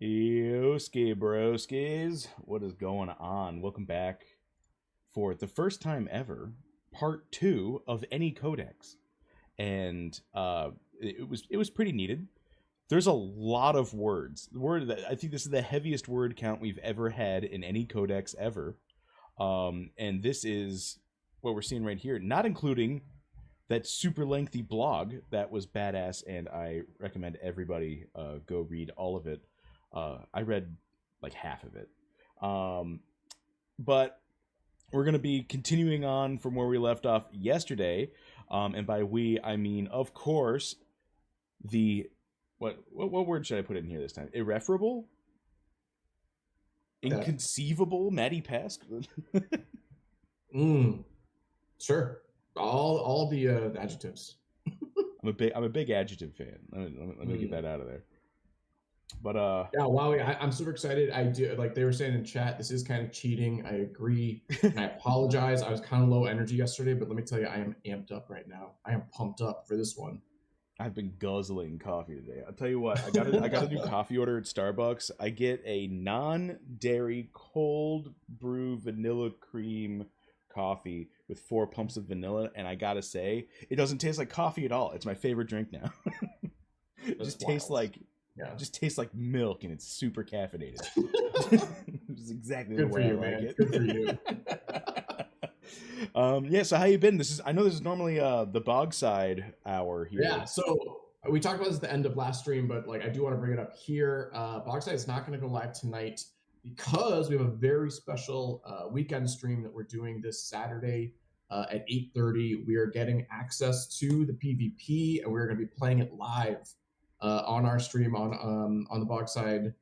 Yoski broskies, what is going on? Welcome back for the first time ever, part two of any codex, and it was pretty needed. There's a lot of words. The word that I think this is the heaviest word count we've ever had in any codex ever, and this is what we're seeing right here, not including that super lengthy blog that was badass, and I recommend everybody go read all of it. I read like half of it. But we're going to be continuing on from where we left off yesterday. And by we, I mean, of course, the... What word should I put in here this time? Irreferable? Inconceivable? Matty Pesk? Sure. All the adjectives. I'm a big adjective fan. Let me get that out of there. But yeah, wow, I'm super excited. I do, like they were saying in chat, this is kind of cheating. I agree. And I apologize. I was kind of low energy yesterday, but let me tell you, I am amped up right now. I am pumped up for this one. I've been guzzling coffee today. I'll tell you what, I got a new coffee order at Starbucks. I get a non-dairy cold brew vanilla cream coffee with 4 pumps of vanilla, and I gotta say, it doesn't taste like coffee at all. It's my favorite drink now. It just tastes like milk, and it's super caffeinated. It's exactly the way I like it. Good for you. Yeah, so how you been? I know this is normally the bog side hour here. Yeah, so we talked about this at the end of last stream, but like I do want to bring it up here. Bogside is not going to go live tonight because we have a very special weekend stream that we're doing this Saturday at 8:30. We are getting access to the PvP, and we're going to be playing it live on our stream on the Bogside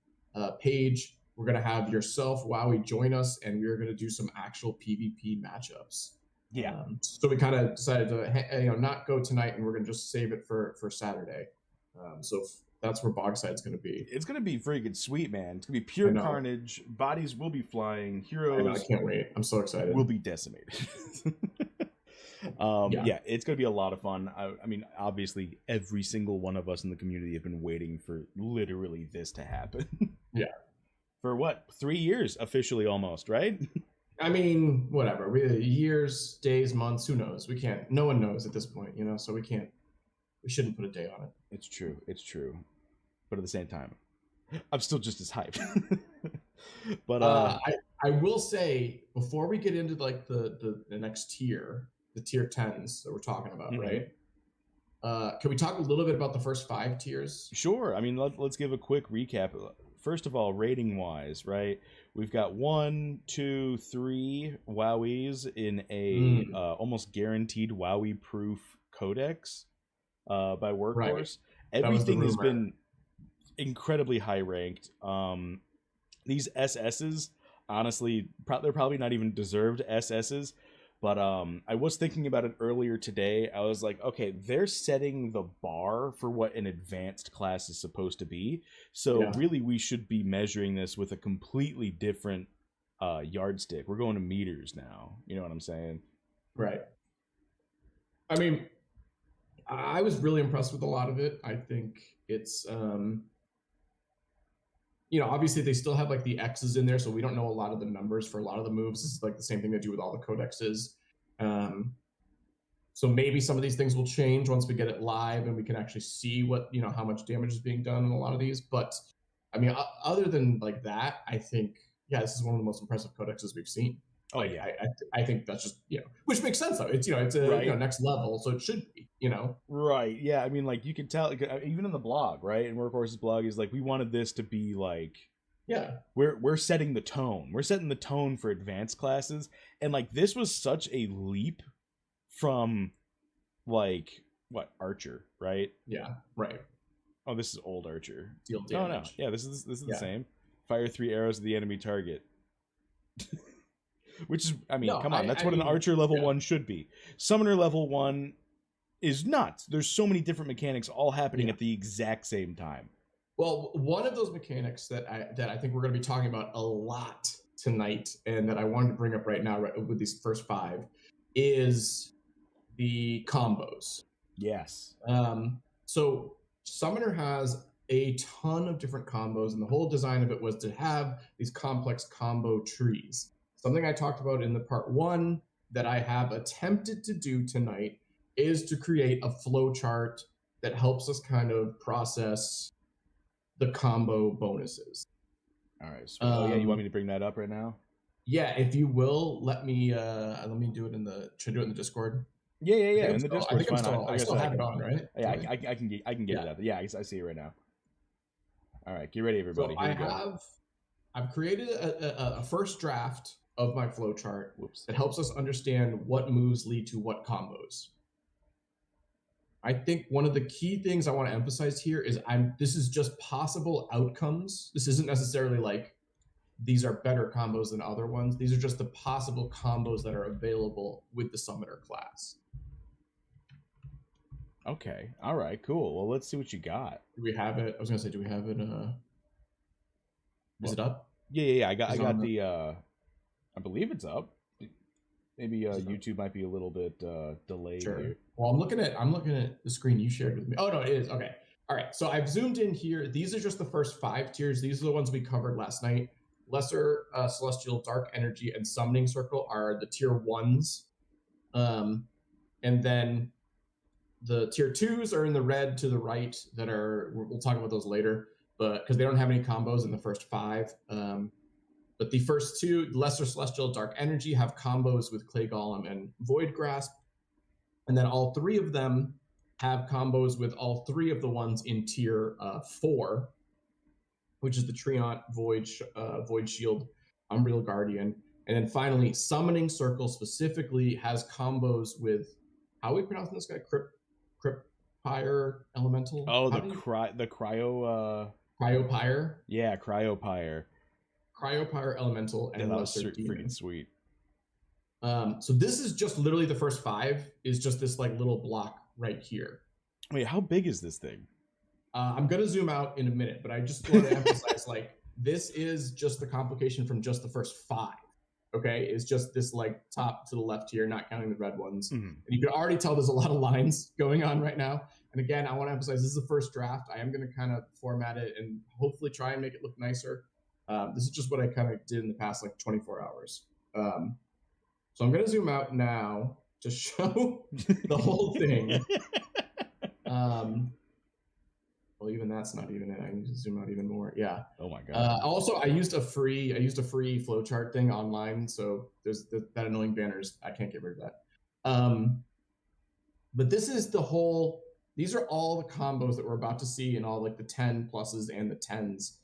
page. We're going to have yourself, Wowie, join us, and we're going to do some actual PvP matchups. Yeah. So we kind of decided to not go tonight, and we're going to just save it for Saturday. So that's where Bogside's going to be. It's going to be freaking sweet, man. It's going to be pure carnage. Bodies will be flying. Heroes. I can't wait. I'm so excited. Will be decimated. Yeah, it's going to be a lot of fun. I mean, obviously, every single one of us in the community have been waiting for literally this to happen. Yeah. For what? 3 years officially, almost, right? I mean, whatever. Years, days, months, who knows? We can't. No one knows at this point, so we can't. We shouldn't put a day on it. It's true. It's true. But at the same time, I'm still just as hyped. But I will say, before we get into like the next tier, the tier 10s that we're talking about, right? Can we talk a little bit about the first 5 tiers? Sure. I mean, let's give a quick recap. First of all, rating wise, right? We've got 1, 2, 3 Wowies in a almost guaranteed Wowie proof codex by Workhorse. Right. Everything has been incredibly high ranked. These SSs, honestly, they're probably not even deserved SSs. But I was thinking about it earlier today. I was like, okay, they're setting the bar for what an advanced class is supposed to be. So really, we should be measuring this with a completely different yardstick. We're going to meters now. You know what I'm saying? Right. I mean, I was really impressed with a lot of it. I think it's, obviously they still have like the X's in there, so we don't know a lot of the numbers for a lot of the moves. This is like the same thing they do with all the codexes. So maybe some of these things will change once we get it live and we can actually see what, how much damage is being done in a lot of these. But I mean, other than like that, I think, this is one of the most impressive codexes we've seen. Oh yeah, I think that's just which makes sense though. It's it's a next level, so it should be right. Yeah, I mean, like you can tell even in the blog, right? And Workhorse's blog is like, we wanted this to be like, we're setting the tone. We're setting the tone for advanced classes, and like this was such a leap from like what Archer, right? Yeah, right. Oh, this is old Archer. Deal damage. No, yeah, this is the same. Fire 3 arrows at the enemy target. Which is, I mean, come on, that's what an Archer level 1 should be. Summoner level 1 is nuts. There's so many different mechanics all happening at the exact same time. Well, one of those mechanics that I think we're going to be talking about a lot tonight, and that I wanted to bring up right now with these first 5, is the combos. Yes. So Summoner has a ton of different combos, and the whole design of it was to have these complex combo trees. Something I talked about in the part 1 that I have attempted to do tonight is to create a flow chart that helps us kind of process the combo bonuses. All right, sweet. Oh yeah, you want me to bring that up right now? Yeah, if you will, let me do it in the should I do it in the Discord? Yeah. In the Discord's fine. Like I I still said, have it on, right? yeah, I can get it up. Yeah, I see it right now. All right, get ready, everybody. So Here we go. I've created a first draft of my flowchart Whoops. that helps us understand what moves lead to what combos. I think one of the key things I want to emphasize here is this is just possible outcomes. This isn't necessarily like these are better combos than other ones. These are just the possible combos that are available with the summoner class. Okay. All right. Cool. Well, let's see what you got. Do we have it? I was gonna say, do we have it? Is it up? Yeah. I got the. I believe it's up. Maybe YouTube might be a little bit delayed here. Well, I'm looking at the screen you shared with me. Oh no, it is. Okay. All right. So I've zoomed in here. These are just the first 5 tiers. These are the ones we covered last night. Lesser Celestial, Dark Energy, and Summoning Circle are the tier 1s. And then the tier 2s are in the red to the right. We'll talk about those later, but because they don't have any combos in the first 5. But the first 2, Lesser Celestial, Dark Energy, have combos with Clay Golem and Void Grasp. And then all 3 of them have combos with all 3 of the ones in tier 4, which is the Treant, Void Shield, Umbriel Guardian. And then finally, Summoning Circle specifically has combos with, how are we pronouncing this guy? Cryopyre Elemental? Oh, the cryo... Cryopyre? Yeah, Cryopyre. Cryopyre Elemental and Lesser Demon. Freaking sweet. So this is just literally the first 5 is just this like little block right here. Wait, how big is this thing? I'm gonna zoom out in a minute, but I just want to emphasize like this is just the complication from just the first 5. Okay, it's just this like top to the left here, not counting the red ones. Mm-hmm. And you can already tell there's a lot of lines going on right now. And again, I want to emphasize this is the first draft. I am going to kind of format it and hopefully try and make it look nicer. This is just what I kind of did in the past like 24 hours. So I'm going to zoom out now to show the whole thing. Well, even that's not even it. I need to zoom out even more. Yeah. Oh my god. Also, I used a free flowchart thing online. So there's that annoying banners. I can't get rid of that. But this is the whole. These are all the combos that we're about to see in all like the 10 pluses and the 10s.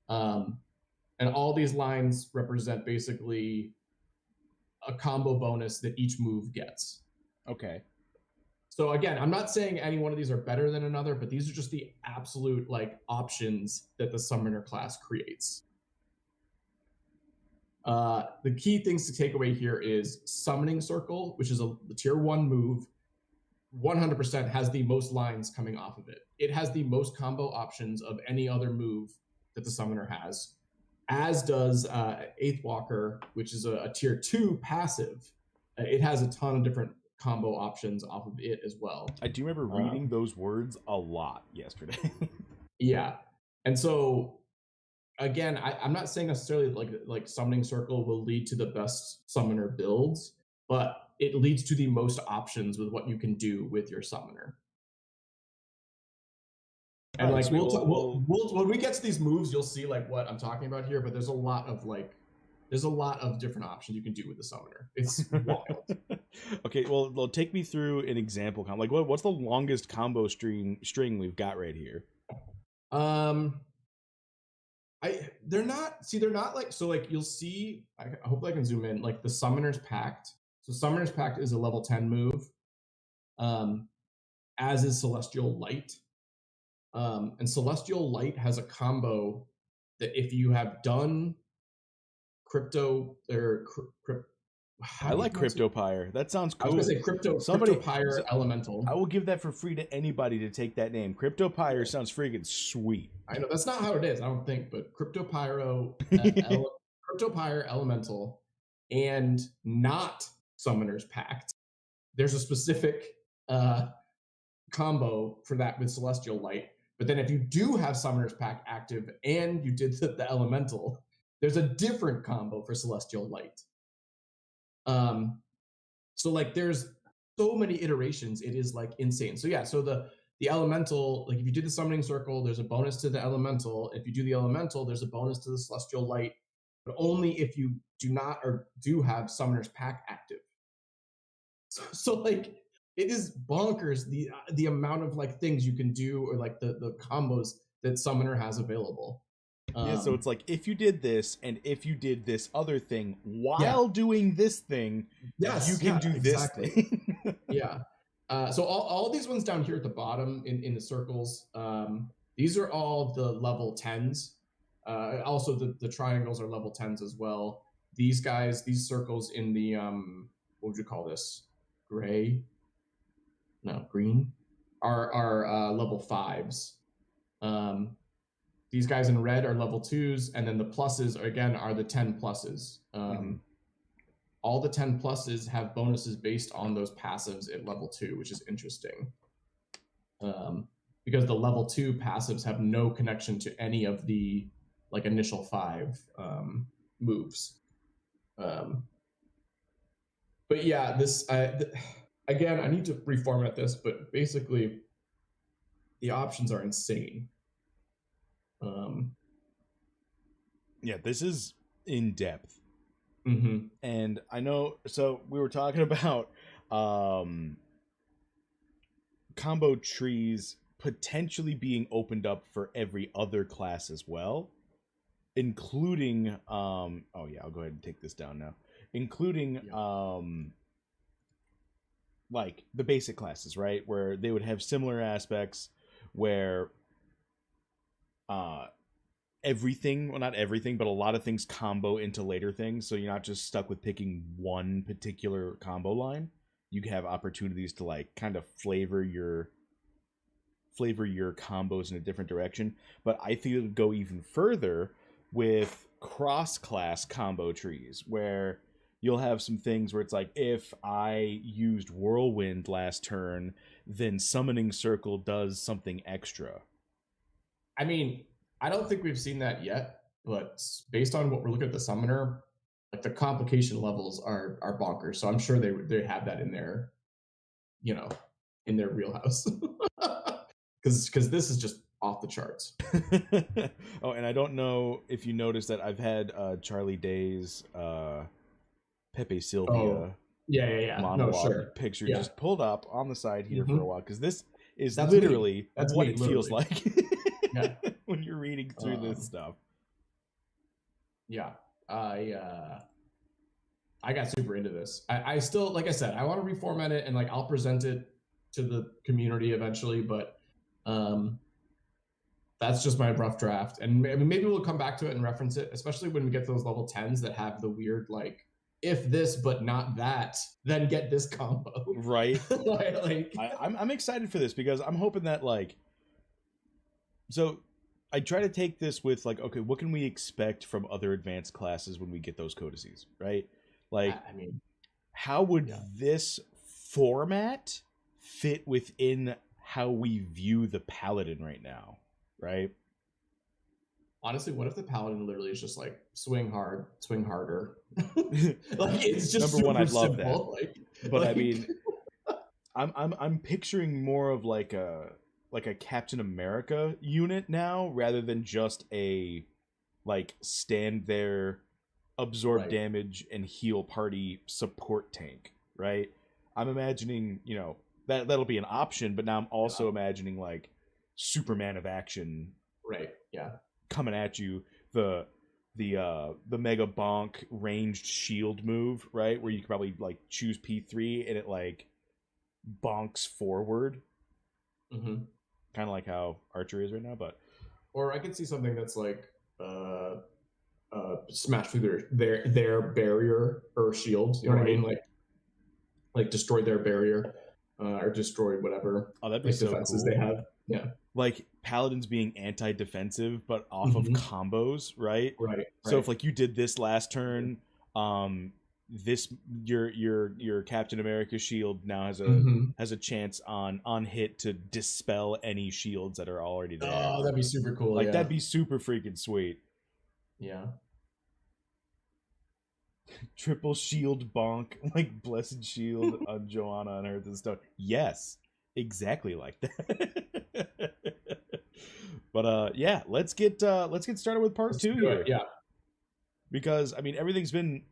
And all these lines represent basically a combo bonus that each move gets. Okay. So again, I'm not saying any one of these are better than another, but these are just the absolute like options that the summoner class creates. The key things to take away here is Summoning Circle, which is the tier 1 move, 100% has the most lines coming off of it. It has the most combo options of any other move that the summoner has, as does Eighth Walker, which is a tier 2 passive. It has a ton of different combo options off of it as well. I do remember reading those words a lot yesterday. Yeah. And so again, I'm not saying necessarily like Summoning Circle will lead to the best summoner builds, but it leads to the most options with what you can do with your summoner. And like we'll when we get to these moves, you'll see like what I'm talking about here. But there's a lot of different options you can do with the summoner. It's wild. Okay, well, take me through an example. Like, what's the longest combo string we've got right here? They're not like, so like you'll see. Hopefully I can zoom in. Like the Summoner's Pact. So Summoner's Pact is a level 10 move. As is Celestial Light. And Celestial Light has a combo that if you have done Crypto or I like Cryptopyre. That sounds cool. I was going to say Cryptopyre Elemental. I will give that for free to anybody to take that name. Cryptopyre sounds freaking sweet. I know that's not how it is, I don't think, but Cryptopyre Elemental and not Summoner's Pact. There's a specific combo for that with Celestial Light. But then if you do have Summoner's Pact active and you did the elemental, there's a different combo for Celestial Light. So like there's so many iterations, it is like insane. So yeah, so the elemental, like if you do the summoning circle, there's a bonus to the elemental. If you do the elemental, there's a bonus to the Celestial Light, but only if you do not or do have Summoner's Pact active. So like it is bonkers the amount of like things you can do or like the combos that Summoner has available. Yeah, so it's like if you did this and if you did this other thing while doing this thing, you can do exactly. This thing. Yeah. So all these ones down here at the bottom in the circles, these are all the level 10s. Also, the triangles are level 10s as well. These guys, these circles in the, what would you call this? Gray? No, green? Are level 5s. These guys in red are level 2s, and then the pluses, again, are the 10 pluses. All the 10 pluses have bonuses based on those passives at level 2, which is interesting. Because the level 2 passives have no connection to any of the like initial 5 moves. But yeah, this again, I need to reformat this, but basically the options are insane. Yeah, this is in depth. Mm-hmm. And I know, so we were talking about combo trees potentially being opened up for every other class as well, including oh yeah, I'll go ahead and take this down now, including like the basic classes, right, where they would have similar aspects where everything, well, not everything, but a lot of things combo into later things, so you're not just stuck with picking one particular combo line. You have opportunities to like kind of flavor your combos in a different direction. But I think it would go even further with cross-class combo trees, where you'll have some things where it's like, if I used Whirlwind last turn, then Summoning Circle does something extra. I mean, I don't think we've seen that yet, but based on what we're looking at the Summoner, like the complication levels are bonkers. So I'm sure they have that in their, you know, in their wheelhouse. Because this is just off the charts. Oh, and I don't know if you noticed that I've had Charlie Day's Pepe Sylvia monologue picture just pulled up on the side here for a while, because this is literally what it feels like when you're reading through this stuff. Yeah, I got super into this. I still, like I said, I want to reformat it and like I'll present it to the community eventually, but that's just my rough draft. And maybe we'll come back to it and reference it, especially when we get those level 10s that have the weird like, if this but not that, then get this combo. Right. Like, I'm excited for this, because I'm hoping that like, so I try to take this with like, okay, what can we expect from other advanced classes when we get those codices, right? Like, I mean, how would this format fit within how we view the Paladin right now, right? Honestly, what if the Paladin literally is just like swing hard, swing harder? Like, it's just number one, I'd love simple. that. But I mean, I'm picturing more of like a Captain America unit now, rather than just a like stand there, absorb damage and heal party support tank, right? I'm imagining, you know, that'll be an option, but now I'm also imagining like Superman of action, coming at you, the mega bonk ranged shield move, right, where you could probably like choose P3 and it like bonks forward. Kind of like how archery is right now, but or I could see something that's like smash through their barrier or shield. You know what I mean? Like destroy their barrier or destroy whatever that'd be so defenses cool. They have. Yeah. Like Paladins being anti-defensive, but off of combos, right? Right. So if like you did this last turn, this your Captain America shield now Mm-hmm. has a chance on hit to dispel any shields that are already there. Oh, that'd be super cool. Like Yeah. that'd be super freaking sweet. Yeah. Triple shield bonk, like blessed shield on Joanna on Earth and stuff. Yes, exactly like that. But yeah, let's get started with part Let's 2 do here. it. Yeah. Because I mean everything's been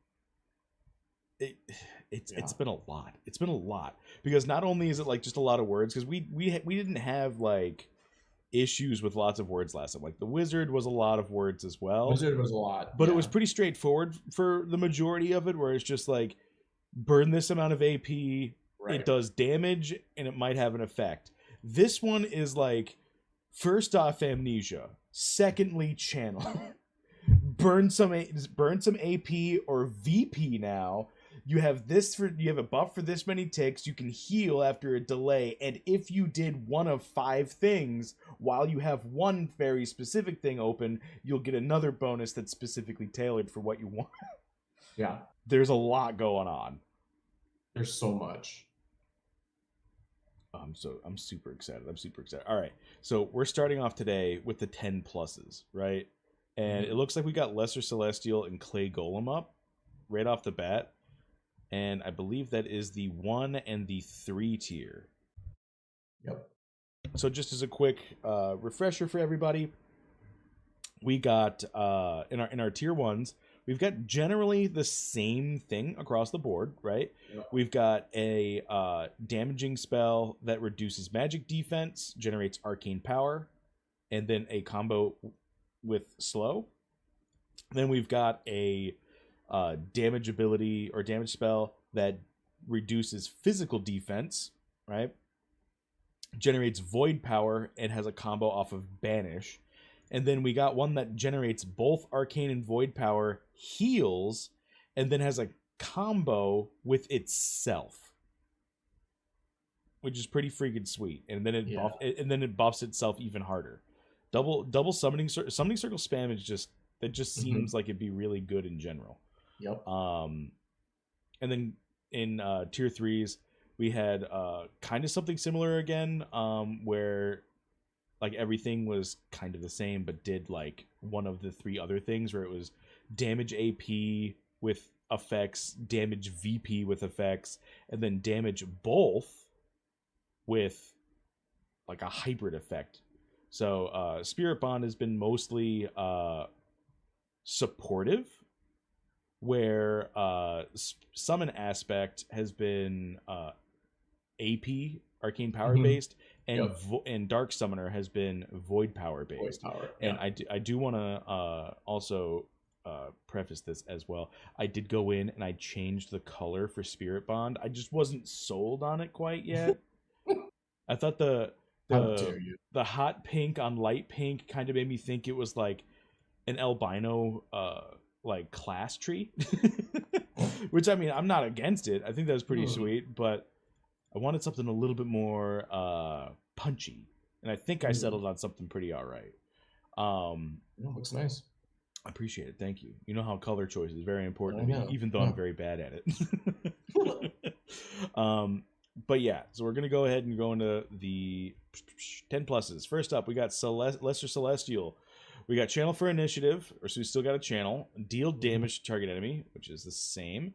it's Yeah. been a lot. It's been a lot because not only is it like just a lot of words because we didn't have like issues with lots of words last time. Like the wizard was a lot of words as well. Wizard was a lot. But yeah. it was pretty straightforward for the majority of it, where it's just like burn this amount of AP, Right. it does damage, and it might have an effect. This one is like, first off, amnesia. Secondly, channel. burn some AP or VP now. You have a buff for this many ticks. You can heal after a delay, and if you did one of 5 things while you have one very specific thing open, you'll get another bonus that's specifically tailored for what you want. Yeah. There's a lot going on. There's so much. I'm super excited. All right, so we're starting off today with the 10 pluses, right? And it looks like we got Lesser Celestial and Clay Golem up right off the bat. And I believe that is the 1 and the 3 tier. Yep. So just as a quick refresher for everybody, we got in our tier 1s, we've got generally the same thing across the board, right? Yep. We've got a damaging spell that reduces magic defense, generates arcane power, and then a combo with slow. Then we've got a damage ability or damage spell that reduces physical defense, right? Generates void power and has a combo off of banish. And then we got one that generates both arcane and void power, heals, and then has a combo with itself, which is pretty freaking sweet. And then it buffs itself even harder. Double summoning circle spam is just seems like it'd be really good in general. Yep. And then in tier 3s, we had kind of something similar again, where like everything was kind of the same, but did like one of the 3 other things, where it was damage AP with effects, damage VP with effects, and then damage both with like a hybrid effect. So Spirit Bond has been mostly supportive, where summon aspect has been AP arcane power based, and and dark summoner has been void power based. Void power, and I do want to also preface this as well. I did go in and I changed the color for Spirit Bond. I just wasn't sold on it quite yet. I thought the hot pink on light pink kind of made me think it was like an albino like class tree. Which, I mean, I'm not against it. I think that was pretty sweet, but I wanted something a little bit more punchy, and I think I settled on something pretty all right. Looks nice. I appreciate it. Thank you. You know how color choice is very important to me, even though I'm very bad at it. But yeah, so we're going to go ahead and go into the 10 pluses. First up, we got Lesser Celestial. We got Channel for Initiative, or so we still got a channel. Deal damage to target enemy, which is the same.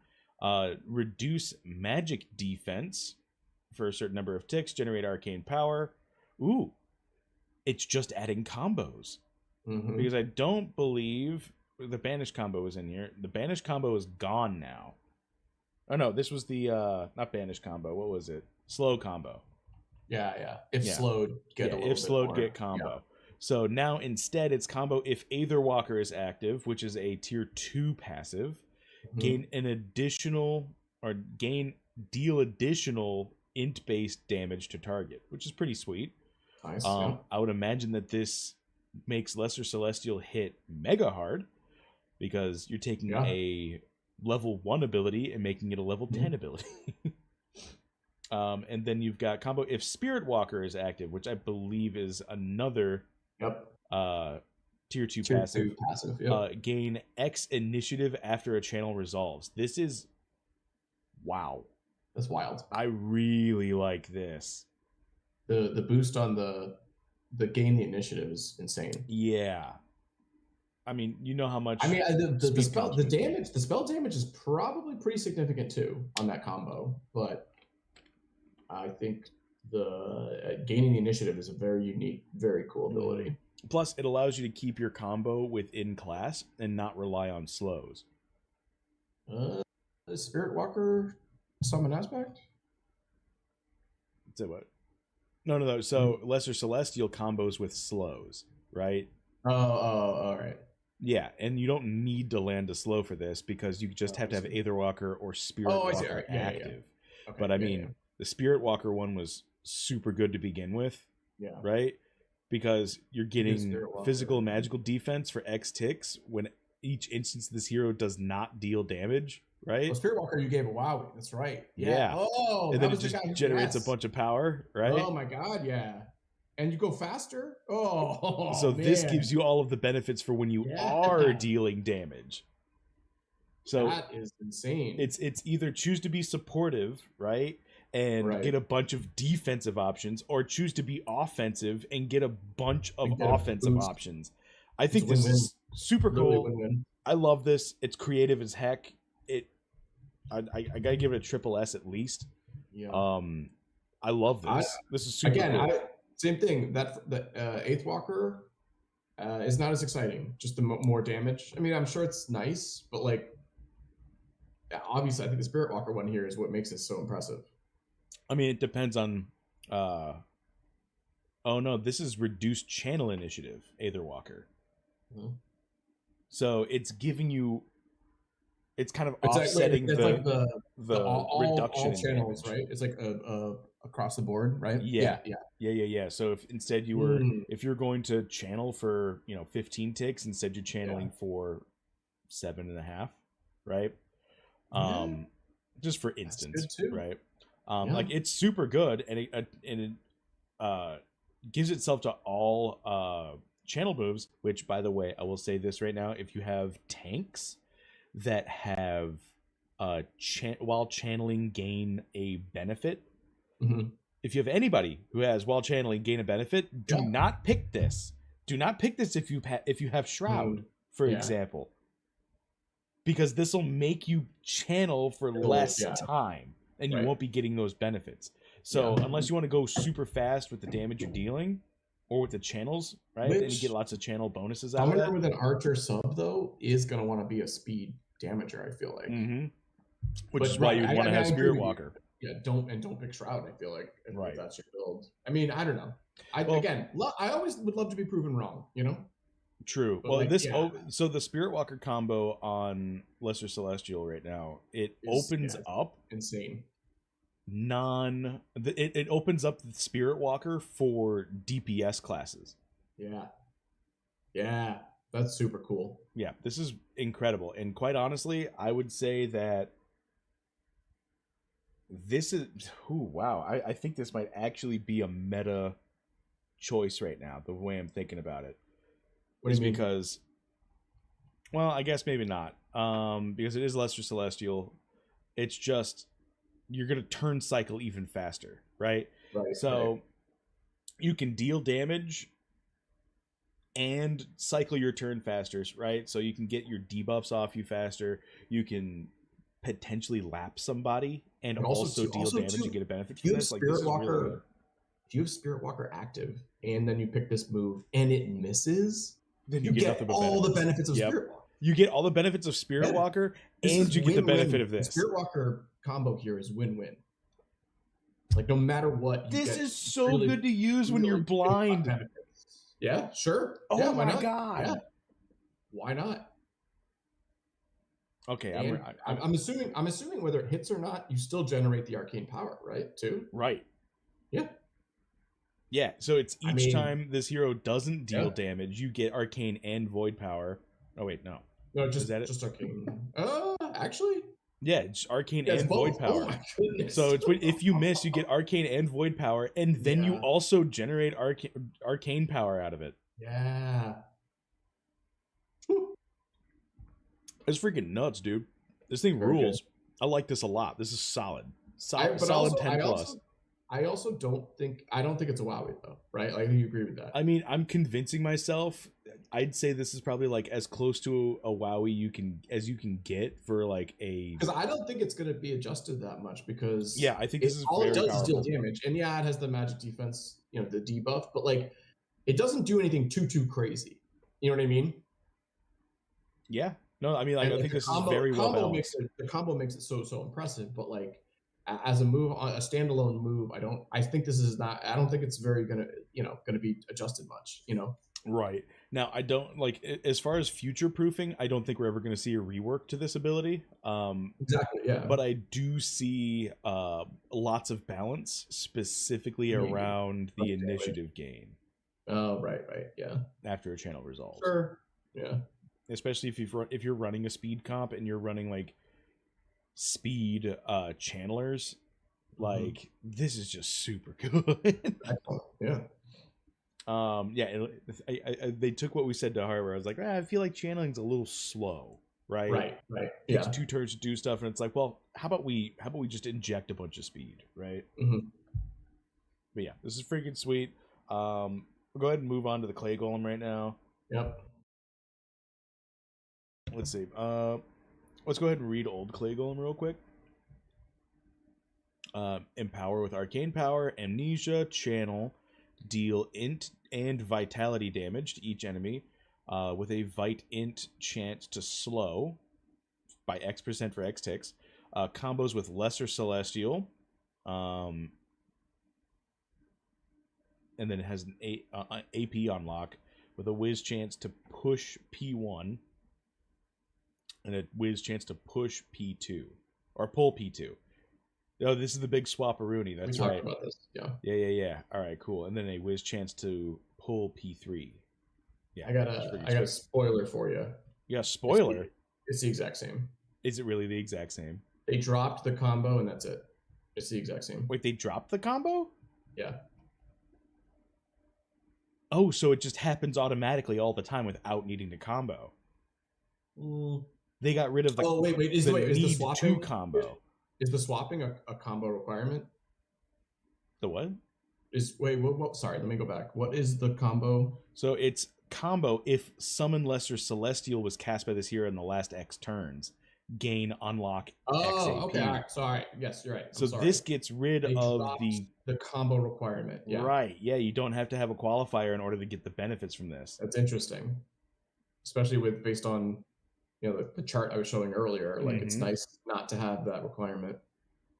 Reduce magic defense for a certain number of ticks. Generate arcane power. Ooh, it's just adding combos. Because I don't believe the banish combo is in here. The banish combo is gone now. Oh no, this was the not banish combo. What was it? Slow combo. Yeah. If slowed, get a little if bit slowed, more. get combo. Yeah. So now instead it's combo if Aetherwalker is active, which is a tier 2 passive. Gain an additional deal additional int-based damage to target, which is pretty sweet. Nice. I would imagine that this makes Lesser Celestial hit mega hard, because you're taking a level 1 ability and making it a level 10 ability. And then you've got combo if Spirit Walker is active, which I believe is another tier 2 passive. Yep. Gain X initiative after a channel resolves. This is Wow. That's wild. I really like this. The boost on the gain the initiative is insane. Yeah. I mean, you know how much. I mean, the spell comes with damage, the spell damage is probably pretty significant too on that combo, but I think the gaining the initiative is a very unique, very cool ability. Plus, it allows you to keep your combo within class and not rely on slows. The Spirit Walker summon aspect? So what? No. So Lesser Celestial combos with slows, right? Oh, all right. Yeah, and you don't need to land a slow for this because you just have to have Aetherwalker or Spirit Walker active. Yeah. Okay, but I mean, the Spirit Walker one was super good to begin with. Yeah. Right? Because you're getting physical and magical defense for X ticks when each instance this hero does not deal damage, right? Well, Spirit Walker you gave a Wowie. That's right. Yeah. Oh, and then it just generates a bunch of power, right? Oh my god, yeah. And you go faster? Oh, so man. This gives you all of the benefits for when you are dealing damage. So that is insane. It's either choose to be supportive, right? And get a bunch of defensive options, or choose to be offensive and get a bunch of offensive options. I think this is super cool. Win-win. I love this. It's creative as heck. I gotta give it a triple S at least. Yeah. I love this. This is super cool. Same thing. That the Eighth Walker is not as exciting. Just the more damage. I mean, I'm sure it's nice, but like, obviously, I think the Spirit Walker one here is what makes it so impressive. I mean, it depends on. Oh no, this is reduced channel initiative, Aetherwalker. Mm-hmm. So it's giving you. It's kind of offsetting the reduction all channels, in right? It's like across the board, right? Yeah. So if instead you were, if you're going to channel for 15 ticks, instead you're channeling for 7.5, right? Just for instance, right? Like it's super good, and it gives itself to all channel moves. Which, by the way, I will say this right now: if you have tanks that have while channeling gain a benefit, if you have anybody who has while channeling gain a benefit, do not pick this. Do not pick this if you have Shroud, for example, because this will make you channel for less time. And you won't be getting those benefits. So unless you want to go super fast with the damage you're dealing, or with the channels, right? Then you get lots of channel bonuses out of that. With an Archer sub though is going to want to be a speed damager. I feel like, which is why you want to have Spirit Walker. Yeah, don't pick Shroud. I feel like if that's your build. I mean, I don't know. I always would love to be proven wrong. True. But so the Spirit Walker combo on Lesser Celestial right now, it opens up insane. It opens up the Spirit Walker for DPS classes. Yeah, that's super cool. Yeah, this is incredible, and quite honestly, I would say that this is I think this might actually be a meta choice right now. The way I'm thinking about it. Is because, well, I guess maybe not. Because it is Lesser Celestial. It's just you're gonna turn cycle even faster, right? So you can deal damage and cycle your turn faster, right? So you can get your debuffs off you faster. You can potentially lap somebody and also deal damage and get a benefit from this. Like this is really good. If you have Spirit Walker active and then you pick this move and it misses, then you get all the benefits of Spirit Walker. You get all the benefits of Spirit Walker, and you get the benefit of this. The Spirit Walker combo here is win-win. Like no matter what, this is so good to use when you're blind. Yeah, sure. Oh my god. Yeah. Why not? Okay, I'm assuming whether it hits or not, you still generate the arcane power, right? Too. Right. Yeah. Yeah, so it's each time this hero doesn't deal damage, you get arcane and void power. Oh wait, no. No, just arcane. Actually. Yeah, it's arcane and void power. Oh my goodness. So it's if you miss, you get arcane and void power, and then you also generate arcane power out of it. Yeah. It's freaking nuts, dude. This thing rules. I like this a lot. This is solid. But Solid also, 10 plus. I also don't think it's a WoWie though, right? Like, you agree with that? I mean, I'm convincing myself. I'd say this is probably like as close to a WoWie you can get for like a. Because I don't think it's going to be adjusted that much because yeah, I think this is all very it does powerful. is deal damage, and yeah, it has the magic defense, you know, the debuff, but like it doesn't do anything too crazy. You know what I mean? Yeah. No, I mean, like, I think this is very well balanced. The combo makes it so impressive, but like as a move, a standalone move, I think this is not. I don't think it's very gonna be adjusted much. You know. Right. Now, I don't like as far as future proofing, I don't think we're ever going to see a rework to this ability. Exactly, yeah. But I do see lots of balance specifically around the initiative gain. Oh, right, yeah. After a channel resolve. Sure. Yeah. Especially if you're running a speed comp and you're running like speed channelers, like this is just super good. Yeah. They took what we said to heart. Where I was like, I feel like channeling's a little slow, right? Right. Yeah. It's 2 turns to do stuff, and it's like, well, how about we just inject a bunch of speed, right? But yeah, this is freaking sweet. We'll go ahead and move on to the clay golem right now. Yep. Let's see. Let's go ahead and read old clay golem real quick. Empower with arcane power, amnesia, channel. Deal int and vitality damage to each enemy with a vite int chance to slow by X% for X ticks. Combos with lesser celestial. And then it has an AP unlock with a whiz chance to push P1 and a whiz chance to push P2 or pull P2. Oh, this is the big swapperoonie. That's right. We talked about this. Yeah. Yeah. All right, cool. And then a whiz chance to pull P3. Yeah. I got a spoiler for you. Yeah, spoiler. It's the exact same. Is it really the exact same? They dropped the combo and that's it. It's the exact same. Wait, they dropped the combo? Yeah. Oh, so it just happens automatically all the time without needing to combo. They got rid of the. Oh wait, is the swapping combo? Is the swapping a combo requirement? The what? What? Sorry, let me go back. What is the combo? So it's combo if summon lesser celestial was cast by this hero in the last X turns. Gain unlock. Okay. All right. Sorry. Yes, you're right. So this gets rid of the combo requirement. Yeah. Right. Yeah, you don't have to have a qualifier in order to get the benefits from this. That's interesting, especially based on the chart I was showing earlier. Like it's nice not to have that requirement.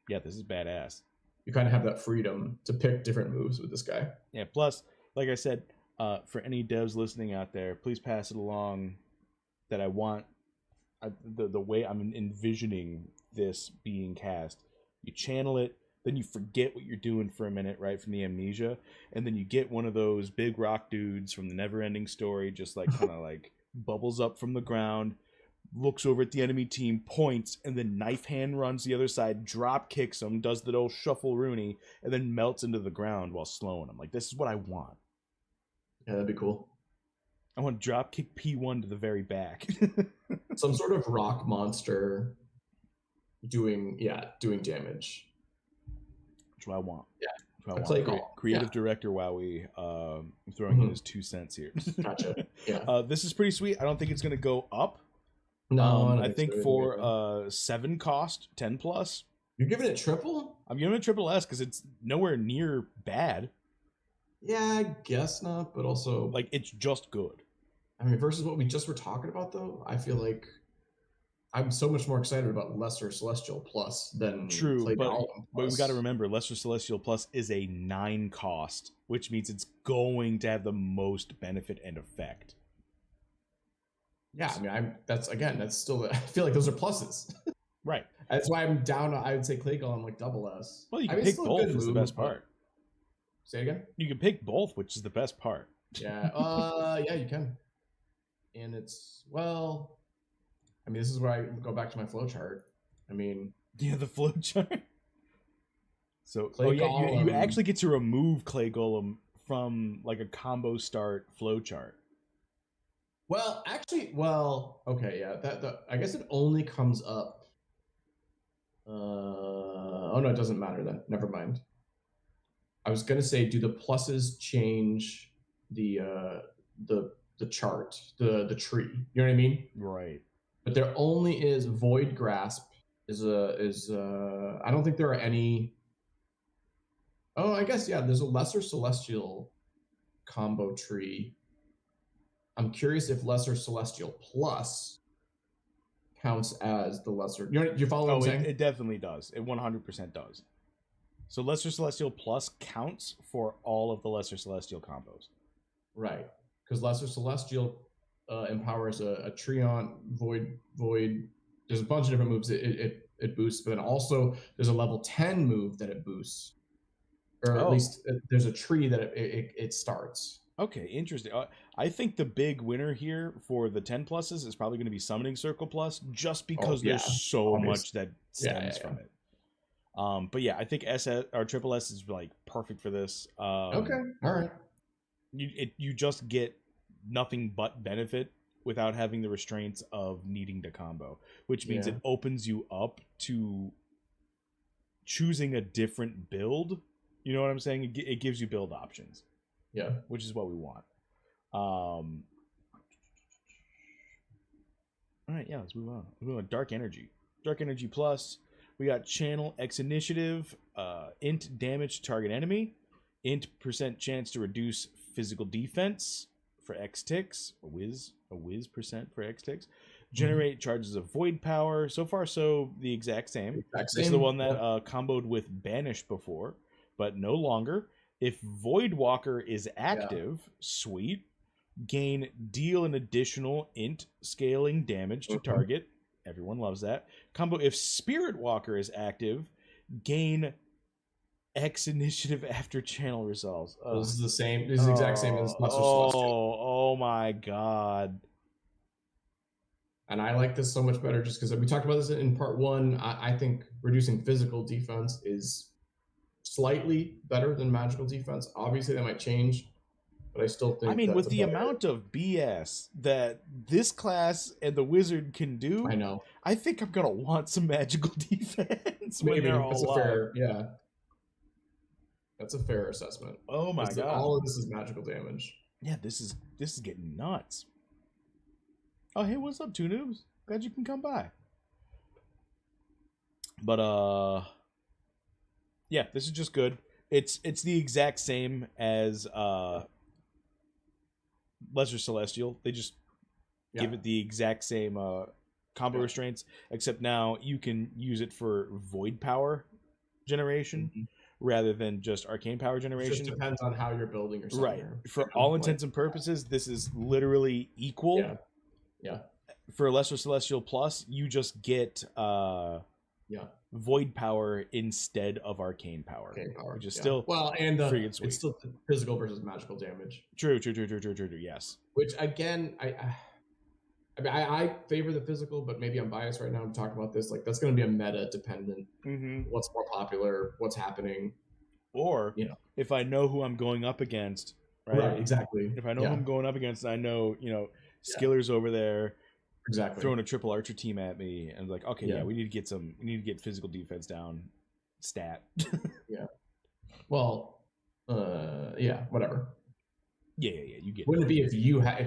Yeah, this is badass. You kind of have that freedom to pick different moves with this guy. Yeah. Plus, like I said, for any devs listening out there, please pass it along that I want. The way I'm envisioning this being cast, you channel it, then you forget what you're doing for a minute, right, from the amnesia, and then you get one of those big rock dudes from the Never-Ending Story, just like kind of like bubbles up from the ground, looks over at the enemy team, points, and then knife hand runs the other side, drop kicks him, does the old shuffle Rooney, and then melts into the ground while slowing him. Like, this is what I want. Yeah, that'd be cool. I want to drop kick P1 to the very back. Some sort of rock monster doing damage. That's what I want. Yeah. That's what I want. Creative director Wowie throwing in his 2 cents here. Gotcha. Yeah. This is pretty sweet. I don't think it's going to go up. No, I think for 7 cost, 10 plus. You're giving it triple? I'm giving it triple S because it's nowhere near bad. Yeah, I guess not, but also like it's just good. I mean, versus what we just were talking about, though, I feel like I'm so much more excited about Lesser Celestial Plus than True, but we got to remember Lesser Celestial Plus is a 9 cost, which means it's going to have the most benefit and effect. Yeah, I mean, that's still. I feel like those are pluses. Right. That's why I'm down. I would say Clay Golem like double S. Well, you can pick both. Is the best part. Say again. You can pick both, which is the best part. Yeah. Yeah, you can. And it's I mean, this is where I go back to my flow chart. I mean, yeah, the flow chart. So, you actually get to remove Clay Golem from like a combo start flow chart. Well, actually, okay, yeah. I guess it only comes up Oh no, it doesn't matter then. Never mind. I was gonna say, do the pluses change the chart, the tree? You know what I mean? Right. But there only is Void Grasp. I don't think there are any. Oh, I guess yeah. There's a Lesser Celestial combo tree. I'm curious if Lesser Celestial Plus counts as the lesser. You follow what I'm saying? It definitely does. It 100% does. So Lesser Celestial Plus counts for all of the Lesser Celestial combos. Right. Because Lesser Celestial empowers a Treant, Void. There's a bunch of different moves it boosts, but then also there's a level 10 move that it boosts. Or at least there's a tree that it starts. Okay, interesting. I think the big winner here for the 10 pluses is probably going to be Summoning Circle Plus, just because there's so much that stems from it. But yeah, I think Triple S is like perfect for this. Okay, all right. You just get nothing but benefit without having the restraints of needing to combo, which means it opens you up to choosing a different build. You know what I'm saying? It gives you build options. Yeah, which is what we want. All right, yeah, let's move on. Let's move on. Dark Energy. Dark Energy Plus. We got Channel X Initiative, int damage to target enemy, int % chance to reduce physical defense for X ticks, a whiz % for X ticks. Generate charges of void power. So far, so the exact same. This is the one that comboed with Banish before, but no longer. If Voidwalker is active, sweet. Deal an additional int scaling damage to target. Everyone loves that. Combo, if Spirit Walker is active, gain X initiative after channel resolves. This is the same. This is the exact same as Lesser Celestial. Oh my god. And I like this so much better just because we talked about this in part 1. I think reducing physical defense is slightly better than magical defense. Obviously, that might change, but I still think. I mean, with the amount of BS that this class and the wizard can do, I know. I think I'm gonna want some magical defense when Maybe they're all fair, yeah. That's a fair assessment. Oh my god! All of this is magical damage. Yeah, this is getting nuts. Oh hey, what's up, Two Noobs? Glad you can come by. But yeah, this is just good. It's the exact same as Lesser Celestial. They just give it the exact same combo restraints, except now you can use it for void power generation rather than just arcane power generation. It just depends on how you're building your summoner. Right. For all intents and purposes, this is literally equal. Yeah. For Lesser Celestial Plus, you just get void power instead of arcane power, which is still and it's still physical versus magical damage. True. Yes. Which again, I favor the physical, but maybe I'm biased right now. I'm talking about this. Like that's going to be a meta dependent. What's more popular? What's happening? Or if I know who I'm going up against, right? Exactly. If I know who I'm going up against, I know Skiller's over there. Exactly. Throwing a triple archer team at me, and like, okay, we need to get physical defense down, stat. Well, whatever. Yeah. You get. Wouldn't it be if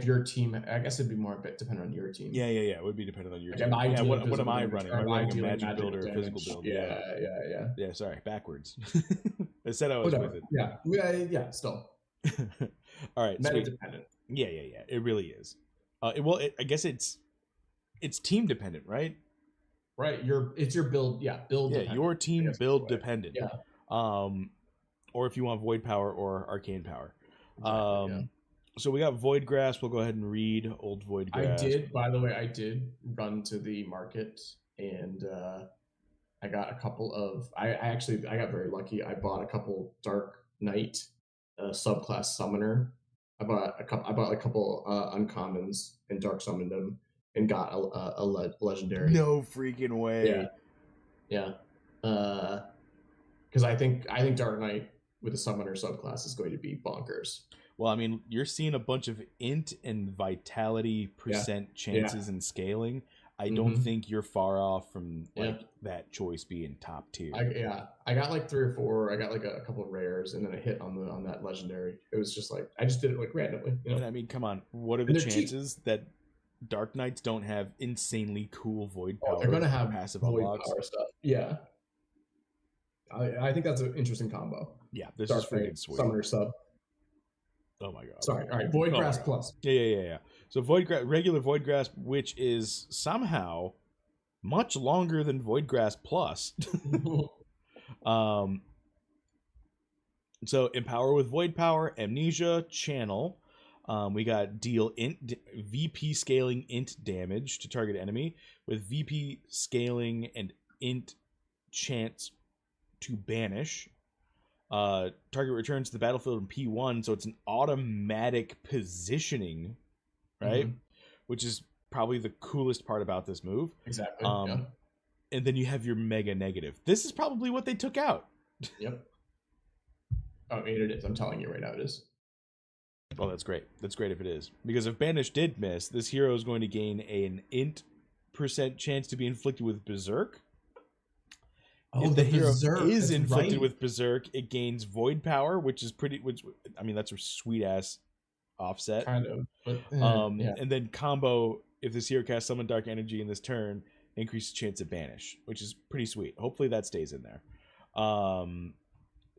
your team? I guess it'd be more a bit dependent on your team. Yeah. It would be dependent on your team. What am I running? Am I running a magic build or a physical build? Yeah. Sorry, backwards. I said I was with it. Yeah. Still. All right. Meta dependent. Yeah. It really is. I guess it's team dependent, right? Right. It's your build. Yeah. Build. Yeah. Your team build dependent. Yeah. Or if you want void power or arcane power. Exactly, So we got Void Grasp. We'll go ahead and read old Void Grasp. By the way, I did run to the market and I got a couple of. I got very lucky. I bought a couple Dark Knight subclass summoner. I bought a couple uncommons and dark summoned them and got a legendary. No freaking way. Yeah. Because I think Dark Knight with a summoner subclass is going to be bonkers. Well, I mean, you're seeing a bunch of int and vitality % chances and scaling. I don't think you're far off from like Yeah. that choice being top tier. I got like 3 or 4. I got like a couple of rares and then a hit on that legendary. It was just like I just did it like randomly, you know. And I mean, come on, what are the And they're cheap. chances that Dark Knights don't have insanely cool void power? Oh, they're gonna have passive void unlocks. power stuff. Yeah. I think that's an interesting combo. Yeah, this Dark is freaking Knight, sweet. Summoner sub. Oh my god. Sorry. All right, Void Oh Grass my God. Plus. Yeah. So regular Void Grasp, which is somehow much longer than Void Grasp Plus. So Empower with Void Power, Amnesia, Channel. We got deal VP scaling int damage to target enemy with VP scaling and int chance to banish. Target returns to the battlefield in P1, so it's an automatic positioning, right? Mhm. Which is probably the coolest part about this move. Exactly. Yeah. And then you have your mega negative. This is probably what they took out. Yep. Oh, I mean, it is. I'm telling you right now, it is. Oh, that's great. That's great if it is. Because if Banish did miss, this hero is going to gain an int % chance to be inflicted with Berserk. Oh, if the hero Berserk, is that's inflicted right. with Berserk, it gains Void Power, which is that's a sweet ass offset. Kind of. But, yeah. And then combo, if this hero casts Summon Dark Energy in this turn, increases chance of Banish, which is pretty sweet. Hopefully that stays in there.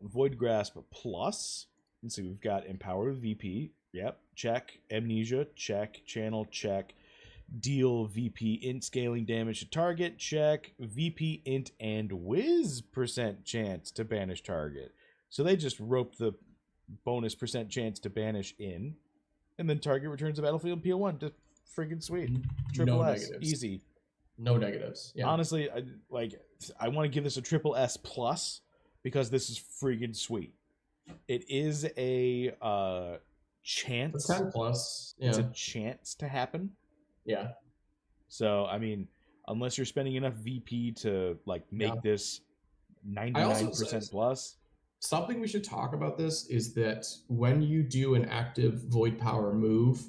Void Grasp Plus. Let's see, we've got Empower with VP. Yep, check. Amnesia, check. Channel, check. Deal VP int scaling damage to target, check. VP int and whiz % chance to banish target. So they just roped the bonus % chance to banish in, and then target returns to battlefield P1. Just freaking sweet. Triple S, negatives. easy. No negatives. Yeah. Honestly, I want to give this a triple S plus because this is freaking sweet. It is a chance. 10 plus. Yeah. It's a chance to happen. Yeah. So I mean, unless you're spending enough VP to like make this 99% plus. Something we should talk about this is that when you do an active void power move,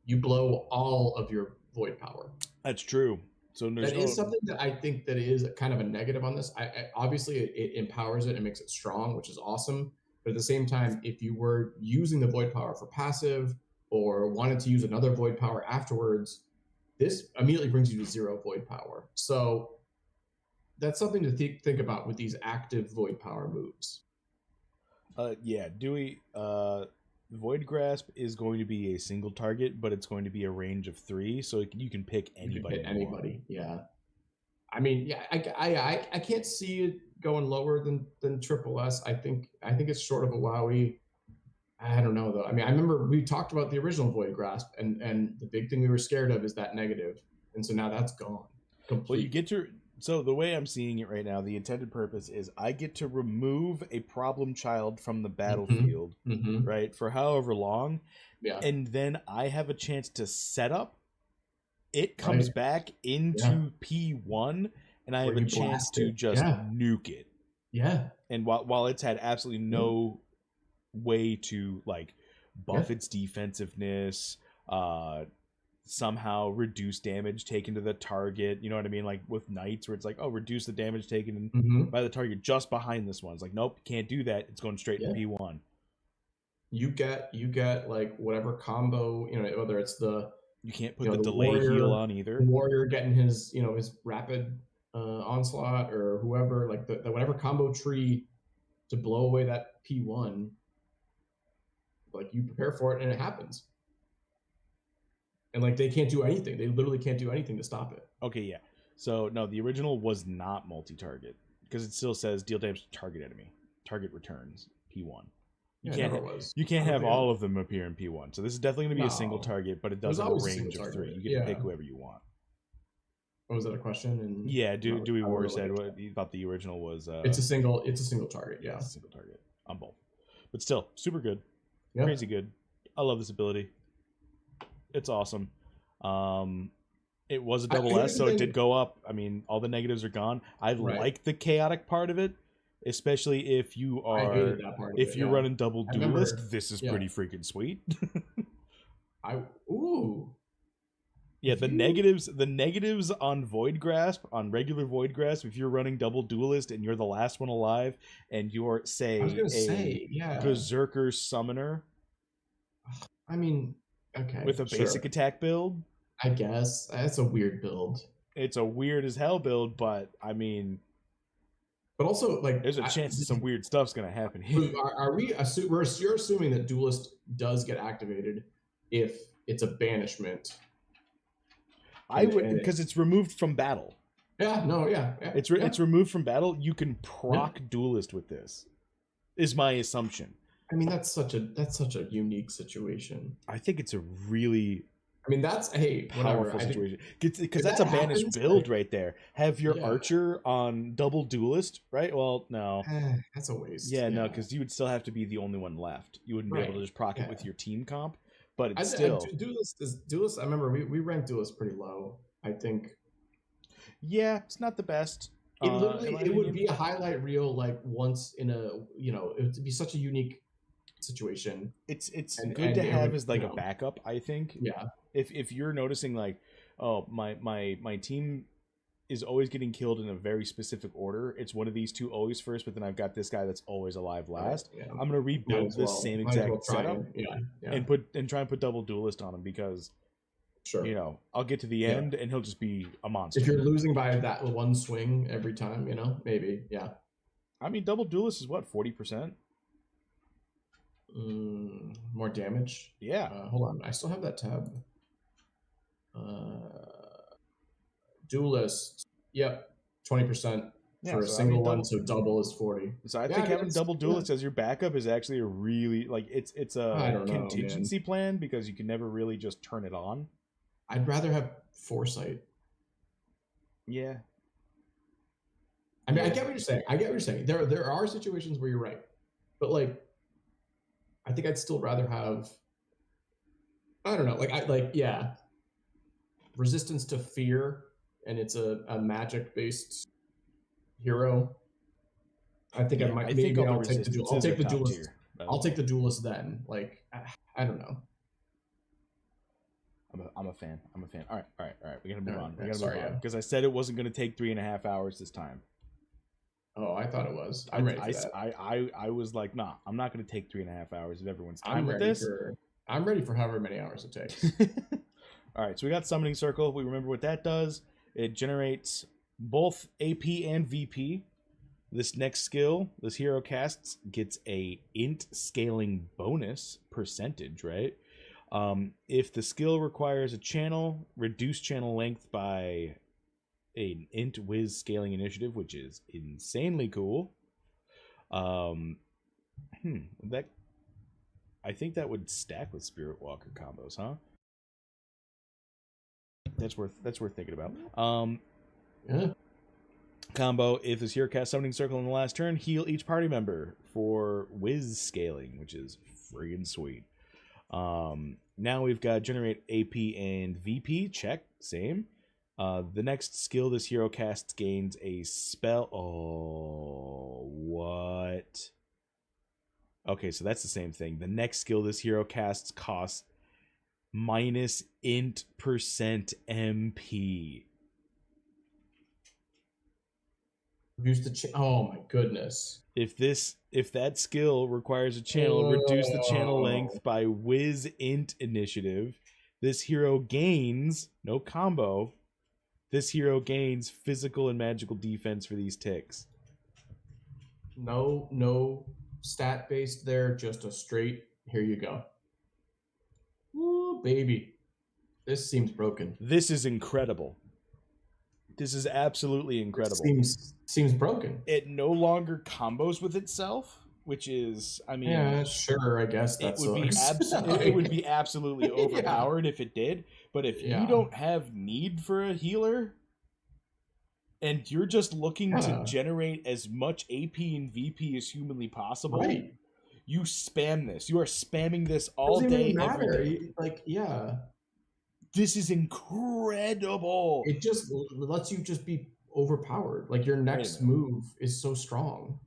you blow all of your void power. That's true. So that is something that I think that is kind of a negative on this. I obviously it empowers it and makes it strong, which is awesome. But at the same time, if you were using the void power for passive or wanted to use another void power afterwards, this immediately brings you to 0 void power. So that's something to think about with these active void power moves. Yeah, Dewey, Void Grasp is going to be a single target, but it's going to be a range of 3, so you can pick anybody. Yeah. I mean, yeah, I can't see it going lower than triple S. I think it's short of a wowie. I don't know though. I mean, I remember we talked about the original Void Grasp, and the big thing we were scared of is that negative, and so now that's gone. Well, you get to. So the way I'm seeing it right now, the intended purpose is I get to remove a problem child from the battlefield, right, for however long, and then I have a chance to set up. It comes back into P1, and I have a chance to just nuke it. Yeah. And while it's had absolutely no way to like buff its defensiveness, somehow reduce damage taken to the target, you know what I mean, like with knights where it's like, oh, reduce the damage taken by the target just behind this one. It's like, nope, can't do that, it's going straight to P1. You get like whatever combo, you know, whether it's you can't put the delay heal on either. Warrior getting his, you know, his rapid onslaught, or whoever, like the whatever combo tree to blow away that P1, like you prepare for it and it happens. And like they can't do anything. They literally can't do anything to stop it. Okay, yeah. So no, the original was not multi-target because it still says deal damage to target enemy. Target returns P1. You can't have all of them appear in P1. So this is definitely going to be a single target, but it does have a range of 3. You get to pick whoever you want. Oh, was that a question? And yeah, Dewey War said what he thought the original was. It's a single target. Yeah, it's a single target on both, but still super good, crazy good. I love this ability. It's awesome. It was a double S, so it did go up. I mean, all the negatives are gone. I like the chaotic part of it, especially if you are you're running double duelist. This is pretty freaking sweet. Yeah, the negatives on Void Grasp, on regular Void Grasp, if you're running double duelist and you're the last one alive and you're, I was say, gonna a say, yeah. Berserker Summoner I mean, with okay, a basic sure. attack build, I guess that's a weird build, it's a weird as hell build, but I mean, but also like, there's a chance that some weird stuff's gonna happen here. are we you're assuming that duelist does get activated if it's a banishment? I would, because it's removed from battle. Yeah, no, yeah, yeah, It's removed from battle. You can yeah. proc duelist with this, is my assumption. I mean, that's such a unique situation. I think it's a really I mean, that's, hey, whatever. powerful I think situation, because if that's that a banished happens, build like, right there. Have your yeah, archer on double duelist, right? Well, no. that's a waste. Yeah, no, Yeah, because you would still have to be the only one left. You wouldn't be able to right. just proc it Yeah, with your team comp, but I, it's still, duelist. I remember we ranked duelist pretty low. I think yeah, it's not the best. it In literally my it would opinion. be a highlight reel like once in a, it would be such a unique situation. It's good And to it have would, as like a backup, I think. yeah, If you're noticing like, oh, my team is always getting killed in a very specific order, it's one of these two always first, but then I've got this guy that's always alive right, last. yeah. I'm gonna rebuild this same exact try setup and and try and put double duelist on him, because sure. I'll get to the Yeah. end and he'll just be a monster. If you're losing by that one swing every time, maybe, yeah. I mean, double duelist is what, 40%? More damage. Yeah. Hold on, I still have that tab. Duelist. Yep, 20% Yeah, for a so, I single mean, one. So double is 40. So I Yeah, think I mean, having double duelist as your backup is actually a really, like, it's I a don't know, contingency plan, because you can never really just turn it on. I'd rather have foresight. Yeah. I mean, I get what you're saying. I get what you're saying. There are situations where you're right, but like, I think I'd still rather have, I don't know, yeah, resistance to fear, and it's a magic based hero. I think Yeah, I might, I think maybe all the I'll take the resistances I'll take are the top duelist. tier, by the I'll way. take the duelist then. Like, I don't know. I'm a fan. I'm a fan. All right. We gotta move All right, on. We gotta sorry, move on, yeah. because I said it wasn't gonna take 3.5 hours this time. Oh, I thought it was. I'm ready for that. I was like, nah, I'm not gonna take 3.5 hours of everyone's time I'm with ready this. I'm ready for however many hours it takes. All right, so we got Summoning Circle. We remember what that does. It generates both AP and VP. This next skill, this hero casts, gets a int scaling bonus percentage, right? If the skill requires a channel, reduce channel length by an int whiz scaling initiative, which is insanely cool. That, I think that would stack with Spirit Walker combos, huh? That's worth thinking about. Yeah. Combo: if this hero casts Summoning Circle in the last turn, heal each party member for whiz scaling, which is friggin' sweet. Now we've got generate AP and VP. Check, same. The next skill this hero casts gains a spell. Oh, what? Okay, so that's the same thing. The next skill this hero casts costs minus int percent MP. Reduce the oh my goodness. If that skill requires a channel, reduce the channel length by whiz int initiative. This hero gains, no combo, this hero gains physical and magical defense for these ticks. No stat based there, just a straight, here you go. Woo, baby. This seems broken. This is incredible. This is absolutely incredible. Seems broken. It no longer combos with itself, which is, I mean, yeah, sure, I guess that it would be absolutely overpowered if it did. But if you don't have need for a healer, and you're just looking to generate as much AP and VP as humanly possible, right, you spam this. You are spamming this all day, every day. Like, yeah. This is incredible. It just lets you just be overpowered. Like, your next move is so strong.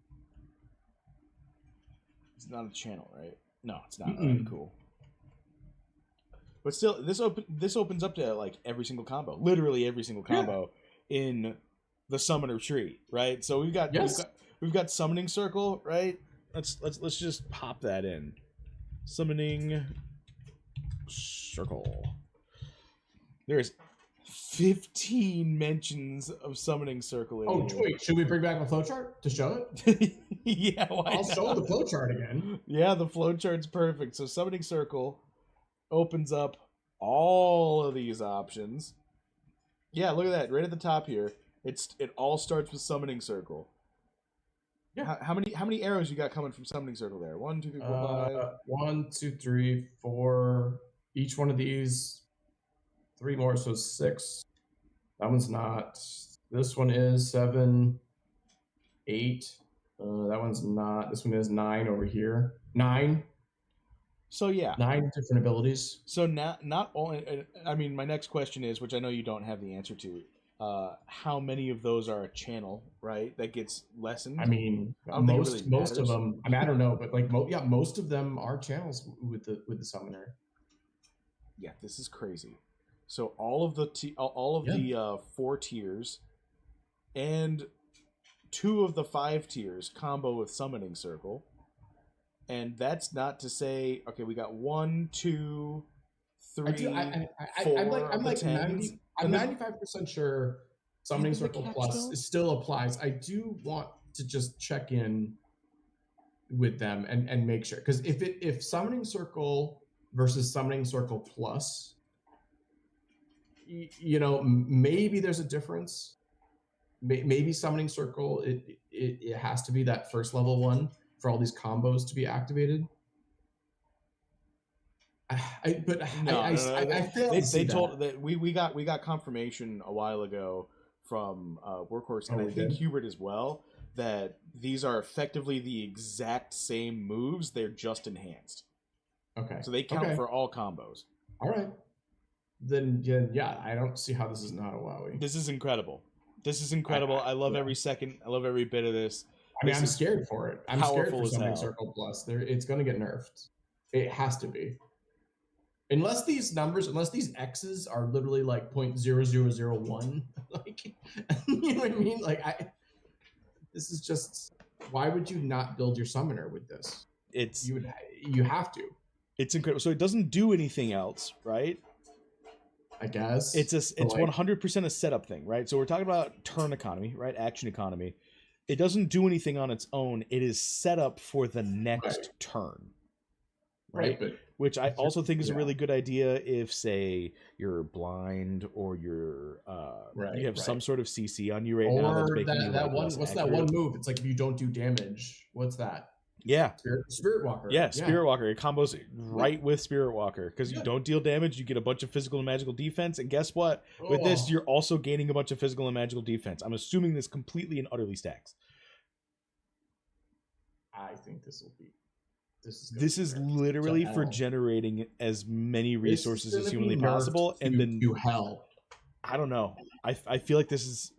It's not a channel, right? No, it's not. All right, cool. But still, this opens up to like every single combo, literally every single combo in the summoner tree, right? So we've got summoning circle, right? Let's just pop that in. Summoning circle. There's 15 mentions of summoning circle in here. Wait, should we bring back the flowchart to show it? Yeah, I'll show the flowchart again. Yeah, the flowchart's perfect. So summoning circle opens up all of these options. Yeah, look at that, right at the top here. It all starts with summoning circle. Yeah. How many arrows you got coming from summoning circle there? 1, 2, 3, 4, 5. 1, 2, 3, 4. Each one of these, 3 more, so 6. That one's not. This one is 7, 8. That one's not. This one is 9 over here. 9. So yeah, 9 different abilities. So not only, I mean, my next question is, which I know you don't have the answer to, how many of those are a channel, right? That gets lessened. I mean, most of them. I mean, I don't know, but like, most of them are channels with the summoner. Yeah, this is crazy. So all of the 4 tiers, and 2 of the 5 tiers combo with summoning circle. And that's not to say, okay, we got 1, 2, 3, 4. I'm 95% sure Summoning Circle Plus still applies. I do want to just check in with them and make sure, because if Summoning Circle versus Summoning Circle Plus, maybe there's a difference. Maybe Summoning Circle it has to be that first level one for all these combos to be activated. I failed to see told that we got confirmation a while ago from Workhorse, and I think Hubert as well, that these are effectively the exact same moves. They're just enhanced. Okay. So they count for all combos. All right. Then yeah, I don't see how this is not a WoWie. This is incredible. I love every second. I love every bit of this. I mean, I'm scared for it. I'm scared for Summoning Circle Plus. It's going to get nerfed. It has to be. Unless these X's are literally like 0.0001, like, you know what I mean? Like, this is just, why would you not build your summoner with this? You have to. It's incredible. So it doesn't do anything else, right? I guess it's 100% a setup thing, right? So we're talking about turn economy, right? Action economy. It doesn't do anything on its own. It is set up for the next turn, right? Which I also think is a really good idea if, say, you're blind or you have some sort of CC on you now. That's making what's that one move? It's like if you don't do damage. What's that? Yeah. Spirit Walker. Yeah, Spirit Walker. It combos right with Spirit Walker because you don't deal damage. You get a bunch of physical and magical defense. And guess what? With this, you're also gaining a bunch of physical and magical defense. I'm assuming this completely and utterly stacks. I think this will be. This is literally for generating as many resources as humanly possible. And then to hell. I don't know. I feel like this is...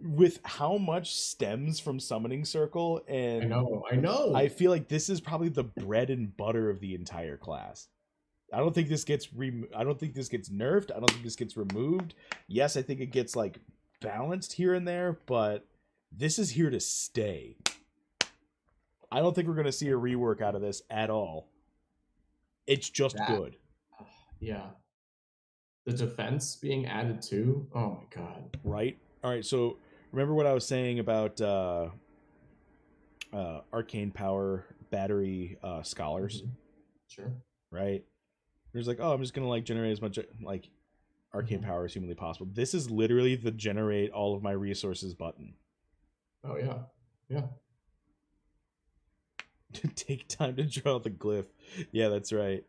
with how much stems from Summoning Circle, and I know. I feel like this is probably the bread and butter of the entire class. I don't think this gets nerfed. I don't think this gets removed. Yes, I think it gets like balanced here and there, but this is here to stay. I don't think we're going to see a rework out of this at all. It's just good. Yeah. The defense being added too. Oh my god. Right? All right, so remember what I was saying about arcane power battery scholars? Mm-hmm. Sure. Right? There's like, I'm just gonna like generate as much like arcane power as humanly possible. This is literally the generate all of my resources button. Oh yeah, yeah. Take time to draw the glyph. Yeah, that's right.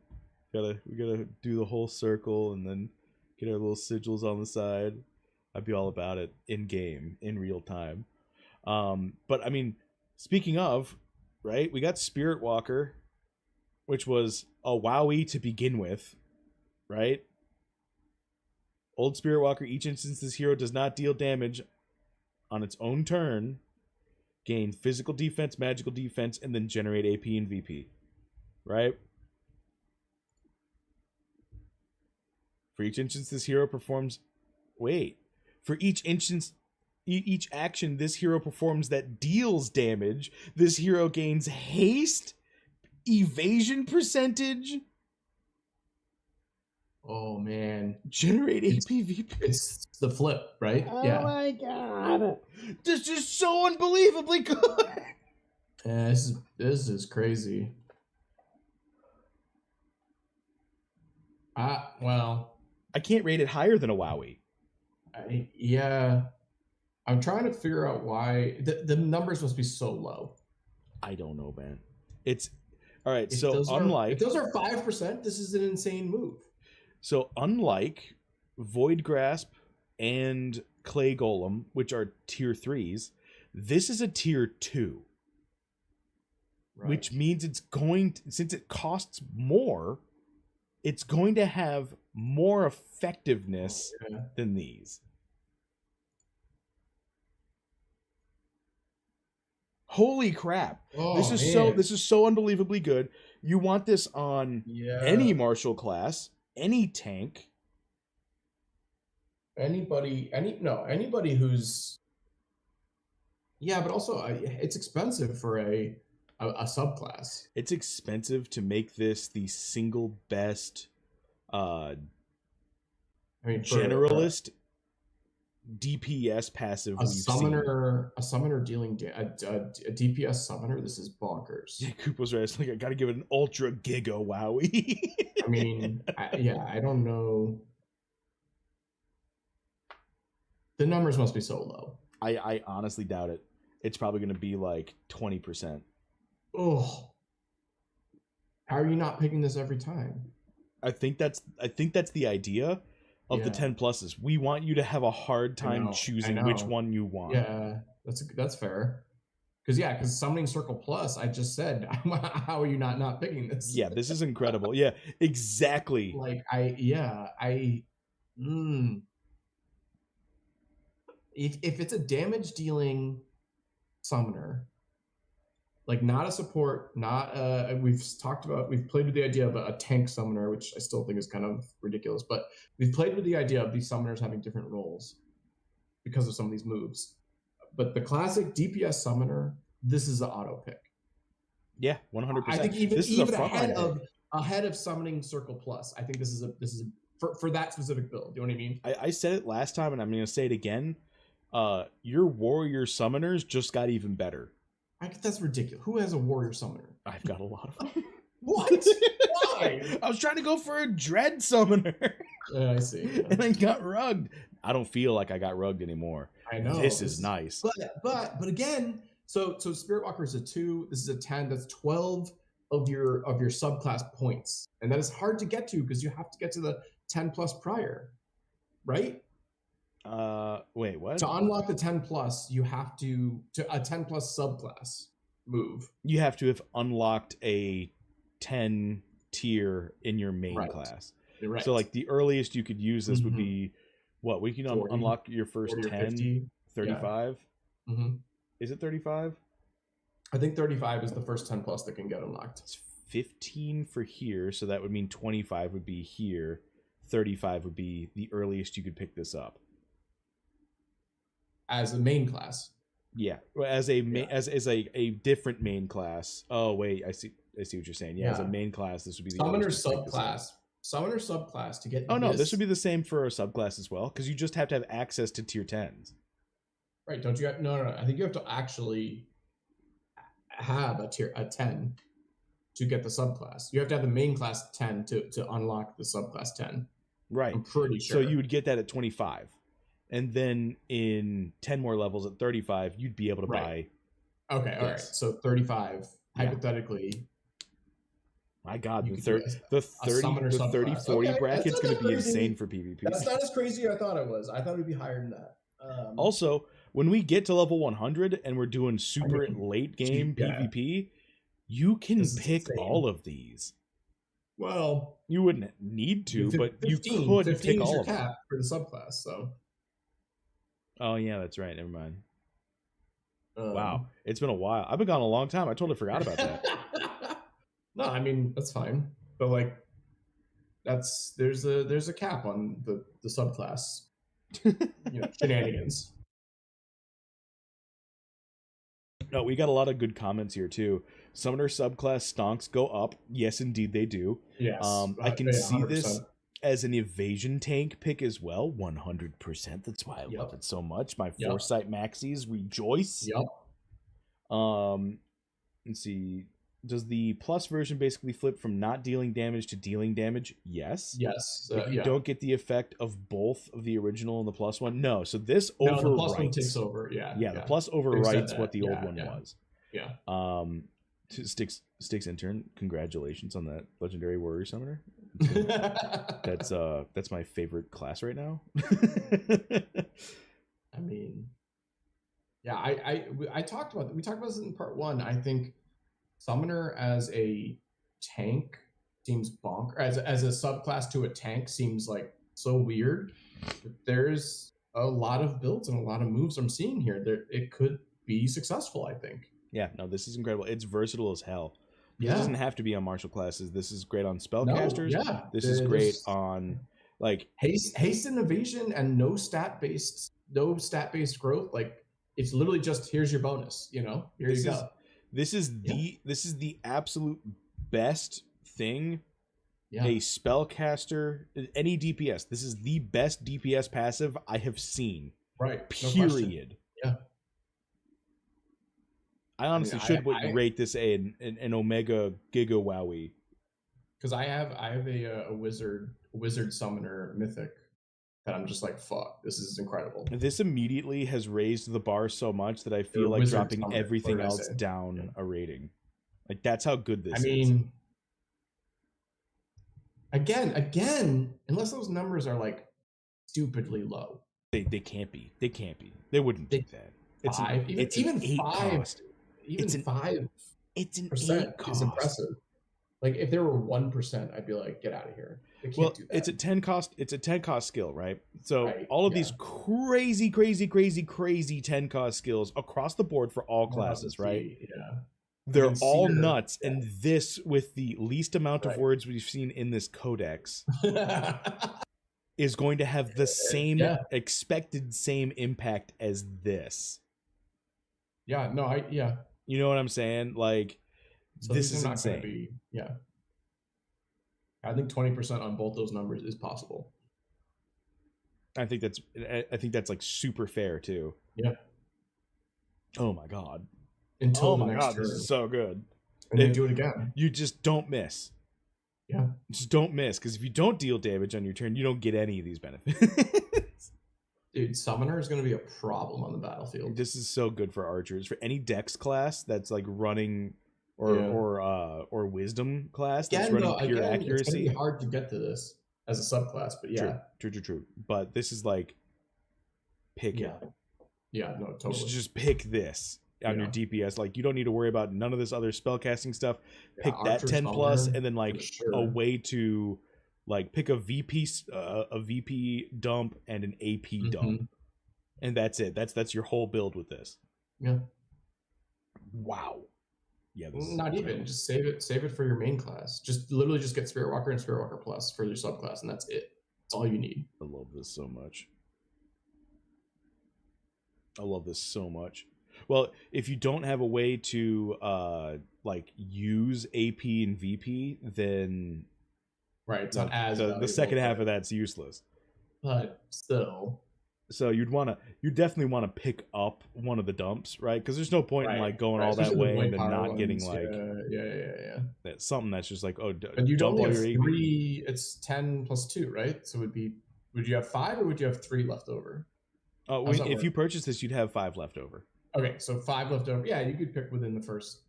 We gotta do the whole circle and then get our little sigils on the side. I'd be all about it in game, in real time. But I mean, speaking of, right, we got Spirit Walker, which was a WoWie to begin with, right? Old Spirit Walker, each instance this hero does not deal damage on its own turn, gain physical defense, magical defense, and then generate AP and VP, right? For each instance this hero performs... Wait. For each instance... Each action this hero performs that deals damage, this hero gains haste, evasion percentage... Oh man, Generate APV. It's the flip, right? Oh yeah. my god, this is so unbelievably good. Yeah, this is crazy. Well, I can't rate it higher than a Wowie. Yeah, I'm trying to figure out why the numbers must be so low. I don't know, man. It's all right. If So those unlike if those are 5%, this is an insane move. So unlike Void Grasp and Clay Golem, which are tier 3s, this is a tier 2. Right. Which means it's going to, since it costs more, it's going to have more effectiveness than these. Holy crap. This is so unbelievably good. You want this on any martial class, any tank, anybody who's but also it's expensive for a subclass. It's expensive to make this the single best generalist DPS passive a summoner dealing a DPS summoner. This is bonkers. Yeah, Koopa's right. It's like I gotta give it an ultra giga wowie. I mean, I don't know. The numbers must be so low. I honestly doubt it. It's probably going to be like 20%. Oh, how are you not picking this every time? I think that's the idea of the 10 pluses. We want you to have a hard time choosing which one you want. Yeah, that's fair. Because Summoning Circle Plus, I just said, how are you not picking this? Yeah, this is incredible. Yeah, exactly. Like if it's a damage dealing summoner, like not a support, not we've played with the idea of a tank summoner, which I still think is kind of ridiculous, but we've played with the idea of these summoners having different roles because of some of these moves. But the classic DPS summoner, this is an auto pick. Yeah, 100%. I think even ahead of Summoning Circle Plus, I think this is for that specific build. You know what I mean? I said it last time, and I'm going to say it again. Your warrior summoners just got even better. That's ridiculous. Who has a warrior summoner? I've got a lot of them. What? Why? I was trying to go for a dread summoner. I see. Yeah. And I got rugged. I don't feel like I got rugged anymore. I know. This is nice. But again, so Spirit Walker is a 2. This is a 10. That's 12 of your subclass points, and that is hard to get to because you have to get to the 10 plus prior, right? Wait, what? To unlock the 10 plus, you have to a 10 plus subclass move. You have to have unlocked a 10 tier in your main class. Right. So like the earliest you could use this would be what? We can unlock your first 10, 35. Yeah. Mm-hmm. Is it 35? I think 35 is the first 10 plus that can get unlocked. It's 15 for here, so that would mean 25 would be here. 35 would be the earliest you could pick this up. As a main class. Yeah, as a different main class. Oh wait, I see what you're saying. Yeah, as a main class, this would be the summoner subclass. Summoner subclass to get. Oh no, this would be the same for a subclass as well, because you just have to have access to tier 10s. Right? Don't you? No. I think you have to actually have a 10 to get the subclass. You have to have the main class 10 to unlock the subclass 10. Right. I'm pretty sure. So you would get that at 25. And then in 10 more levels at 35, you'd be able to buy. Okay, all right. So 35, hypothetically. My God, the 30-40 bracket's going to be insane for PvP. That's not as crazy as I thought it was. I thought it would be higher than that. Also, when we get to level 100 and we're doing super late game PvP, you can pick all of these. Well, you wouldn't need to, but you could pick all of them. Cap for the subclass, so. Oh yeah, that's right. Never mind. Wow, it's been a while. I've been gone a long time. I totally forgot about that. No, I mean that's fine. But like, there's a cap on the subclass, shenanigans. No, we got a lot of good comments here too. Summoner subclass stonks go up. Yes, indeed they do. Yes, I can yeah, see 100%. this as an evasion tank pick as well. 100%. That's why I Yep. love it so much. My Yep. foresight maxis rejoice. Yep. Let's see. Does the plus version basically flip from not dealing damage to dealing damage? Yes. Yes. But you don't get the effect of both of the original and the plus one. No. So this No, overwrites. the plus one takes over. Yeah. Yeah, the plus overwrites what the Yeah, old one yeah. was. Yeah. To Sticks intern, congratulations on that legendary warrior summoner. That's my favorite class right now. I mean, yeah, we talked about this in part 1. I think summoner as a tank seems bonk, as a subclass to a tank seems like so weird. But there's a lot of builds and a lot of moves I'm seeing here. It could be successful, I think. Yeah, no, this is incredible. It's versatile as hell. This Yeah. doesn't have to be on martial classes. This is great on spellcasters. No, yeah. This is great on like haste and evasion and no stat based growth. Like it's literally just here's your bonus. Here you go. This is the absolute best thing. Yeah. A spellcaster, any DPS. This is the best DPS passive I have seen. Right. Period. No, yeah. I honestly should rate this an Omega Giga Wowie. Because I have a wizard summoner mythic that I'm just like, fuck, this is incredible. This immediately has raised the bar so much that I feel like dropping everything else down a rating. Like that's how good this is. I mean, again, unless those numbers are like stupidly low. They can't be. They can't be. They wouldn't do that. It's five. Even 8 5. Cost. Even it's 5%. It's an 8 is impressive. Like if there were 1%, I'd be like, get out of here. They can't do that. It's a 10 cost. It's a 10 cost skill, right? So all of these crazy 10 cost skills across the board for all classes, right? Yeah. They're all nuts, and this, with the least amount of words we've seen in this codex, is going to have the same expected same impact as this. Yeah. No. You know what I'm saying? Like, so this is insane. I think 20% on both those numbers is possible. I think that's like super fair too. Yeah. Oh my god. Until the next turn. This is so good. And then do it again. You just don't miss. Yeah. Just don't miss, because if you don't deal damage on your turn, you don't get any of these benefits. Dude, summoner is going to be a problem on the battlefield. This is so good for archers. For any dex class that's like running or wisdom class that's running pure accuracy. It's going to be hard to get to this as a subclass, but yeah. True. But this is like pick it. Yeah, no, totally. Just pick this on your DPS. Like you don't need to worry about none of this other spellcasting stuff. Pick that 10 plus, and then like a way to like pick a VP dump and an AP dump, and that's it. That's your whole build with this. Yeah. Wow. Yeah. Not even. Just save it for your main class. Just literally just get Spirit Walker and Spirit Walker Plus for your subclass, and that's it. That's all you need. I love this so much. Well, if you don't have a way to like use AP and VP, then it's not as the second half of that's useless. But still, so you'd definitely want to pick up one of the dumps, right? Because there's no point in like going all that way and then not getting like that's something that's just like But you don't have 3. It's 10 plus 2, right? So would you have 5 or would you have 3 left over? Oh, if you purchase this, you'd have 5 left over. Okay, so 5 left over. Yeah, you could pick within the first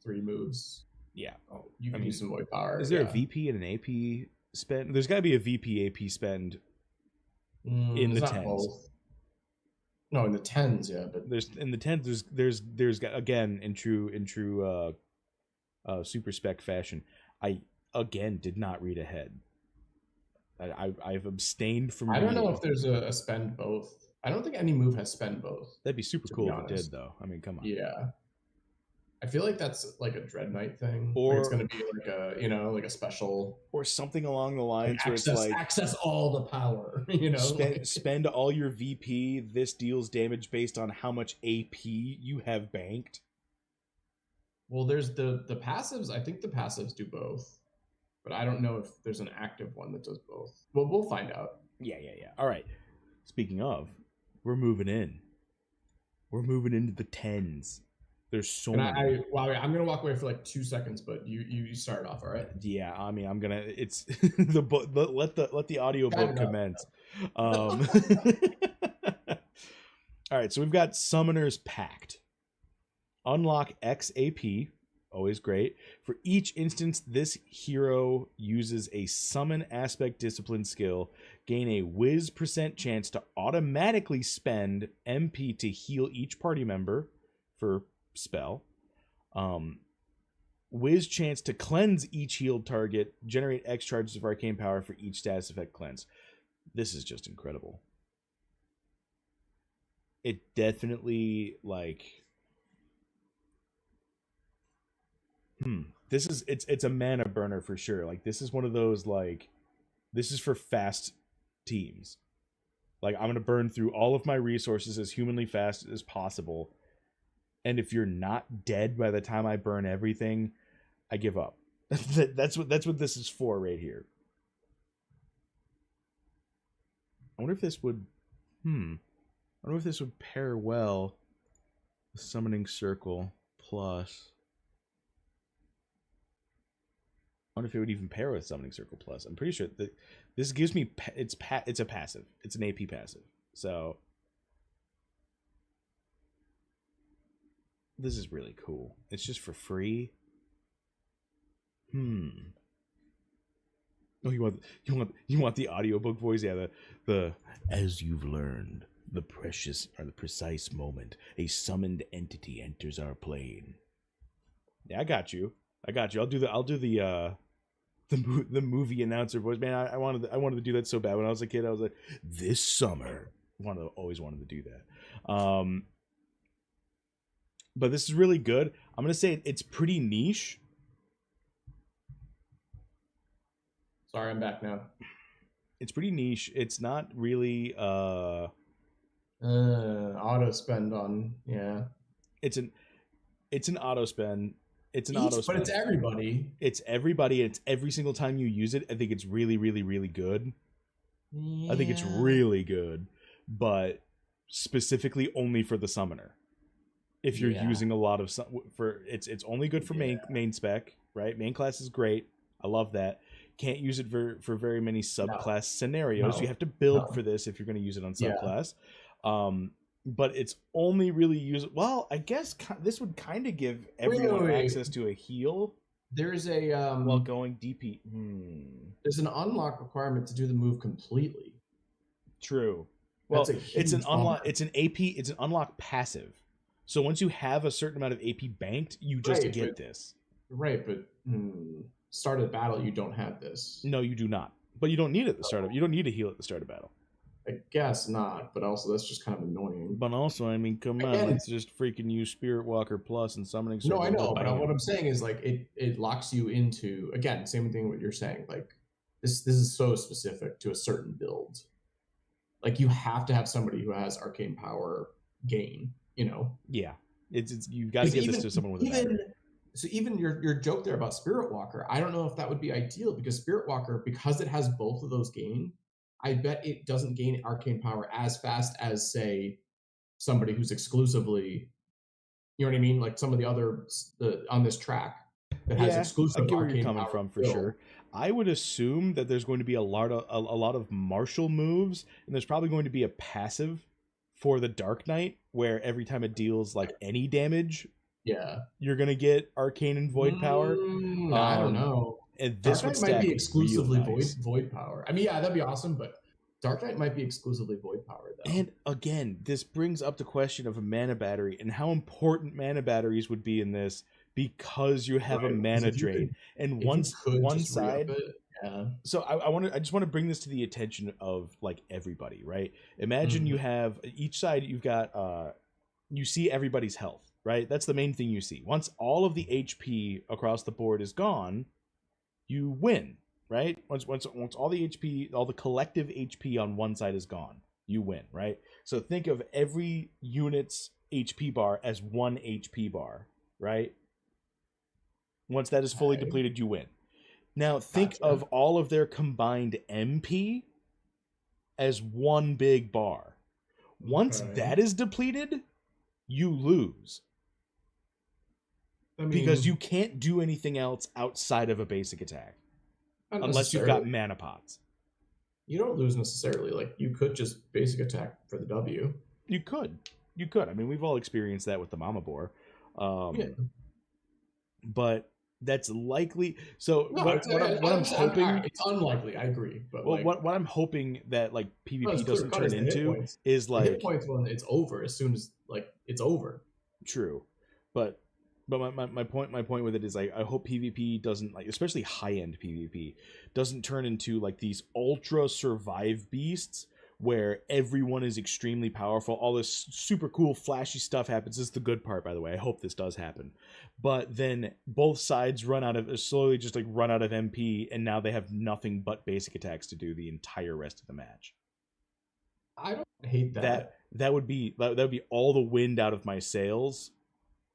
3 moves. Yeah. You can use some void power. Is there a VP and an AP spend? There's got to be a VP AP spend in the 10s. Both. No, in the 10s, yeah, but there's in the 10s. There's again in true super spec fashion. I again did not read ahead. I've abstained from. I don't know if there's a spend both. I don't think any move has spend both. That'd be super cool if it did, though. I mean, come on. Yeah. I I feel like that's like a Dread Knight thing. Like it's or gonna be like a, like a special, or something along the like lines where it's access like access all the power. Like spend all your VP. This deals damage based on how much AP you have banked. well, there's the passives. I think the passives do both, but I don't know if there's an active one that does both. Well, we'll find out. Yeah. All right. Speaking of, we're moving in. We're moving into the tens. There's so And many. I'm gonna walk away for like 2 seconds, but you start off, all right? Yeah, I mean, I'm gonna. It's let the audiobook commence. All right, so we've got Summoners Pact. Unlock X AP, always great. For each instance this hero uses a summon aspect discipline skill, gain a whiz % chance to automatically spend MP to heal each party member for spell. Whiz chance to cleanse each healed target, generate X charges of arcane power for each status effect cleanse. This is just incredible. It definitely like it's a mana burner for sure. Like this is one of those like this is for fast teams. Like I'm gonna burn through all of my resources as humanly fast as possible. And if you're not dead by the time I burn everything, I give up. That's what this is for right here. I wonder if this would pair well with Summoning Circle Plus. I wonder if it would even pair with Summoning Circle Plus. I'm pretty sure that this gives me it's a passive. It's an AP passive. So this is really cool. It's just for free. Oh, you want the audiobook voice? Yeah, the as you've learned, the precious or the precise moment a summoned entity enters our plane. Yeah, I got you. I'll do the movie announcer voice. Man, I wanted to do that so bad when I was a kid. I was like, this summer, always wanted to do that. But this is really good. I'm gonna say it's pretty niche. Sorry, I'm back now. It's pretty niche. It's not really auto spend on It's an auto spend. It's an Each, auto spend. but it's everybody. It's everybody. And it's every single time you use it. I think it's really, really, really good. Yeah. I think it's really good, but specifically only for the summoner. If you're using a lot of it's only good for main spec, right? Main class is great. I love that. Can't use it for very many subclass scenarios. No. You have to build for this if you're going to use it on subclass. But it's only really used. Well, I guess this would kind of give everyone access to a heal. There's a while going DP. There's an unlock requirement to do the move completely. True. Well, it's an unlock. It's an AP. It's an unlock passive. So once you have a certain amount of AP banked, you just get this. Right, but start of battle, you don't have this. No, you do not. But you don't need it at the start of. You don't need to heal at the start of battle. I guess not, but also that's just kind of annoying. But also, I mean, come on, let's just freaking use Spirit Walker Plus and Summoning Circle. No, I know, but what I'm saying is like it locks you into, again, same thing what you're saying. Like this is so specific to a certain build. Like you have to have somebody who has arcane power gain. Yeah, it's you've got to give this to someone with a So even your joke there about Spirit Walker, I don't know if that would be ideal because Spirit Walker, because it has both of those gain, I bet it doesn't gain arcane power as fast as, say, somebody who's exclusively, you know what I mean? Like some of the other on this track that has exclusive I get where arcane you're coming power from for sure. I would assume that there's going to be a lot of martial moves, and there's probably going to be a passive for the Dark Knight where every time it deals like any damage, you're gonna get arcane and void power. I don't know. And this Dark Knight might be exclusively void power. I mean, yeah, that'd be awesome, but Dark Knight might be exclusively void power though. And again, this brings up the question of a mana battery and how important mana batteries would be in this because you have a mana drain. And one side. So I just want to bring this to the attention of like everybody, right? Imagine you have each side, you've got you see everybody's health, right? That's the main thing you see. Once all of the HP across the board is gone, you win, right? Once all the HP, all the collective HP on one side is gone, you win, right? So think of every unit's HP bar as one HP bar, right? Once that is fully Okay. depleted, you win. Now think of Gotcha. all of their combined MP as one big bar. Once Okay. that is depleted, you lose. I Because mean, you can't do anything else outside of a basic attack. not Unless you've got necessarily. mana pots. You don't lose necessarily. Like you could just basic attack for the W. You could. You could. I mean, we've all experienced that with the Mama Boar. Yeah. But that's likely. So No, what I'm hoping, it's unlikely. I agree, but well, like, what I'm hoping that like no, it's PvP clear doesn't cut turn as the hit into points. is The hit like points when it's over. As soon as like it's over. true, but my point with it is I hope PvP doesn't, like, especially high end PvP doesn't turn into like these ultra survive beasts where everyone is extremely powerful. All this super cool flashy stuff happens. This is the good part, by the way. I hope this does happen. But then both sides slowly just like run out of MP, and now they have nothing but basic attacks to do the entire rest of the match. I don't hate that. That would be all the wind out of my sails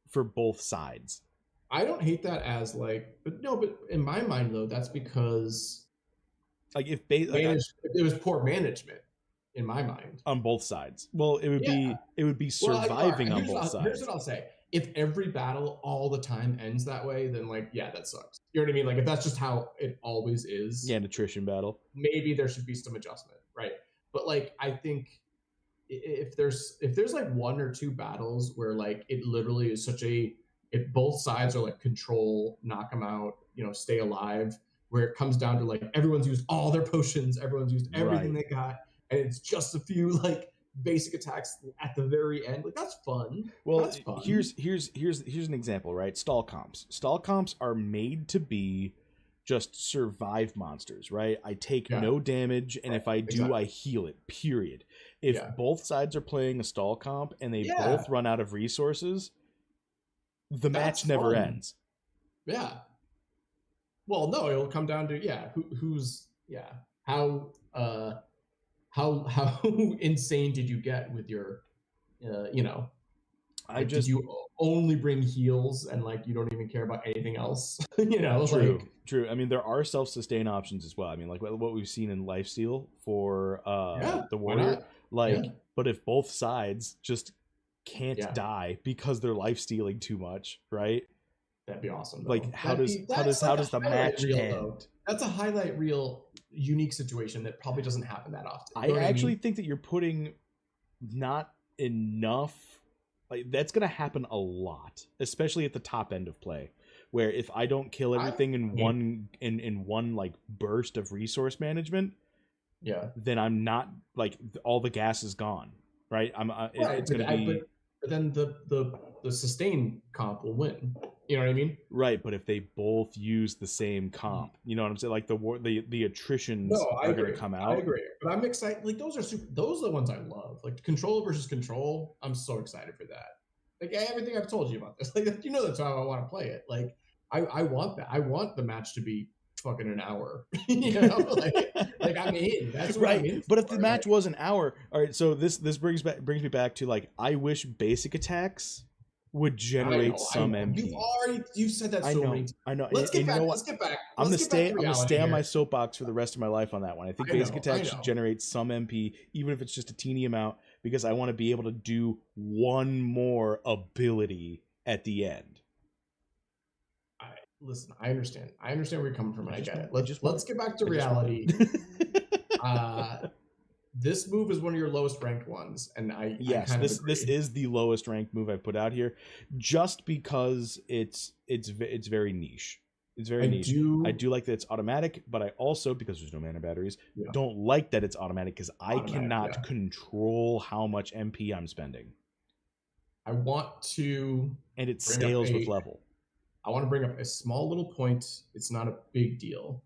for both sides. I don't hate that as like, but no, but in my mind though, that's because Like if it was poor management in my mind. on both sides. Well, it would Yeah. be Well, like, surviving on here's both what sides. I'll say. If every battle all the time ends that way, then like, yeah, that sucks. You know what I mean? Like, if that's just how it always is, Yeah, an attrition battle. maybe there should be some adjustment, right? But like, I think if there's like one or two battles where like it literally is such a, if both sides are like control, knock them out, you know, stay alive, where it comes down to like everyone's used all their potions, everyone's used everything Right. they got, and it's just a few like basic attacks at the very end. Like that's fun. Well, That's fun. here's an example, right? Stall comps. Stall comps are made to be just survive monsters, right? I take Yeah. no damage, and if I do, Exactly. I heal it. Period. If Yeah. both sides are playing a stall comp and they Yeah. both run out of resources, the That's match never fun. ends. Yeah. Well, no, it'll come down to who's how insane did you get with your you know, like did you only bring heals and like you don't even care about anything else? You know, like True. I mean, there are self-sustain options as well. I mean, like what we've seen in lifesteal for yeah, the why warrior. not? Like, Yeah. but if both sides just can't Yeah. die because they're life stealing too much, right? That'd be awesome though. Like, That's like how a does the highlight match reel end? though. That's a highlight reel unique situation that probably doesn't happen that often. You I know what actually I mean? think that you're putting not enough. Like, that's gonna happen a lot, especially at the top end of play, where if I don't kill everything in one like burst of resource management, Yeah. then I'm not, like, all the gas is gone, right? Right, It's gonna be but then the sustain comp will win. You know what I mean? right. But if they both use the same comp, you know what I'm saying? Like the attritions No, I are gonna agree. come I out. agree. But I'm excited. Like those are super. Those are the ones I love. Like control versus control. I'm so excited for that. Like everything I've told you about this. Like you know that's how I want to play it. Like I want that. I want the match to be fucking an hour. You know, like I'm in. That's what I'm Right. in But if the for. match was an hour, all right. So this brings me back to, like, I wish basic attacks would generate some MP. You've said that I so know, many times. I know. Let's get And you back. know Let's what? get back. I'm Let's gonna get back stay. to I'm gonna reality stay on my here. soapbox for the rest of my life on that one. I think basic attacks should generate some MP, even if it's just a teeny amount, because I want to be able to do one more ability at the end. Listen, I understand. I understand where you're coming from, and I get it. I Let's get back to just want reality. This move is one of your lowest ranked ones, and yes, I kind of this is the lowest ranked move I've put out here, just because it's very niche. It's very niche. I do like that it's automatic, but I also, because there's no mana batteries, don't like that it's automatic, because I cannot control how much MP I'm spending. I want to, and it scales with level. I want to bring up a small little point. It's not a big deal.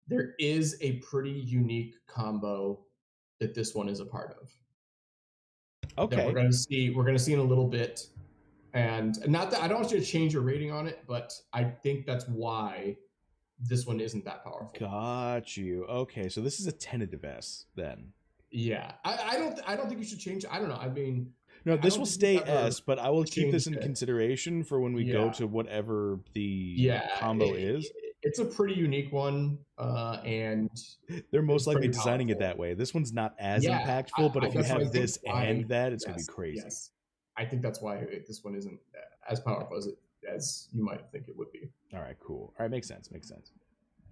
There is a pretty unique combo that this one is a part of. Okay. That we're going to see in a little bit. And not that I don't want you to change your rating on it, but I think that's why this one isn't that powerful. Got you. Okay, so this is a tentative S then. Yeah, I don't think you should change. I don't know. I mean, No, this don't will think you've stay ever S, but I will keep this in changed it. consideration for when we go Yeah. to whatever the Yeah, combo is. it's a pretty unique one, and They're most it's likely pretty designing it powerful. that way. This one's not as Yeah, impactful, but if you that's what I have think this why. and that, it's gonna be Yes, crazy. yes. I think that's why this one isn't as powerful as you might think it would be. All right, cool. All right, makes sense. Makes sense.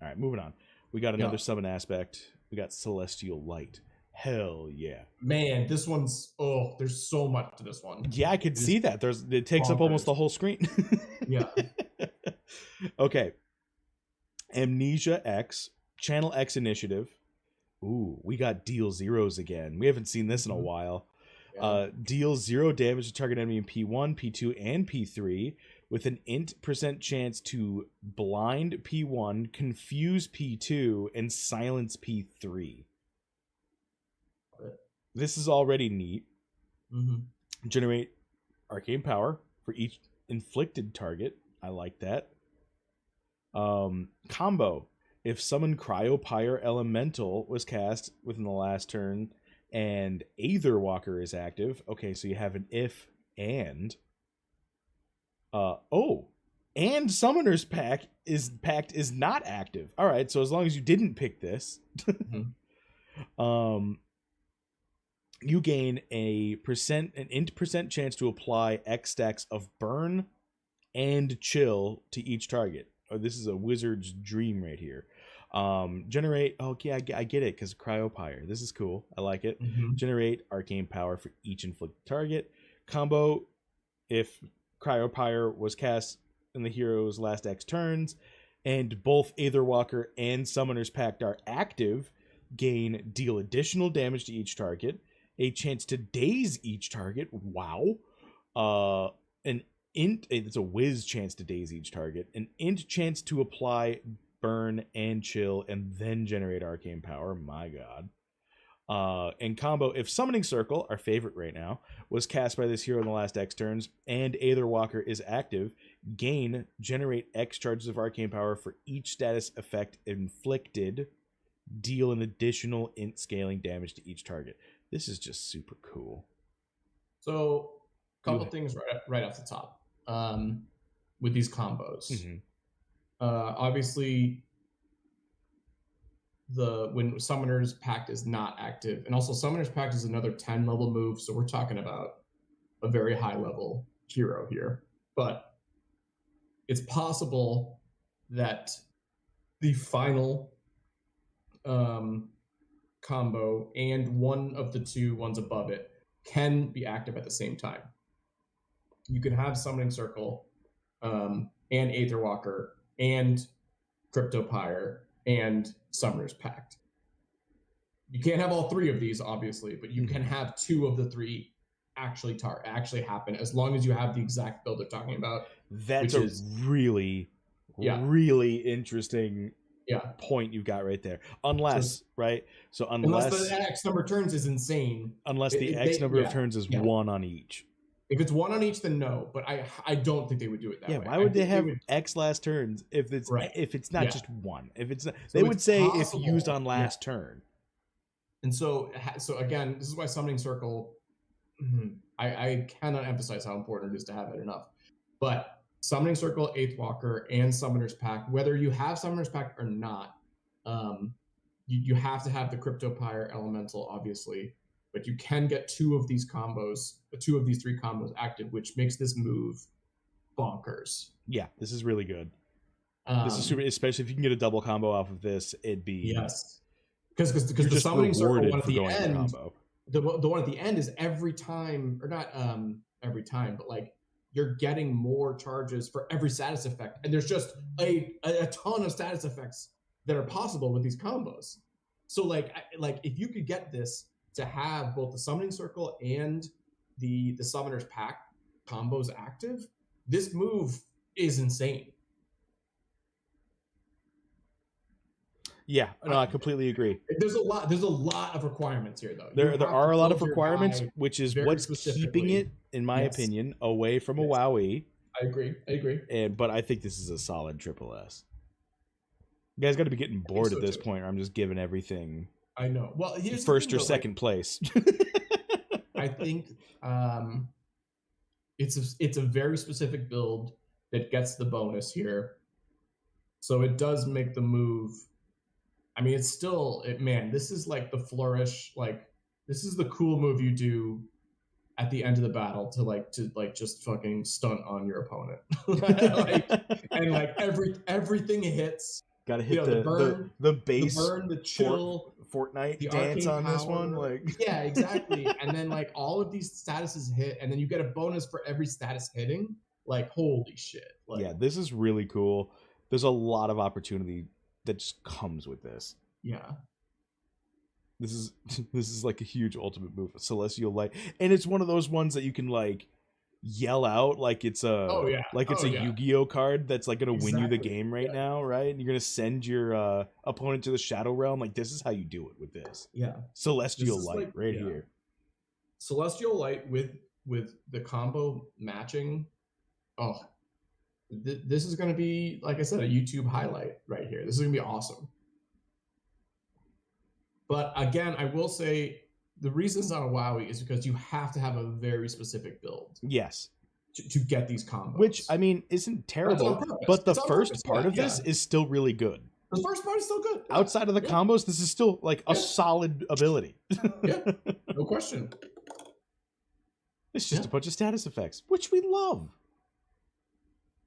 All right, moving on. We got another summon aspect. We got Celestial Light. Hell yeah. Man, this one's there's so much to this one. Yeah, I could see that. It takes up almost the whole screen. Yeah. Okay. Amnesia X, Channel X Initiative. Ooh, we got deal zeros again. We haven't seen this in a while. Yeah. Deal 0 damage to target enemy in P1, P2, and P3 with an int % chance to blind P1, confuse P2, and silence P3. This is already neat. Mm-hmm. Generate arcane power for each inflicted target. I like that. Combo. If summon Cryopyre Elemental was cast within the last turn and Aetherwalker is active. Okay, so you have an if and. And Summoner's Pact is not active. All right, so as long as you didn't pick this, mm-hmm. You gain an int % chance to apply X stacks of burn and chill to each target. Oh, this is a wizard's dream right here. Generate. Okay, I get it because Cryopyre. This is cool. I like it. Mm-hmm. Generate arcane power for each inflicted target. Combo. If Cryopyre was cast in the hero's last X turns, and both Aetherwalker and Summoner's Pact are active, deal additional damage to each target. A chance to daze each target. Wow. It's a whiz chance to daze each target. An int chance to apply burn and chill and then generate arcane power. My god. And combo, if Summoning Circle, our favorite right now, was cast by this hero in the last X turns and Aetherwalker is active, generate X charges of arcane power for each status effect inflicted. Deal an additional int scaling damage to each target. This is just super cool. So, a couple things right off the top with these combos. Mm-hmm. Obviously, when Summoner's Pact is not active, and also Summoner's Pact is another 10 level move, so we're talking about a very high level hero here. But it's possible that the final combo and one of the two ones above it can be active at the same time. You can have Summoning Circle and Aetherwalker and Cryptopyre and Summoner's Pact. You can't have all three of these, obviously, but you can have two of the three actually happen as long as you have the exact build they're talking about. That's a really interesting point you got right there. Unless the X number of turns is insane. Unless the X number of turns is one on each. If it's one on each, then no. But I don't think they would do it that way. Yeah, why would they have X last turns if it's not just one? If it's not, they would say possible, if used on last turn. And so again, this is why Summoning Circle. I cannot emphasize how important it is to have it enough. But Summoning Circle, Aetherwalker, and Summoner's Pact, whether you have Summoner's Pact or not, you have to have the Cryptopyre Elemental, obviously. But you can get two of these three combos active, which makes this move bonkers. Yeah, this is really good. This is super, especially if you can get a double combo off of this. It'd be because the Summoning Circle one at the end, the one at the end is every time, or not every time, but like you're getting more charges for every status effect, and there's just a ton of status effects that are possible with these combos. So like if you could get this to have both the Summoning Circle and the Summoner's Pact combos active, this move is insane. Yeah, no, I completely agree. There's a lot of requirements here, though. There You have are to a lot build of your requirements, guy which is very what's keeping specifically. it, in my Yes. opinion, away from a Yes. WoWie. I agree. But I think this is a solid triple S. You guys got to be getting bored so at this too. point, or I'm just giving everything I know. Well, here's first the thing, or though, second place. I think it's a very specific build that gets the bonus here, so it does make the move. I mean, it's still man. This is like the flourish. Like this is the cool move you do at the end of the battle to just fucking stunt on your opponent, and like everything hits. Got to hit the burn, the base the burn, the chill, Fortnite the dance on power. This one. Like yeah, exactly. And then like all of these statuses hit, and then you get a bonus for every status hitting. Like holy shit! Like, yeah, this is really cool. There's a lot of opportunity that just comes with this. Yeah. This is like a huge ultimate move, Celestial Light, and it's one of those ones that you can like yell out like it's a Yu-Gi-Oh card that's like gonna win you the game right now, right? And you're gonna send your opponent to the Shadow Realm. Like this is how you do it with this. Yeah, Celestial Light here. Celestial Light with the combo matching. Oh, this is gonna be, like I said, a YouTube highlight right here. This is gonna be awesome. But again, I will say the reason it's not a WoWie is because you have to have a very specific build. Yes. To get these combos. Which, I mean, isn't terrible, but the first part of this is still really good. The first part is still good. Yeah. Outside of the combos, this is still like a solid ability. Yeah, no question. It's just a bunch of status effects, which we love.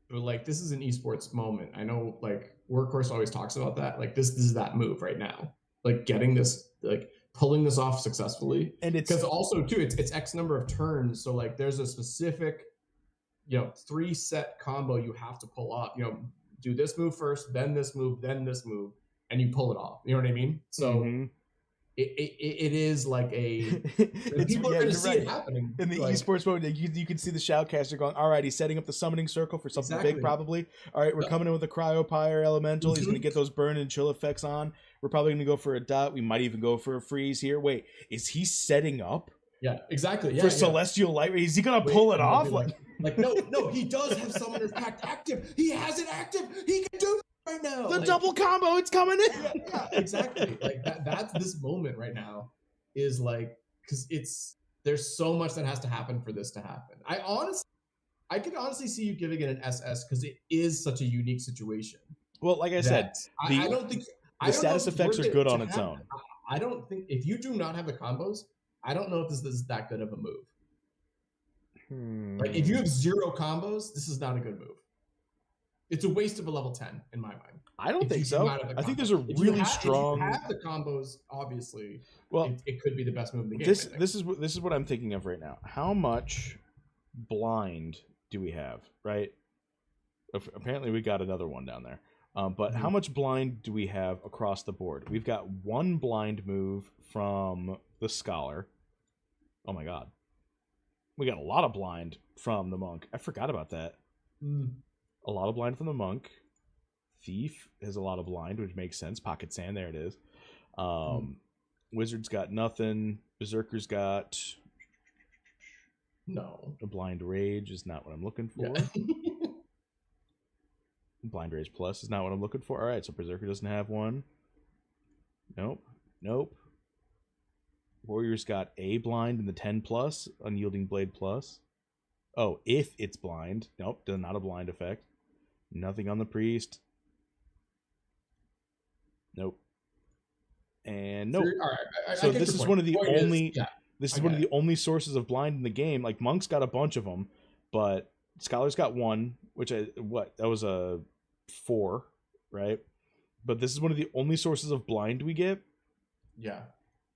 But like, this is an esports moment. I know, like, Workhorse always talks about that. Like, this is that move right now. Like, getting this, like, pulling this off successfully. And it's because also too, it's X number of turns. So like, there's a specific, 3 set combo you have to pull off. Do this move first, then this move, and you pull it off. You know what I mean? So it is like a people are going to see it happening in the esports mode. You can see the shoutcaster going, all right, he's setting up the summoning circle for something big, probably. All right, we're coming in with a cryopire elemental. He's going to get those burn and chill effects on. We're probably going to go for a dot. We might even go for a freeze here. Wait, is he setting up? Yeah, exactly. For Celestial Light, is he going to pull it off? Like no, he does have Summoner's Pact active. He has it active. He can do it right now. The double combo, it's coming in. Yeah, exactly. Like that's this moment right now is like, because there's so much that has to happen for this to happen. I could honestly see you giving it an SS because it is such a unique situation. Well, like I said, I don't think the status effects are good on its own. I don't think if you do not have the combos, I don't know if this is that good of a move. Like if you have 0 combos, this is not a good move. It's a waste of a level 10 in my mind. I don't think so. I think there's a really strong. If you have the combos, obviously, well, it could be the best move in the game. This is what I'm thinking of right now. How much blind do we have? Right. Apparently, we got another one down there. But how much blind do we have across the board? We've got 1 blind move from the Scholar. Oh my god. We got a lot of blind from the Monk. I forgot about that. A lot of blind from the Monk. Thief has a lot of blind, which makes sense. Pocket Sand, there it is. Wizard's got nothing. Berserker's got... No. A Blind Rage is not what I'm looking for. Yeah. Blind Rage Plus is not what I'm looking for. All right, so Berserker doesn't have one. Nope. Warrior's got a blind in the 10 plus, Unyielding Blade plus. Oh, if it's blind. Nope, not a blind effect. Nothing on the Priest. Nope. And nope. All right, so this is one of the only. This is one of the only sources of blind in the game. Like Monk's got a bunch of them, but Scholar's got 1, which that was a 4, right? But this is one of the only sources of blind we get. Yeah.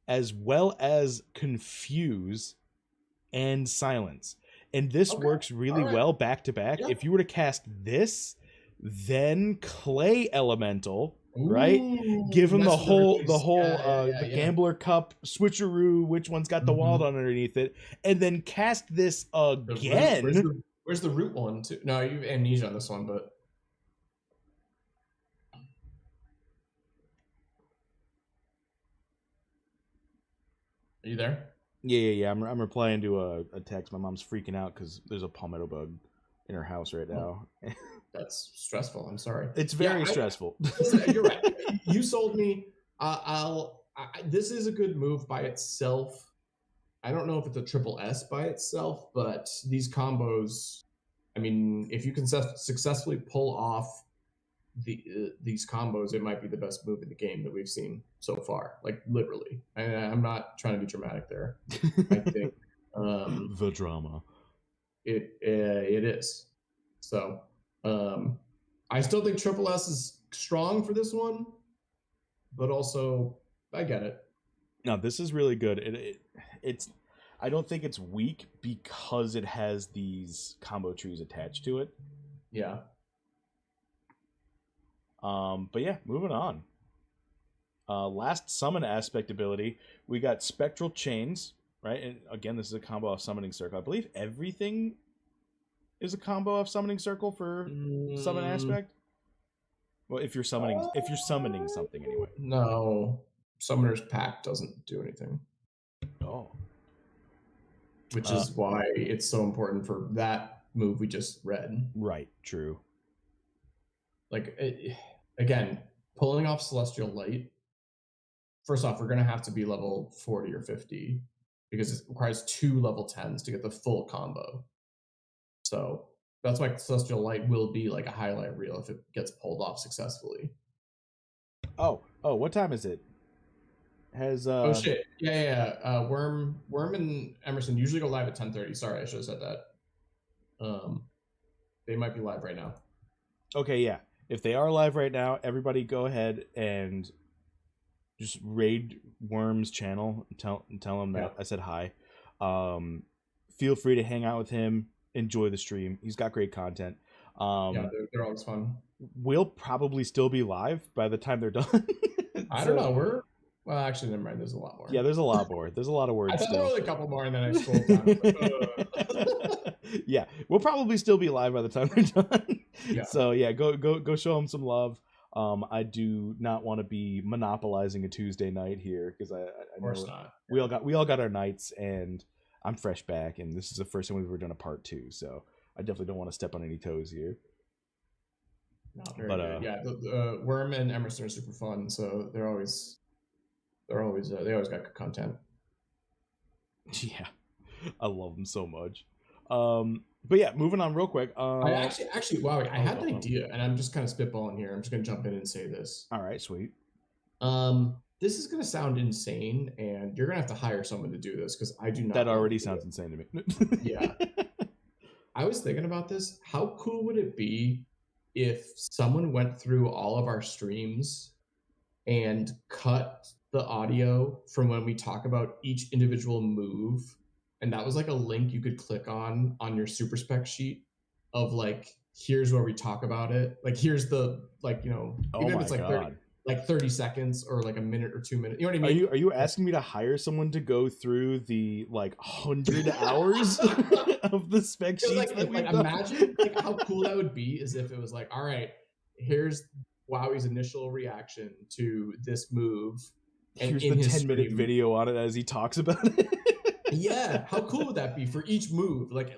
As well as Confuse and Silence. And this works really well back to back. If you were to cast this, then Clay Elemental, right? Give him the whole Gambler Cup switcheroo, which one's got the wall underneath it, and then cast this again. Where's the root one too? No, you have amnesia on this one, but Are you there? Yeah. I'm replying to a text. My mom's freaking out because there's a palmetto bug in her house right Oh, now. that's stressful. I'm sorry. It's Yeah, very stressful. listen, you're right. You sold me. This is a good move by itself. I don't know if it's a triple S by itself, but these combos. I mean, if you can successfully pull off these combos, it might be the best move in the game that we've seen so far. Like literally, I'm not trying to be dramatic there. I think The drama. it is. So I still think triple S is strong for this one, but also I get it. No, this is really good. It's I don't think it's weak because it has these combo trees attached to it. Yeah. But yeah, moving on. Last summon aspect ability, we got spectral chains, right? And again, this is a combo of summoning circle. I believe everything is a combo of summoning circle for summon aspect. Well, if you're summoning something anyway. No, Summoner's Pact doesn't do anything. Oh. Which is why it's so important for that move we just read. Right, true. Like, again, pulling off Celestial Light, first off, we're going to have to be level 40 or 50 because it requires 2 level 10s to get the full combo. So that's why Celestial Light will be like a highlight reel if it gets pulled off successfully. Oh, what time is it? Has Oh shit. Yeah. Worm and Emerson usually go live at 10:30. Sorry, I should have said that. They might be live right now. Okay, yeah. If they are live right now, everybody go ahead and just raid Worm's channel and tell him that I said hi. Feel free to hang out with him, enjoy the stream. He's got great content. Yeah, they're always fun. We'll probably still be live by the time they're done. I don't know. Well, actually, never mind. There's a lot more. Yeah, there's a lot more. There's a lot of words. I thought still. there were a couple more, and then I scrolled down. Yeah, we'll probably still be live by the time we're done. Yeah. So yeah, go show them some love. I do not want to be monopolizing a Tuesday night here because I of course not. We all got our nights, and I'm fresh back, and this is the first time we've ever done a part 2, so I definitely don't want to step on any toes here. No, very good. Yeah, the Worm and Emerson are super fun, so they always got good content. Yeah, I love them so much. But yeah, moving on real quick. I actually, wow, I had an idea, and I'm just kind of spitballing here. I'm just gonna jump in and say this. All right, sweet. This is gonna sound insane, and you're gonna have to hire someone to do this because I do not. That already sounds insane to me. Yeah. I was thinking about this. How cool would it be if someone went through all of our streams and cut the audio from when we talk about each individual move, and that was like a link you could click on your super spec sheet of like, here's where we talk about it, like here's the, like, you know, even if it's like 30 seconds or like a minute or 2 minutes, you know what I mean? Are you asking me to hire someone to go through the like 100 hours of the spec sheets? Like imagine like how cool that would be is if it was like, all right, here's Wowie's initial reaction to this move, and here's the 10-minute video on it as he talks about it. Yeah, how cool would that be for each move? Like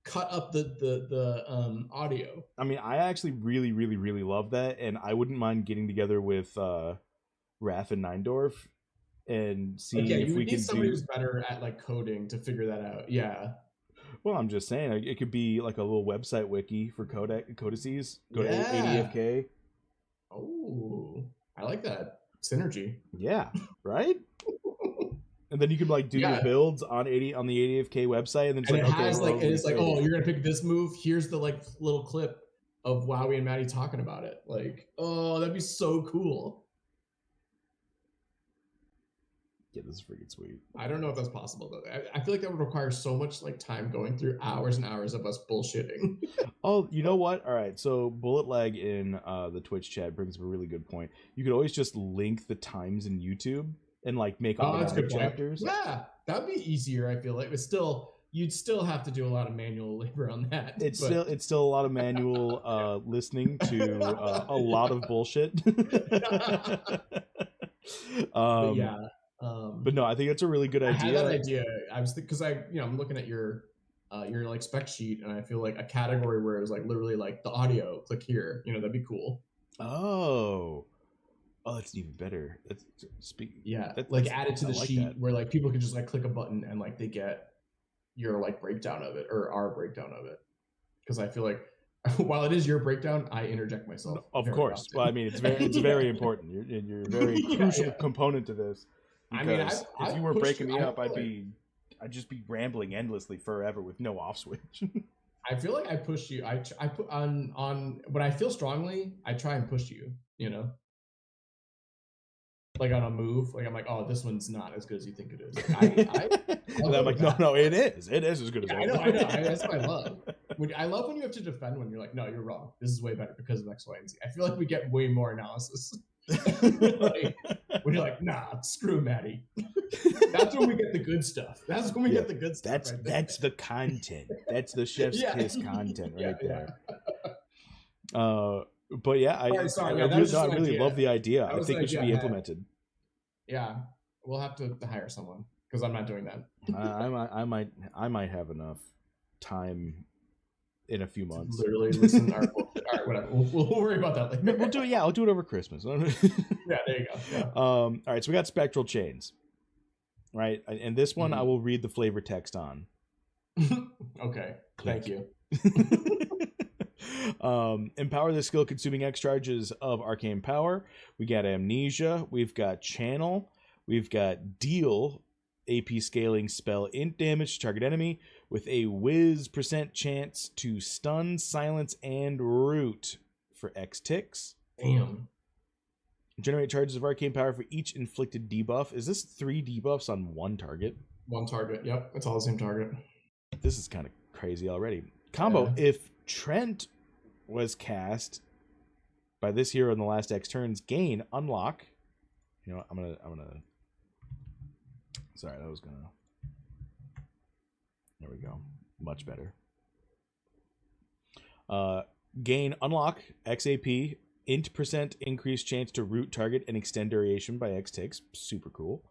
cut up the audio. I mean, I actually really love that, and I wouldn't mind getting together with Raph and Neindorf and see if we can do somebody who's better at like coding to figure that out. Yeah. Well, I'm just saying it could be like a little website wiki for codices. Go to ADFK. Oh, I like that synergy. Yeah, right. And then you can like do your builds on the ADFK website, and then it's like, oh, you're gonna pick this move. Here's the like little clip of Wowie and Maddie talking about it. Like, oh, that'd be so cool. Yeah, this is freaking sweet. I don't know if that's possible though. I feel like that would require so much like time going through hours and hours of us bullshitting. Oh, you know what? All right, so Bullet Lag in the Twitch chat brings up a really good point. You could always just link the times in YouTube and like make automatic chapters. Yeah, that'd be easier. I feel like, but you'd still have to do a lot of manual labor on that. It's still a lot of manual listening to a lot of bullshit. Yeah. But no, I think that's a really good I idea. had that idea. I was because I'm looking at your like spec sheet, and I feel like a category where it was like literally like the audio. Click here. That'd be cool. Oh, that's even better. That's Yeah, That's add it to the like sheet that. where like people can just like click a button and like they get your like breakdown of it or our breakdown of it. Because I feel like while it is your breakdown, I interject myself. No, of course. Often. Well, I mean, it's very important. You're a very crucial component to this. Because if you were breaking me up, I'd just be rambling endlessly forever with no off switch. I feel like I push you. I put on when I feel strongly, I try and push you. Like on a move, like I'm like, oh, this one's not as good as you think it is. And I'm like, no, it is. It is as good as I know. That's what I love. I love when you have to defend when you're like, no, you're wrong. This is way better because of X, Y, and Z. I feel like we get way more analysis. When you're like, nah, screw Maddie. That's when we get the good stuff. That's when we get the good stuff. That's the content. That's the chef's kiss content right there. But yeah, I really love the idea. I think it should be implemented. Yeah, we'll have to hire someone because I'm not doing that. I might have enough time in a few months. Literally listen. All right, whatever. We'll worry about that later. We'll do it. Yeah, I'll do it over Christmas. Yeah, there you go. Yeah. All right, so we got spectral chains, right? And this one I will read the flavor text on. Okay. Thank you. Empower the skill consuming X charges of arcane power. We got amnesia. We've got channel. We've got deal AP scaling spell int damage to target enemy with a whiz % chance to stun, silence, and root for X ticks. Damn. Generate charges of arcane power for each inflicted debuff. Is this 3 debuffs on one target? One target. Yep, it's all the same target. This is kind of crazy already. Combo, if Trent was cast by this hero in the last X turns, gain, unlock. You know what? I'm gonna sorry, that was gonna there we go. Much better. Gain, unlock, XAP, int % increased chance to root target and extend duration by X ticks. Super cool.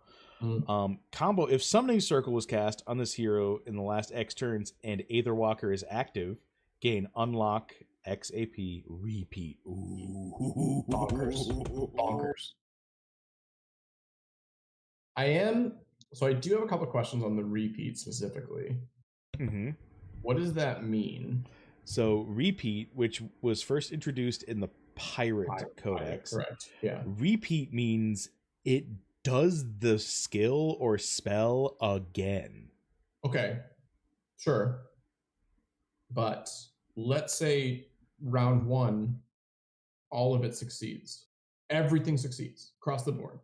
Combo, if summoning circle was cast on this hero in the last X turns and Aetherwalker is active, gain, unlock, XAP, repeat. Ooh. Bonkers. I do have a couple of questions on the repeat specifically. Mm-hmm. What does that mean? So repeat, which was first introduced in the Pirate Codex. Correct. Yeah. Repeat means it does the skill or spell again. Okay. Sure. But let's say round 1, all of it succeeds. Everything succeeds across the board.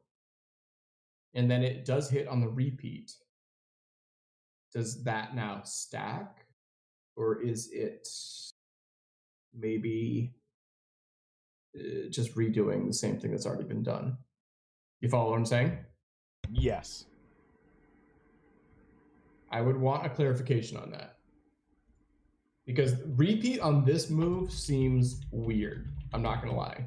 And then it does hit on the repeat. Does that now stack? Or is it maybe just redoing the same thing that's already been done? You follow what I'm saying? Yes. I would want a clarification on that. Because repeat on this move seems weird. I'm not going to lie.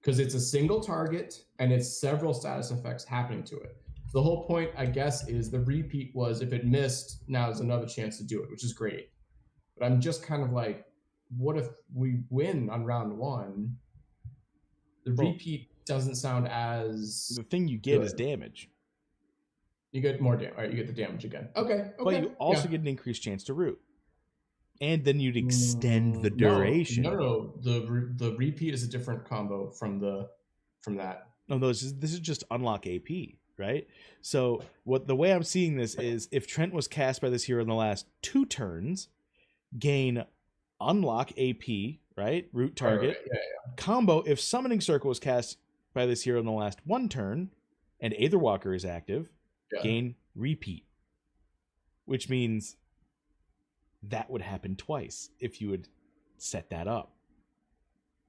Because it's a single target and it's several status effects happening to it. So the whole point, I guess, is the repeat was if it missed, now is another chance to do it, which is great. But I'm just kind of like, what if we win on round 1? The repeat doesn't sound as the thing you get good. Is damage. You get more damage. All right, you get the damage again. Okay. But you also get an increased chance to root. And then you'd extend the duration. No. The repeat is a different combo from that. No, this is just unlock AP, right? So the way I'm seeing this is if Trent was cast by this hero in the last 2 turns, gain, unlock AP, right? Root target. Right. Yeah. Combo, if summoning circle was cast by this hero in the last 1 turn and Aetherwalker is active, gain, repeat. Which means that would happen twice if you would set that up.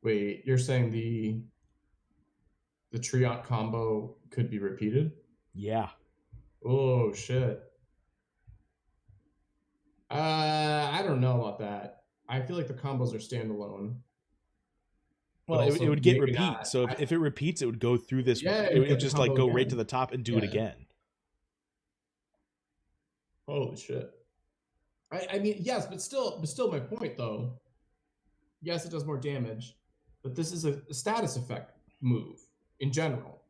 Wait, you're saying the Treant combo could be repeated? Yeah. Oh shit. I don't know about that. I feel like the combos are standalone. but Well, it also would get maybe repeat. not. So if it repeats, it would go through this. Yeah, It would get the just like combo go again. right to the top and do it again. Holy shit. I mean, yes, but still my point though. Yes, it does more damage, but this is a status effect move in general.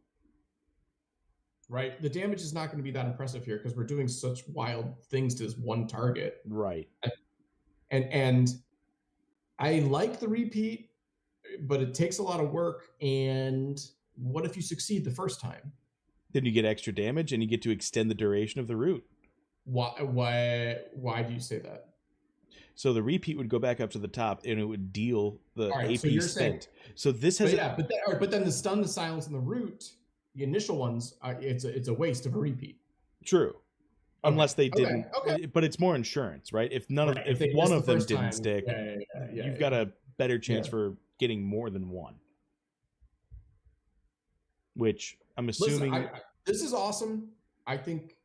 Right? The damage is not going to be that impressive here because we're doing such wild things to this one target. Right. And I like the repeat, but it takes a lot of work. And what if you succeed the first time? Then you get extra damage and you get to extend the duration of the route. Why do you say that? So the repeat would go back up to the top and it would deal the AP so you're spent. saying, so this has but then the stun, the silence, and the root, the initial ones, it's a waste of a repeat. True. Unless they didn't, okay. But it's more insurance, right? If if one of them didn't stick, you've got a better chance for getting more than one. Which I'm assuming. Listen, this is awesome. I think,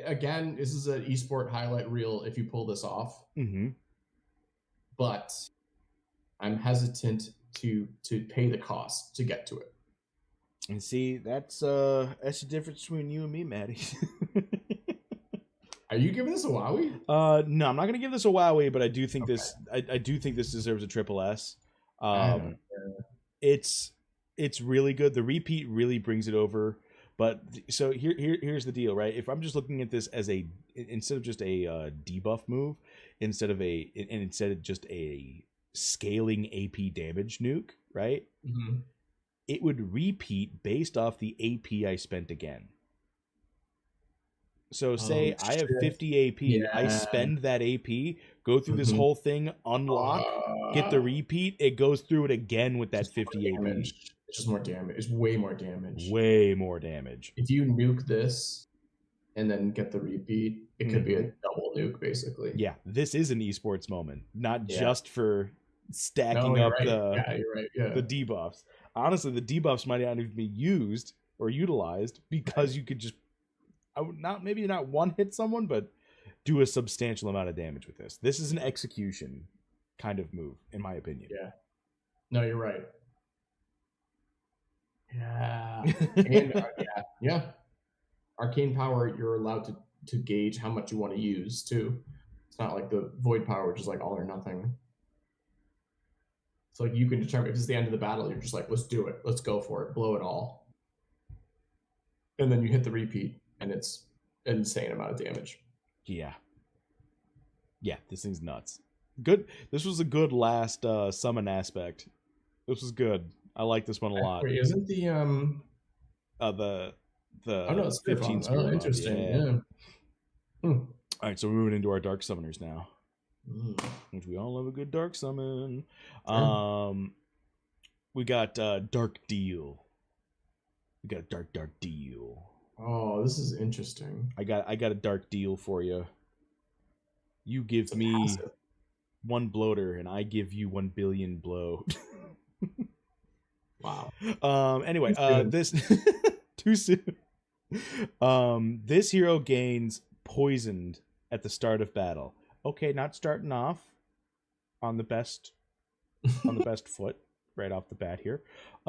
again, this is an esport highlight reel if you pull this off. Mm-hmm. But I'm hesitant to pay the cost to get to it. And see, that's the difference between you and me, Maddie. Are you giving this a wowie? No, I'm not gonna give this a wowie, but I do think this. I do think this deserves a triple S. It's really good. The repeat really brings it over. But so here's the deal, right? If I'm just looking at this as instead of just a debuff move, instead of just a scaling AP damage nuke, right? Mm-hmm. It would repeat based off the AP I spent again. So say I have 50 AP, I spend that AP, go through this whole thing, unlock, get the repeat, it goes through it again with that 50 AP. It's just more damage. It's way more damage. Way more damage. If you nuke this and then get the repeat, it could be a double nuke, basically. Yeah, this is an esports moment, not just for stacking up the debuffs. Honestly, the debuffs might not even be used or utilized because you could just maybe not one hit someone, but do a substantial amount of damage with this. This is an execution kind of move, in my opinion. Yeah. No, you're right. Yeah. And, yeah. Arcane power, you're allowed to gauge how much you want to use too. It's not like the void power, which is like all or nothing. So like you can determine if it's the end of the battle, you're just like, let's do it. Let's go for it. Blow it all. And then you hit the repeat and it's an insane amount of damage. Yeah. Yeah, this thing's nuts. Good. This was a good last summon aspect. This was good. I like this one a lot. Wait, isn't the it's 15 spirit bomb. Interesting. Yeah. All right, so we're moving into our dark summoners now. Which we all love a good dark summon. Sure. We got Dark Deal. We got a dark deal. Oh, this is interesting. I got a dark deal for you. You give me passive. 1 bloater, and I give you 1 billion blow. Wow. Anyway, this too soon. This hero gains poisoned at the start of battle. Okay, not starting off on the best foot right off the bat here.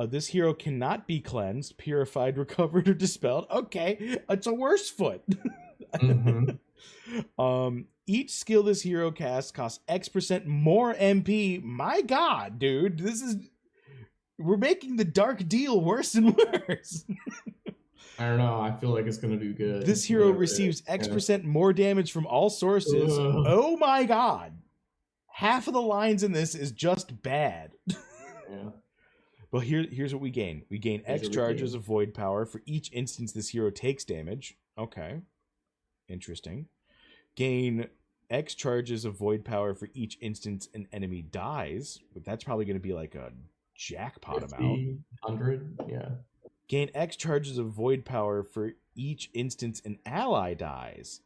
This hero cannot be cleansed, purified, recovered, or dispelled. Okay, it's a worse foot. Each skill this hero casts costs X% more MP. My God, dude, we're making the dark deal worse and worse. I don't know. I feel like it's gonna do good. This hero receives X% more damage from all sources. Ugh. Oh my God. Half of the lines in this is just bad. Yeah. Well, here's what we gain. We gain X charges of void power for each instance this hero takes damage. Okay. Interesting. Gain X charges of void power for each instance an enemy dies. But that's probably going to be like a jackpot 50, amount. 100, yeah. Gain X charges of void power for each instance an ally dies.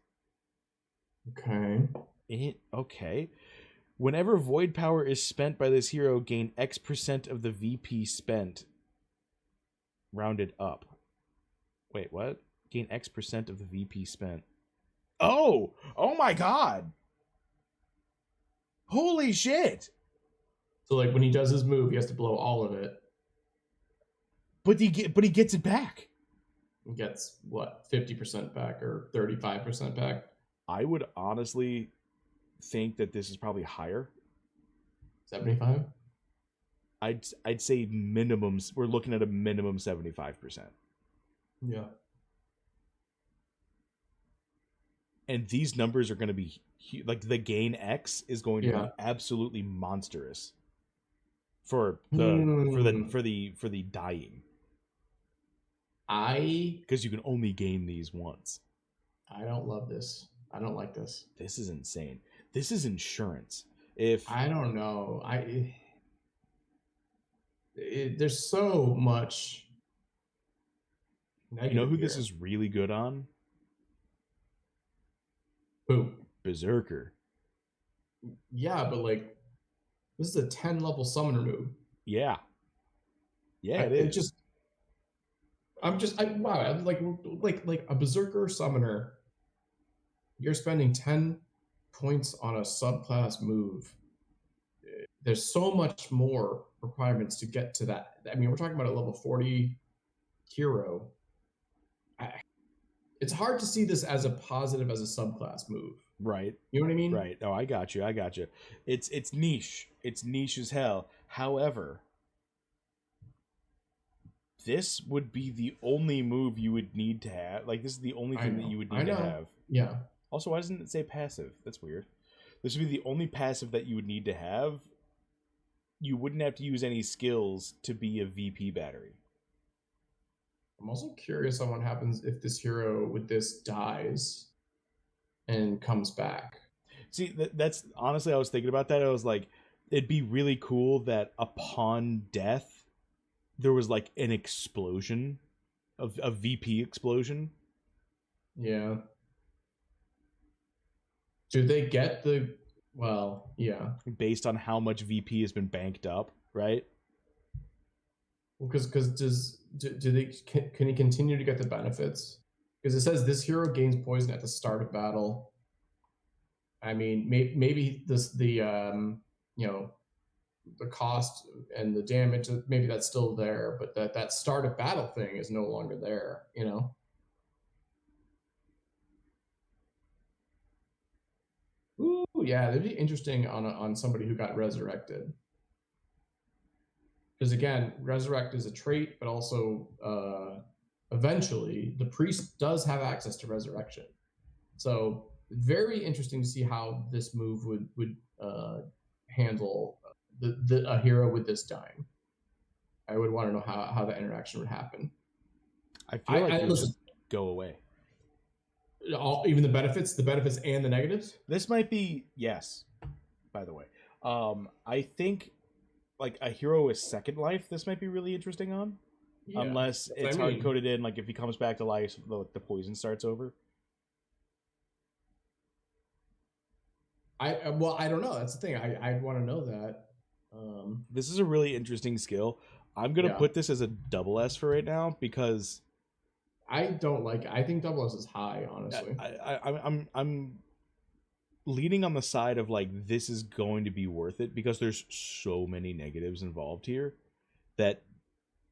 Okay. Okay. Whenever void power is spent by this hero, gain X% of the VP spent. Rounded up. Wait, what? Gain X% of the VP spent. Oh! Oh my God! Holy shit! So like when he does his move, he has to blow all of it. But he gets it back. He gets what, 50% back or 35% back? I would honestly think that this is probably higher. 75? I'd say minimums. We're looking at a minimum 75%. Yeah. And these numbers are going to be like the gain X is going to be absolutely monstrous for the dying. Because you can only gain these once. I don't love this. I don't like this. This is insane. This is insurance. I don't know. There's so much. You know who this is really good on? Who? Berserker. Yeah, but like, this is a 10 level summoner move. Yeah. Yeah, it is. Wow, like a Berserker summoner. You're spending 10 points on a subclass move. There's so much more requirements to get to that. I mean, we're talking about a level 40 hero. It's hard to see this as a positive as a subclass move. Right. You know what I mean? Right. No, I got you. It's niche. It's niche as hell. However, this would be the only move you would need to have. Like, this is the only thing that you would need to have. Yeah. Also, why doesn't it say passive? That's weird. This would be the only passive that you would need to have. You wouldn't have to use any skills to be a VP battery. I'm also curious on what happens if this hero with this dies and comes back. See, that's honestly, I was thinking about that. I was like, it'd be really cool that upon death, there was like an explosion, of a VP explosion. Yeah. Do they get the? Well, yeah. Based on how much VP has been banked up, right? Well, because can he continue to get the benefits? Because it says this hero gains poison at the start of battle. I mean, maybe the cost and the damage, maybe that's still there, but that start of battle thing is no longer there. You know. Ooh, yeah, that'd be interesting on somebody who got resurrected. Because again, resurrect is a trait, but also eventually the priest does have access to resurrection. So very interesting to see how this move would handle a hero with this dying. I would want to know how that interaction would happen. I feel like it would just go away. Even the benefits and the negatives. This might be yes. By the way, I think like a hero with second life, this might be really interesting on, unless it's hard coded in. Like if he comes back to life, the poison starts over. I don't know. That's the thing. I'd want to know that. This is a really interesting skill. I'm gonna put this as a double S for right now because I don't like it. I think double S is high, honestly. I'm leaning on the side of like this is going to be worth it because there's so many negatives involved here that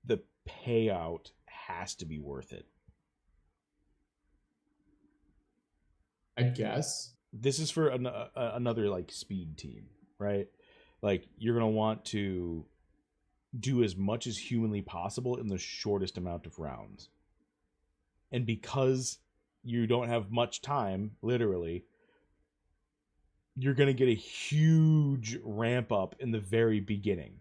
the payout has to be worth it. I guess this is for another like speed team, right? Like you're gonna want to do as much as humanly possible in the shortest amount of rounds. And because you don't have much time, literally, you're going to get a huge ramp up in the very beginning.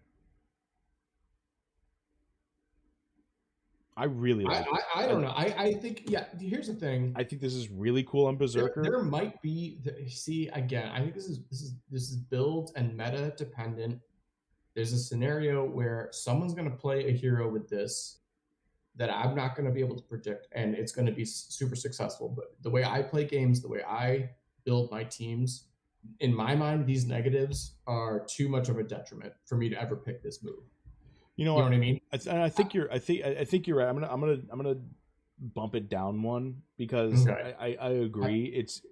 I really like it. I don't know. I think, here's the thing. I think this is really cool on Berserker. There might be, see, again, I think this is build and meta dependent. There's a scenario where someone's going to play a hero with this that I'm not going to be able to predict, and it's going to be super successful. But the way I play games, the way I build my teams, in my mind, these negatives are too much of a detriment for me to ever pick this move. You know what I mean? I think you're right. I'm gonna bump it down one because I agree. It's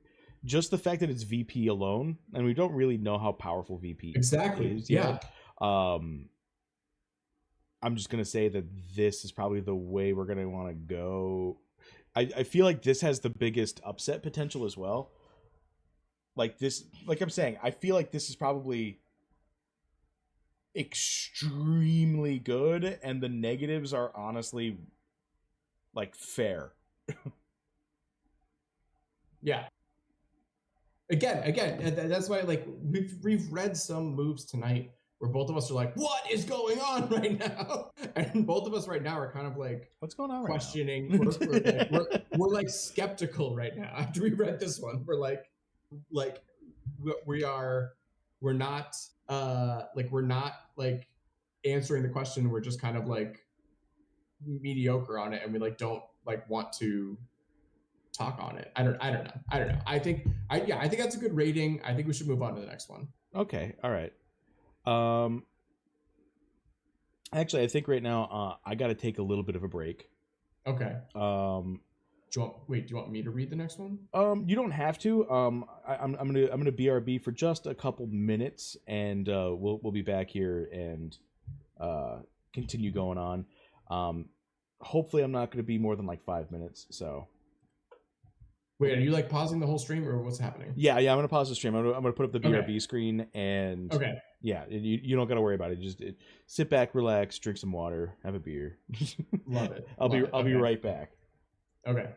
just the fact that it's VP alone, and we don't really know how powerful VP is. Yeah. Um, I'm just gonna say that this is probably the way we're gonna want to go. I feel like this has the biggest upset potential as well. Like this, like I'm saying, I feel like this is probably extremely good, and the negatives are honestly like fair. Yeah. Again, that's why like we've read some moves tonight where both of us are like, "What is going on right now?" And both of us right now are kind of like What's going on right questioning. now? We're like skeptical right now after we read this one. We're like we are we're not we're not like answering the question. We're just kind of like mediocre on it, and we like don't like want to talk on it. I don't know. I think that's a good rating. I think we should move on to the next one. Okay, all right. Um, Actually, I think right now I got to take a little bit of a break. Okay. Um, Do you want me to read the next one? you don't have to. I'm gonna BRB for just a couple minutes, and we'll be back here and continue going on. Hopefully, I'm not gonna be more than like 5 minutes. So Wait, are you like pausing the whole stream or what's happening? yeah, I'm gonna pause the stream. I'm gonna put up the BRB Okay. screen, and Okay. yeah, you don't gotta worry about it. Just sit back, relax, drink some water, have a beer. Love it. I'll be Okay. right back. Okay.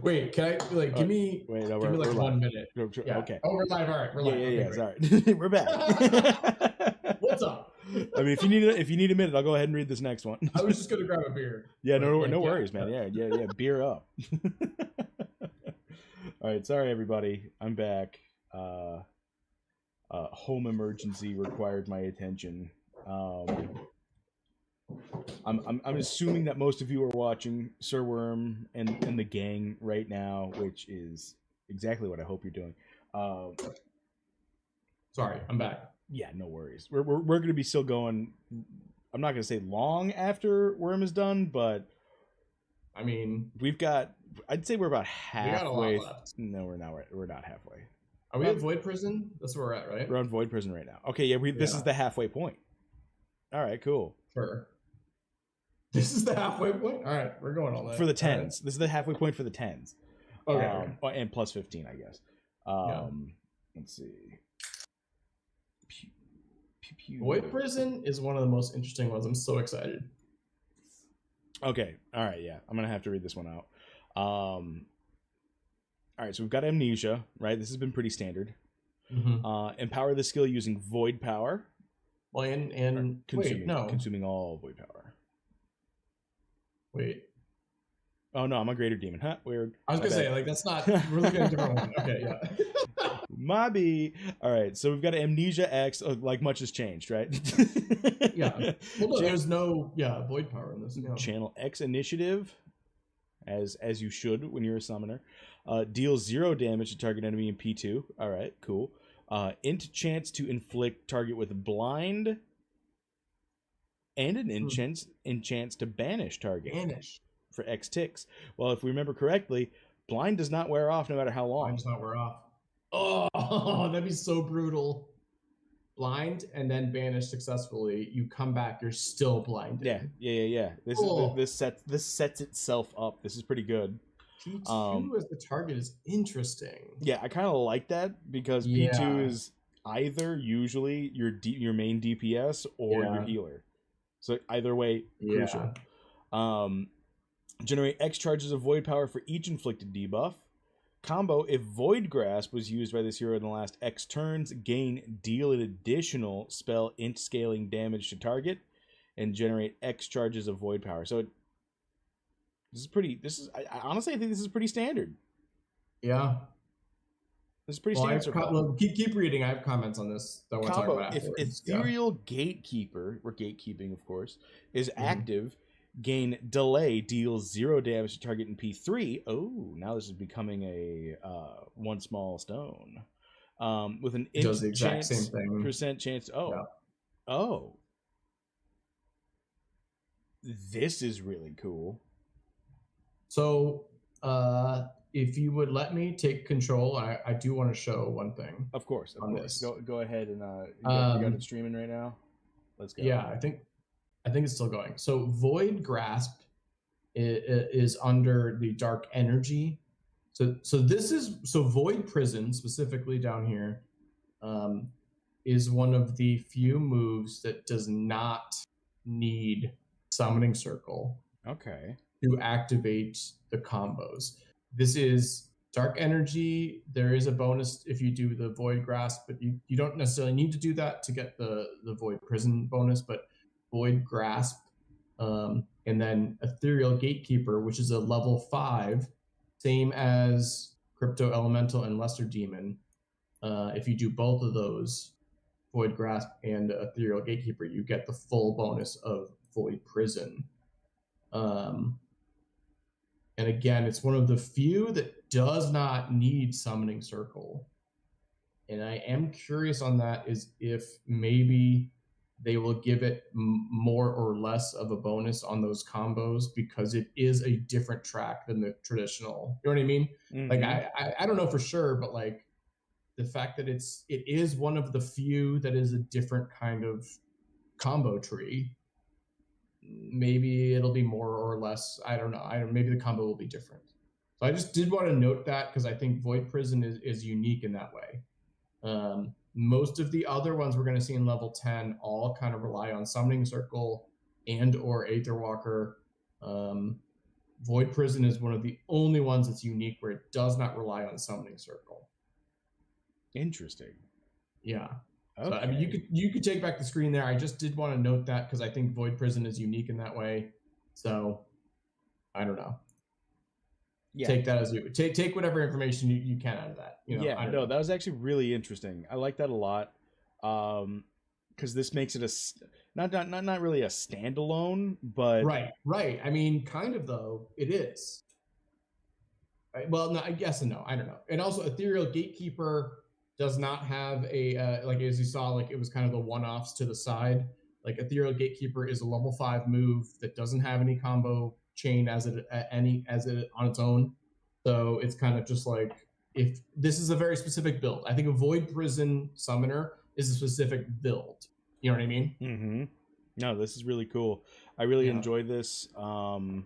Wait, can I like give me Wait, no, give me like we're 1 live. minute? Yeah. Okay. Oh, we're live. All right, we're Yeah, live. yeah, Okay, yeah. great. Sorry, we're back. What's up? I mean, if you need a minute, I'll go ahead and read this next one. I was just gonna grab a beer. Yeah, but, no worries, man. Yeah. Beer up. All right, sorry everybody. I'm back. Home emergency required my attention. I'm assuming that most of you are watching Sir Worm and the gang right now, which is exactly what I hope you're doing. Sorry, I'm back. Yeah, no worries. We're going to be still going. I'm not going to say long after Worm is done, but I mean, we've got. I'd say we're about we got a lot halfway. left. No, we're not. We're not halfway. Are we at Void Prison? That's where we're at, right? We're on Void Prison right now. Okay, yeah. This is the halfway point. All right, cool. Sure. This is the halfway point. All right, we're going all that for the 10s. Right. This is the halfway point for the 10s. Okay. And plus 15, I guess. Let's see. Void Prison is one of the most interesting ones. I'm so excited. Okay. All right. Yeah, I'm gonna have to read this one out. All right. So we've got Amnesia, right? This has been pretty standard. Mm-hmm. Empower the skill using Void Power. Well, and consuming all Void Power. Wait. Oh no, I'm a greater demon. Huh? Weird. I was gonna say like that's not. We're looking at a different one. Okay, yeah. Maybe. All right, so we've got Amnesia X. Like much has changed, right? Yeah. Well, no, there's no Void Power in this. Yeah. Channel X Initiative, as you should when you're a summoner. Deals 0 damage to target enemy in P2. All right, cool. Int chance to inflict target with blind, and an enchant to banish target. For X ticks. Well, if we remember correctly, blind does not wear off no matter how long. Blind does not wear off. Oh, that'd be so brutal. Blind and then banished successfully. You come back, you're still blinded. Yeah. This sets itself up. This is pretty good. P2 as the target is interesting. Yeah, I kind of like that because P2 is either usually your main DPS or your healer. So either way, crucial. Generate X charges of Void Power for each inflicted debuff. Combo, if Void Grasp was used by this hero in the last X turns, deal an additional spell int scaling damage to target, and generate X charges of Void Power. So honestly, I think this is pretty standard. Yeah. This is pretty standard. Keep reading. I have comments on this that I want to talk about afterwards. If Ethereal Gatekeeper, or gatekeeping, of course, is active, gain delay, deals 0 damage to target in P3. Oh, now this is becoming a one small stone. With an does the exact same thing. Percent chance. Oh. This is really cool. So, if you would let me take control, I do want to show one thing. Of course. This. Go ahead and you got it streaming right now. Let's go. Yeah, I think it's still going. So Void Grasp is under the Dark Energy. So Void Prison specifically down here is one of the few moves that does not need Summoning Circle. Okay. To activate the combos. This is Dark Energy. There is a bonus if you do the Void Grasp, but you don't necessarily need to do that to get the Void Prison bonus, but Void Grasp, and then Ethereal Gatekeeper, which is a level 5, same as Crypto Elemental and Lesser Demon. If you do both of those, Void Grasp and Ethereal Gatekeeper, you get the full bonus of Void Prison. And again, it's one of the few that does not need Summoning Circle. And I am curious on that is if maybe they will give it more or less of a bonus on those combos because it is a different track than the traditional. You know what I mean? Mm-hmm. Like I don't know for sure, but like the fact that it is one of the few that is a different kind of combo tree. Maybe it'll be more or less. I don't know. Maybe the combo will be different. So I just did want to note that because I think Void Prison is unique in that way. Most of the other ones we're going to see in level 10 all kind of rely on Summoning Circle and or Aetherwalker. Void Prison is one of the only ones that's unique where it does not rely on Summoning Circle. Interesting. Yeah. Okay. So I mean, you could take back the screen there. I just did want to note that because I think Void Prison is unique in that way. So I don't know. Yeah. Take that as you take whatever information you can out of that. You know, yeah, no, that was actually really interesting. I like that a lot. Because this makes it not really a standalone, but right. I mean, kind of though it is. Well, no, I guess and no, I don't know. And also, Ethereal Gatekeeper does not have a like as you saw, like it was kind of the one-offs to the side. Like Ethereal Gatekeeper is a level 5 move that doesn't have any combo chain as it on its own. So it's kind of just like if this is a very specific build. I think a Void Prison Summoner is a specific build. You know what I mean? Mm-hmm. No, this is really cool. I really enjoy this. The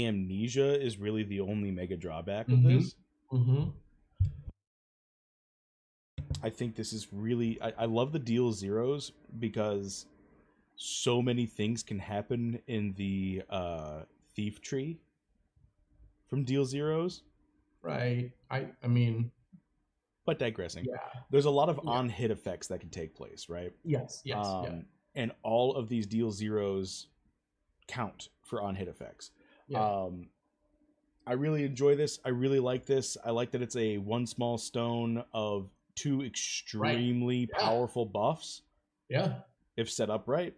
Amnesia is really the only mega drawback of this. Mm-hmm. I think this is really... I love the deal zeros because so many things can happen in the thief tree from deal zeros. Right. I mean... But digressing. Yeah. There's a lot of on-hit effects that can take place, right? Yes. And all of these deal zeros count for on-hit effects. Yeah. I really enjoy this. I really like this. I like that it's a one small stone of 2 extremely powerful buffs. Yeah. If set up right.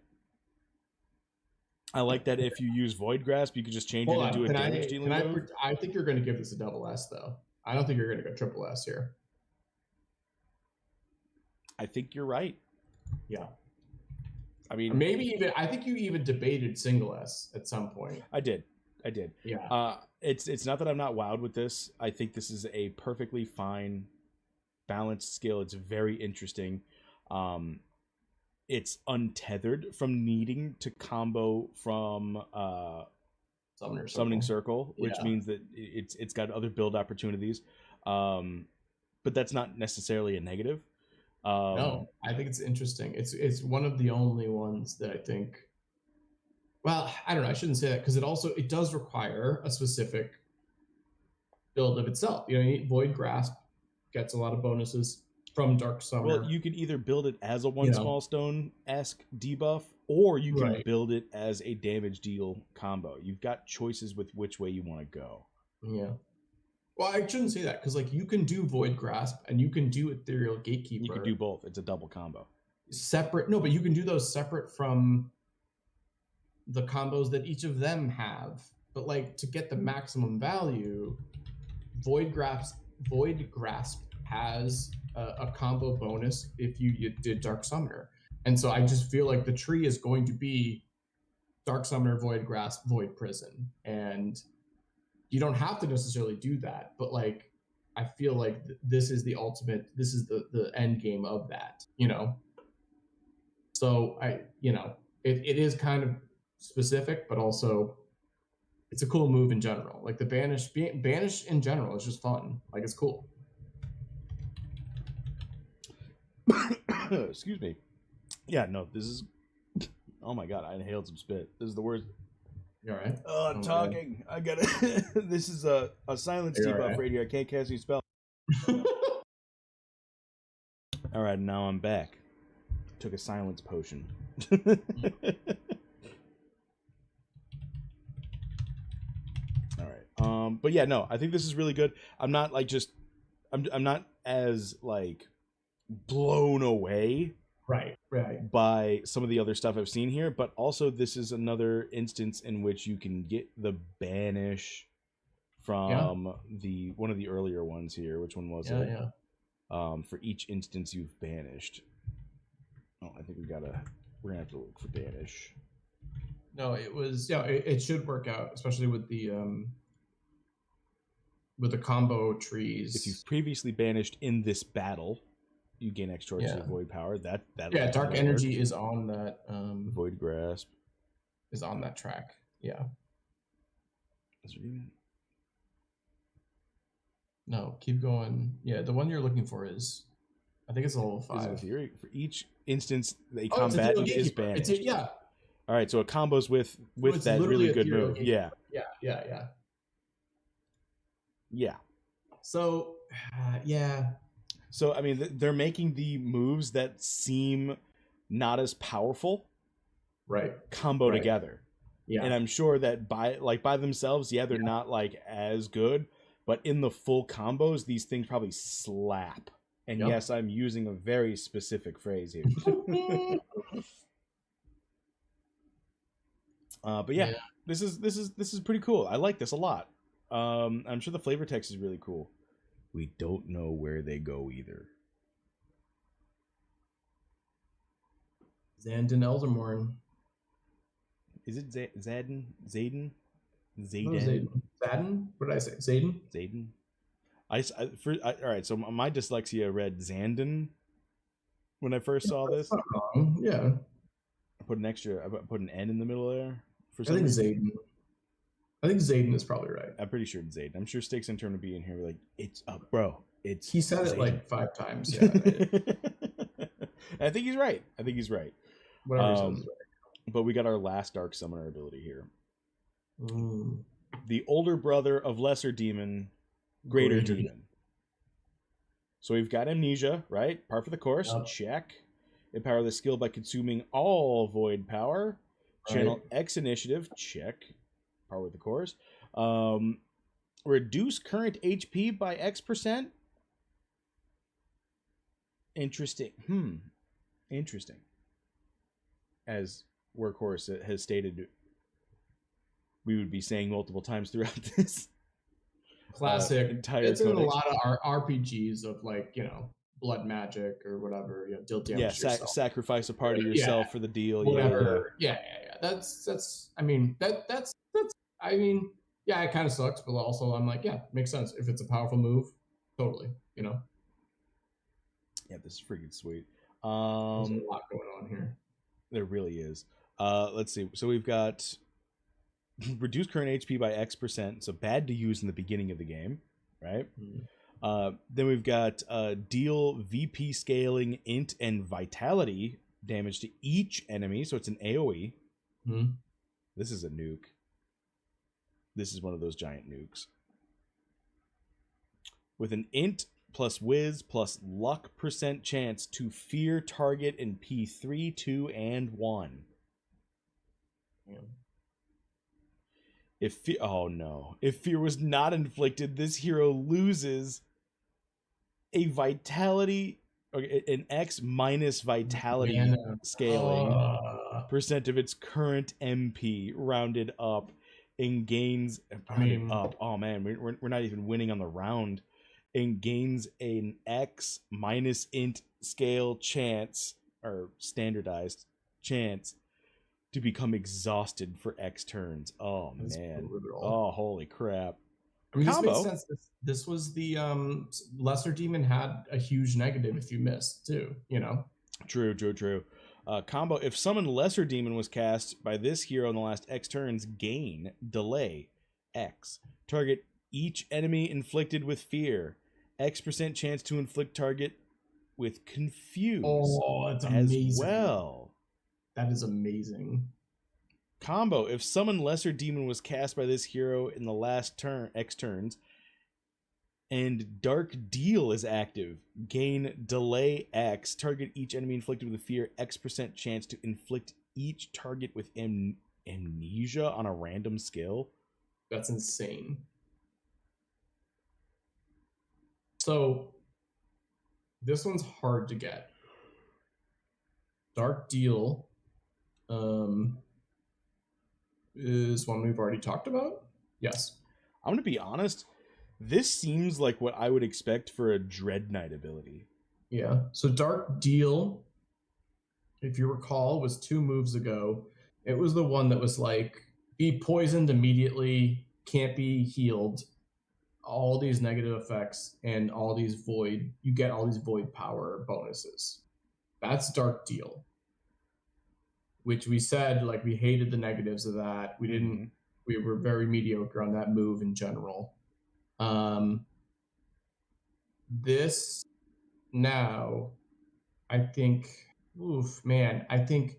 I like that if you use Void Grasp, you could just change it into a damage dealing move. I think you're going to give this a double S, though. I don't think you're going to go triple S here. I think you're right. Yeah. I mean, maybe even I think you even debated single S at some point. I did. Yeah. It's not that I'm not wowed with this. I think this is a perfectly fine balanced skill. It's very interesting. It's untethered from needing to combo from Summoning Circle, which means that it's got other build opportunities. But that's not necessarily a negative. No, I think it's interesting. It's one of the only ones that I think. Well, I don't know. I shouldn't say that because it does require a specific build of itself. You know, Void Grasp gets a lot of bonuses from Dark Summoner. Well, you can either build it as a one small stone-esque debuff, or you can build it as a damage deal combo. You've got choices with which way you want to go. Yeah. Well, I shouldn't say that because, like, you can do Void Grasp and you can do Ethereal Gatekeeper. You can do both. It's a double combo. Separate. No, but you can do those separate from the combos that each of them have. But, like, to get the maximum value, Void Grasp has a combo bonus if you did Dark Summoner. And so I just feel like the tree is going to be Dark Summoner, Void Grasp, Void Prison. And you don't have to necessarily do that, but like I feel like this is the ultimate, this is the end game of that, you know. So it is kind of specific, but also it's a cool move in general. Like the banish in general is just fun. Like it's cool. Excuse me. Yeah, no, this is oh my god, I inhaled some spit. This is the worst. You all right? Oh, I'm talking. I got it. This is a silence debuff right here. I can't cast any spell. All right, now I'm back. Took a silence potion. All right. But yeah, no, I think this is really good. I'm not like I'm not as like blown away right by some of the other stuff I've seen here, but also this is another instance in which you can get the banish from the one of the earlier ones here. Which one was it? For each instance you've banished. Oh, I think we're gonna have to look for banish. No, it was it should work out, especially with the combo trees. If you've previously banished in this battle, you gain extra choices of void power. That Dark Energy is on that. Void Grasp is on that track. Yeah. No, keep going. Yeah, the one you're looking for is, I think it's a level 5. For each instance, a combatant is banished. All right, so it combos with it's that literally really a good zero move. game. Yeah, Yeah. yeah. So, yeah, So I mean, they're making the moves that seem not as powerful right, combo right, together. And yeah, I'm sure that by themselves, yeah, they're not like as good, but in the full combos, these things probably slap. And yep. yes, I'm using a very specific phrase here. But yeah, Yeah, this is pretty cool. I like this a lot. I'm sure the flavor text is really cool. We don't know where they go either. Zandon Eldermorn. Is it Zaden? Zaden? That was Zayden? Zayden. Zadin? What did I say? Zayden? Zayden? All right. So my dyslexia read Zandon when I first saw That's this. not wrong. Yeah, I put an N in the middle there for I some think reason. Zayden. I think Zayden is probably right. I'm pretty sure it's Zayden. I'm sure Sticks in turn to be in here like it's bro, it's He said it Zayden. like 5 times. Yeah, I think he's right. I think he's right. whatever he says is But we got our last Dark Summoner ability here. right. The older brother of Lesser Demon, Greater Demon. So we've got Amnesia, right? Par for the course. Yep. Check. Empower the skill by consuming all void power. Channel X initiative. Check. Par with the course. Reduce current HP by X%. Interesting. Interesting. As Workhorse has stated, we would be saying multiple times throughout this Classic. entire It's in a codex. lot of our RPGs of like, blood magic or whatever. Deal damage to yourself. Sacrifice a part of yourself for the deal. Whatever. Yeah. That's. I mean, that's. I mean, yeah, it kind of sucks, but also I'm like, yeah, makes sense if it's a powerful move. Totally. Yeah, this is freaking sweet. There's a lot going on here. There really is. Let's see. So we've got reduce current HP by X%. So bad to use in the beginning of the game, right? Then we've got deal VP scaling, int, and vitality damage to each enemy. So it's an AoE. This is a nuke. This is one of those giant nukes. With an int plus whiz plus luck % chance to fear target in P3, 2, and 1. Yeah. If fear was not inflicted, this hero loses a vitality, an X minus vitality scaling % of its current MP rounded up, and gains up. Oh man, we're not even winning on the round. And gains an X minus int scale chance, or standardized chance, to become exhausted for X turns. Oh man. Oh, holy crap. I mean, this makes sense. This was the Lesser Demon had a huge negative if you missed too, True. Combo, if summon Lesser Demon was cast by this hero in the last X turns, gain delay X. Target each enemy inflicted with fear. X% chance to inflict target with confuse. Oh, that's amazing. As well. That is amazing. Combo, if summon Lesser Demon was cast by this hero in the last X turns, and Dark Deal is active, gain delay X, target each enemy inflicted with fear, X% chance to inflict each target with amnesia on a random skill. That's insane. So this one's hard to get. Dark Deal is one we've already talked about. Yes. I'm going to be honest. This seems like what I would expect for a Dread Knight ability. Yeah. So Dark Deal, if you recall, was 2 moves ago. It was the one that was like, be poisoned immediately, can't be healed, all these negative effects, and you get all these void power bonuses. That's Dark Deal, which we said, like, we hated the negatives of that. We were very mediocre on that move in general. This now, I think, I think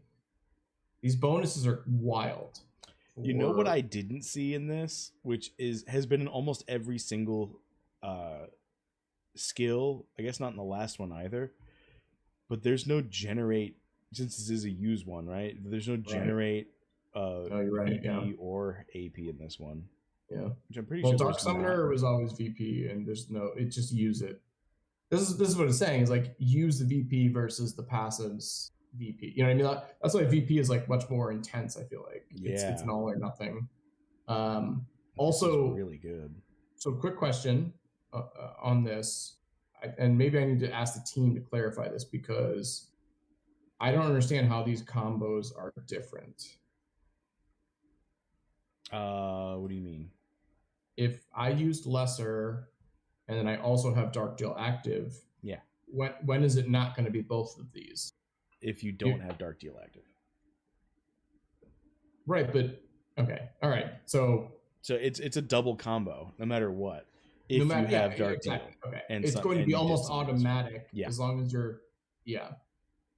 These bonuses are wild. You know what I didn't see in this, which has been in almost every single skill. I guess not in the last one either. But there's no generate, since this is a use one, right? There's no generate you're right, VP or AP in this one. Yeah, which I'm pretty well, sure. Dark Summoner was always VP, and there's no. It just use it. This is what it's saying. Is like use the VP versus the passives VP. You know what I mean? That's why VP is like much more intense. I feel like it's an all or nothing. Also, really good. So, quick question on this, and maybe I need to ask the team to clarify this because I don't understand how these combos are different. What do you mean? If I used lesser, and then I also have Dark Deal active, yeah. When is it not going to be both of these? If you don't have Dark Deal active, right? But okay, all right. So it's a double combo, no matter what. If you have Dark Deal, okay, and it's going to be almost automatic as long as you're,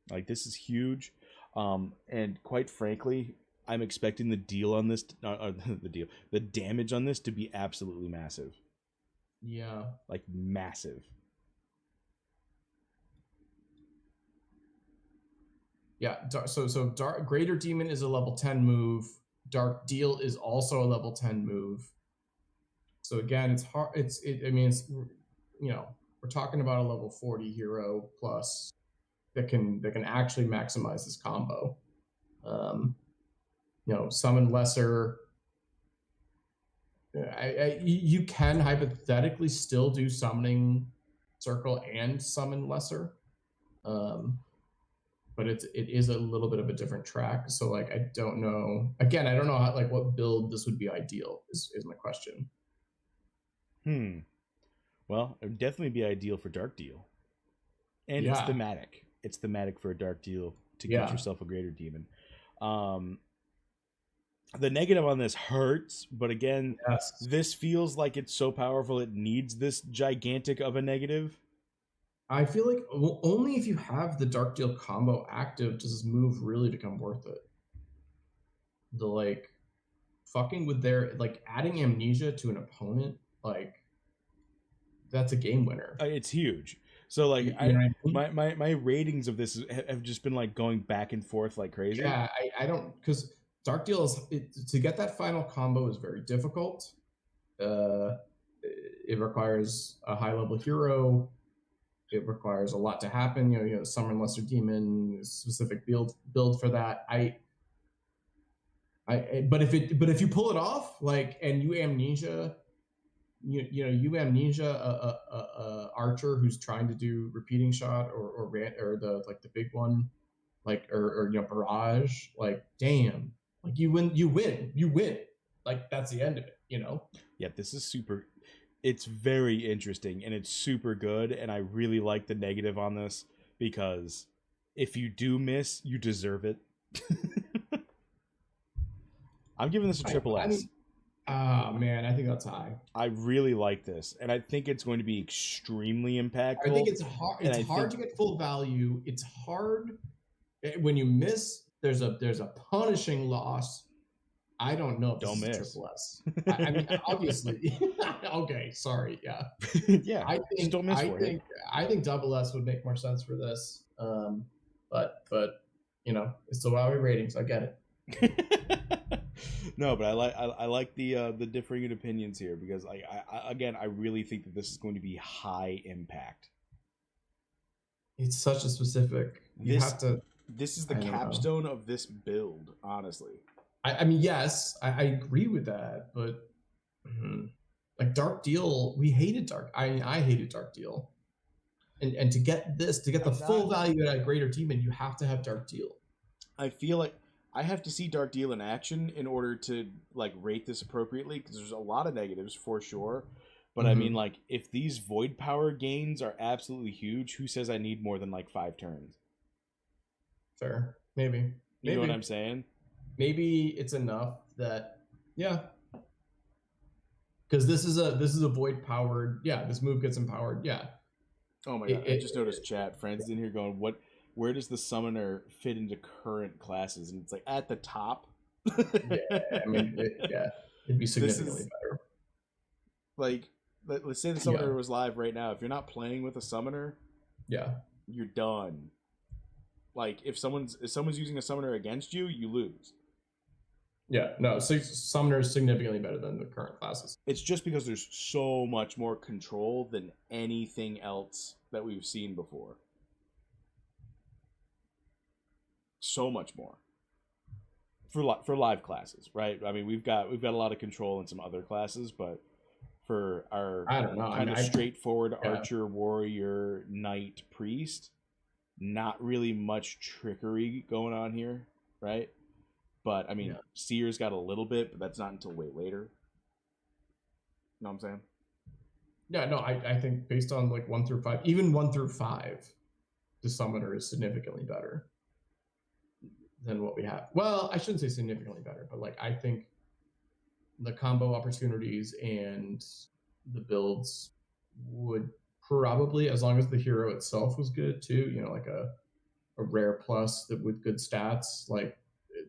Like this is huge, and quite frankly, I'm expecting the deal on this, the damage on this to be absolutely massive. Yeah, like massive. Yeah, so Dark Greater Demon is a level 10 move. Dark Deal is also a level 10 move. So again, it's hard. I mean, it's, you know, we're talking about a level 40 hero plus that can actually maximize this combo. You know, summon lesser. You can hypothetically still do summoning circle and summon lesser. But it is a little bit of a different track. So like, I don't know. Again, I don't know how, like, what build this would be ideal is my question. Well, it would definitely be ideal for Dark Deal. And it's thematic. It's thematic for a Dark Deal to get yourself a Greater Demon. The negative on this hurts, but again, this feels like it's so powerful it needs this gigantic of a negative. I feel like only if you have the Dark Deal combo active does this move really become worth it. The like fucking with their like adding amnesia to an opponent, like that's a game winner. It's huge. So like my ratings of this have just been like going back and forth like crazy. Yeah, I don't, because Dark Deal to get that final combo is very difficult. It requires a high level hero. It requires a lot to happen. You know, summon lesser demon, specific build for that. But if you pull it off, like, and you amnesia, you amnesia a archer who's trying to do repeating shot or the like the big one, like or barrage, like damn, like you win, like that's the end of it, you know. Yeah, this is super. It's very interesting and it's super good, and I really like the negative on this because if you do miss, you deserve it. I'm giving this a triple S. Man, I think that's high. I really like this, and I think it's going to be extremely impactful. I think it's hard. It's hard to get full value. It's hard when you miss. There's a punishing loss. I don't know if don't this miss. Is triple S. I mean, obviously. Okay, sorry. Yeah. Yeah. I think double S would make more sense for this. But you know, it's the Wowie ratings. I get it. No, but I like the differing opinions here because I really think that this is going to be high impact. It's such a specific. This is the capstone of this build, honestly. I mean, yes, I agree with that, but like Dark Deal, we hated Dark. I hated Dark Deal, and to get the full value at a Greater Demon, you have to have Dark Deal. I feel like I have to see Dark Deal in action in order to like rate this appropriately because there's a lot of negatives for sure. But I mean, like, if these void power gains are absolutely huge, who says I need more than like 5 turns? Fair, maybe. You know what I'm saying? Maybe it's enough that because this is a void powered. Yeah, this move gets empowered. Yeah. Oh my god! I just noticed chat friends in here going, "What where does the summoner fit into current classes? And it's like at the top. Yeah, I mean, it'd be significantly better. Like, let's say the summoner was live right now. If you're not playing with a summoner, you're done. Like, if someone's using a summoner against you, you lose. Yeah, no, summoner is significantly better than the current classes. It's just because there's so much more control than anything else that we've seen before. So much more for live classes, right? I mean, we've got a lot of control in some other classes, but for our kind of straightforward archer, warrior, knight, priest, not really much trickery going on here, right? But I mean, Seer's got a little bit, but that's not until way later. You know what I'm saying? Yeah, no, I think based on like 1 through 5, even 1 through 5, the summoner is significantly better than what we have. Well, I shouldn't say significantly better, but like I think the combo opportunities and the builds would probably, as long as the hero itself was good too, you know, like a rare plus that with good stats, like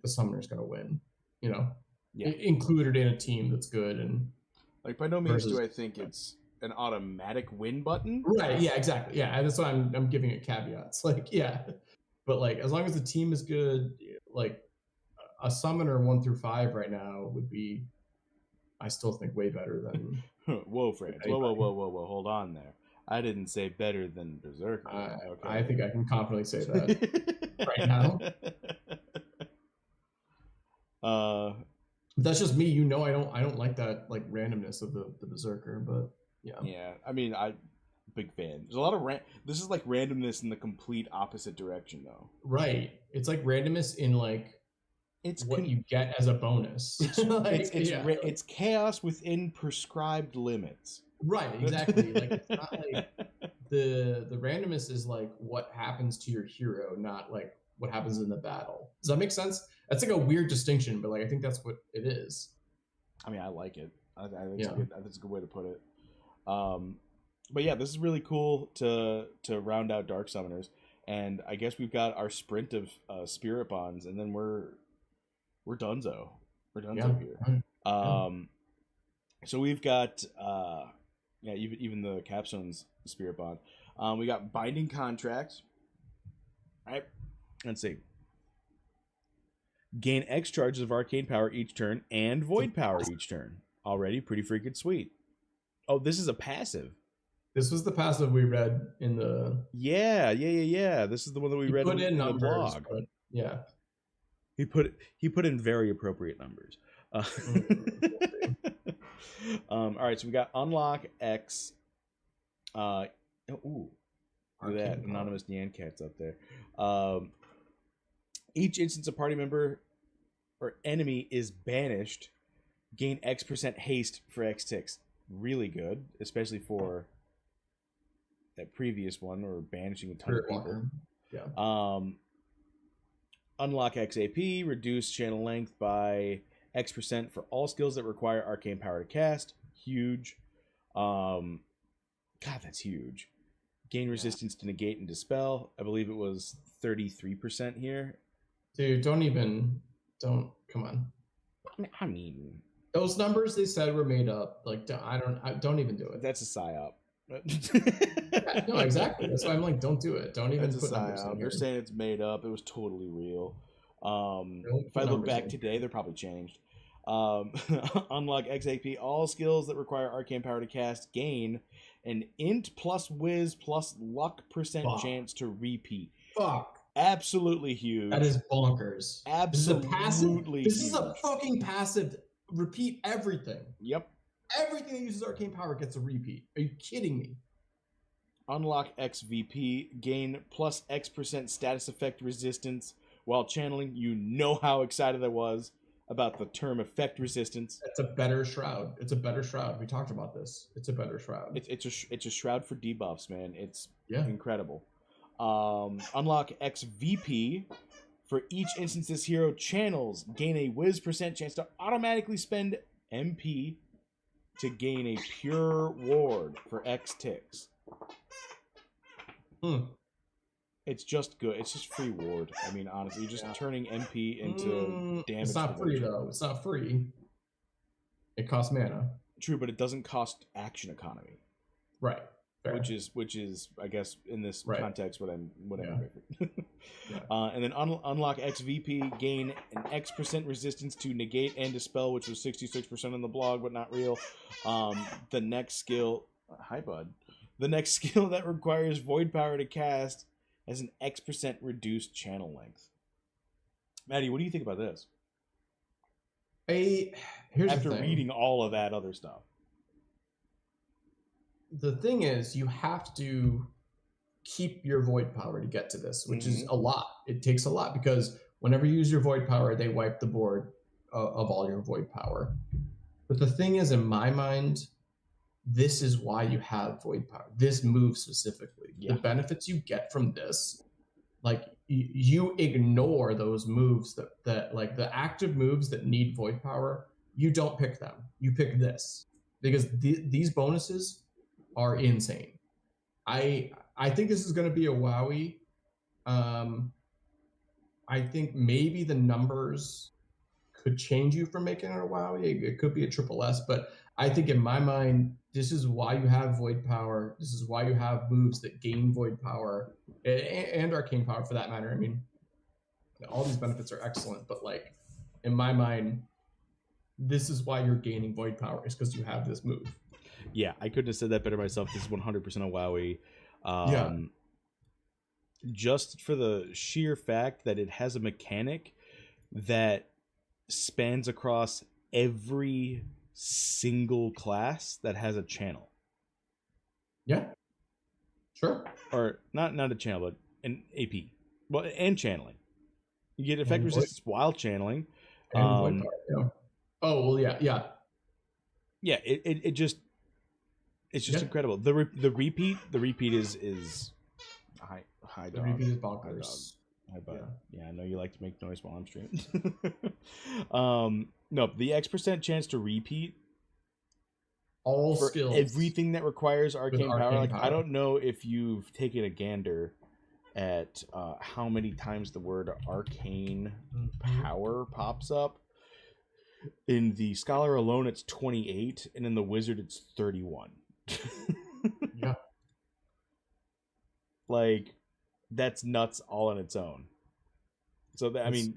the summoner's going to win, you know, included in a team that's good. And like, by no means do I think it's an automatic win button. Right. Yeah, exactly. Yeah. That's why I'm giving it caveats. Like, yeah. But like, as long as the team is good, like a summoner 1 through 5 right now would be, I still think, way better than. Whoa, Franz. Whoa. Hold on there. I didn't say better than Berserker. Okay. I think I can confidently say that right now. That's just me. You know, I don't like that like randomness of the Berserker, but yeah. Yeah, I mean, big fan. There's a lot of this is like randomness in the complete opposite direction, though. Right. It's like randomness in like it's what you get as a bonus. It's chaos within prescribed limits. Right. Exactly. Like it's not like the randomness is like what happens to your hero, not like what happens in the battle. Does that make sense? That's like a weird distinction, but like I think that's what it is. I mean, I like it. I think it's a good way to put it. But yeah, this is really cool to round out Dark Summoners, and I guess we've got our sprint of Spirit Bonds, and then we're donezo. We're donezo here. So we've got even the Capstone's Spirit Bond. We got Binding Contract. All right, let's see. Gain X charges of arcane power each turn and void power each turn. Already pretty freaking sweet. Oh, this is a passive. This was the passive we read in the. Yeah. This is the one that we read in the blog. Yeah. He put in very appropriate numbers. All right, so we got Unlock X. Look at that anonymous Nyan Cat's up there. Each instance a party member or enemy is banished, gain X% haste for X ticks. Really good, especially for that previous one, or banishing a ton of people. Yeah. Unlock XAP, reduce channel length by X% for all skills that require arcane power to cast. Huge. God, that's huge. Gain resistance to negate and dispel. I believe it was 33% here. Dude, come on. I mean, those numbers they said were made up. Like, don't even do it. That's a psyop. No, exactly. That's why I'm like, don't do it. Don't even put numbers in here. They're saying it's made up. It was totally real. If I look back today, they're probably changed. Unlock XAP. All skills that require arcane power to cast gain an int plus whiz plus luck % chance to repeat. Fuck. Absolutely huge. That is bonkers. Absolutely. This is a fucking passive. Repeat everything. Yep. Everything that uses arcane power gets a repeat. Are you kidding me? Unlock XVP. Gain plus X% status effect resistance while channeling. You know how excited I was about the term effect resistance. It's a better shroud. It's a better shroud. We talked about this. It's a better shroud. It's a shroud for debuffs, man. It's incredible. Unlock XVP. For each instance this hero channels, gain a whiz % chance to automatically spend MP to gain a pure ward for X ticks. It's just good. It's just free ward. I mean, honestly, you're just turning MP into damage. It's not free though. It's not free. It costs mana. True, but it doesn't cost action economy. Right. Fair. Which is, I guess, in this context, what I'm. Yeah. And then unlock XVP, gain an X% resistance to negate and dispel, which was 66% on the blog, but not real. The next skill, hi bud. The next skill that requires void power to cast has an X% reduced channel length. Maddie, what do you think about this? Here's after reading all of that other stuff. The thing is, you have to keep your void power to get to this, which is a lot. It takes a lot because whenever you use your void power, they wipe the board of all your void power. But the thing is, in my mind, this is why you have void power. This move specifically. Yeah. The benefits you get from this, like you ignore those moves that like the active moves that need void power, you don't pick them. You pick this because these bonuses are insane. I think this is going to be a wowie. I think maybe the numbers could change you from making it a wowie. It could be a triple S, but I think in my mind, this is why you have void power. This is why you have moves that gain void power and arcane power for that matter. I mean, all these benefits are excellent, but like in my mind, this is why you're gaining void power is because you have this move. Yeah, I couldn't have said that better myself. This is 100% a wowie. Just for the sheer fact that it has a mechanic that spans across every single class that has a channel. Yeah. Sure. Or not a channel, but an AP. Well, and channeling. You get effect resistance while channeling. And yeah. Oh well, yeah. Yeah, it just it's just incredible. The repeat is high dog. The repeat is bonkers. Hi bud. Yeah, I know you like to make noise while I'm streaming. No, the X% chance to repeat all for skills, everything that requires arcane power. Like I don't know if you've taken a gander at how many times the word arcane power pops up. In the Scholar alone, it's 28, and in the Wizard, it's 31. Yeah. Like, that's nuts all on its own. So, I mean...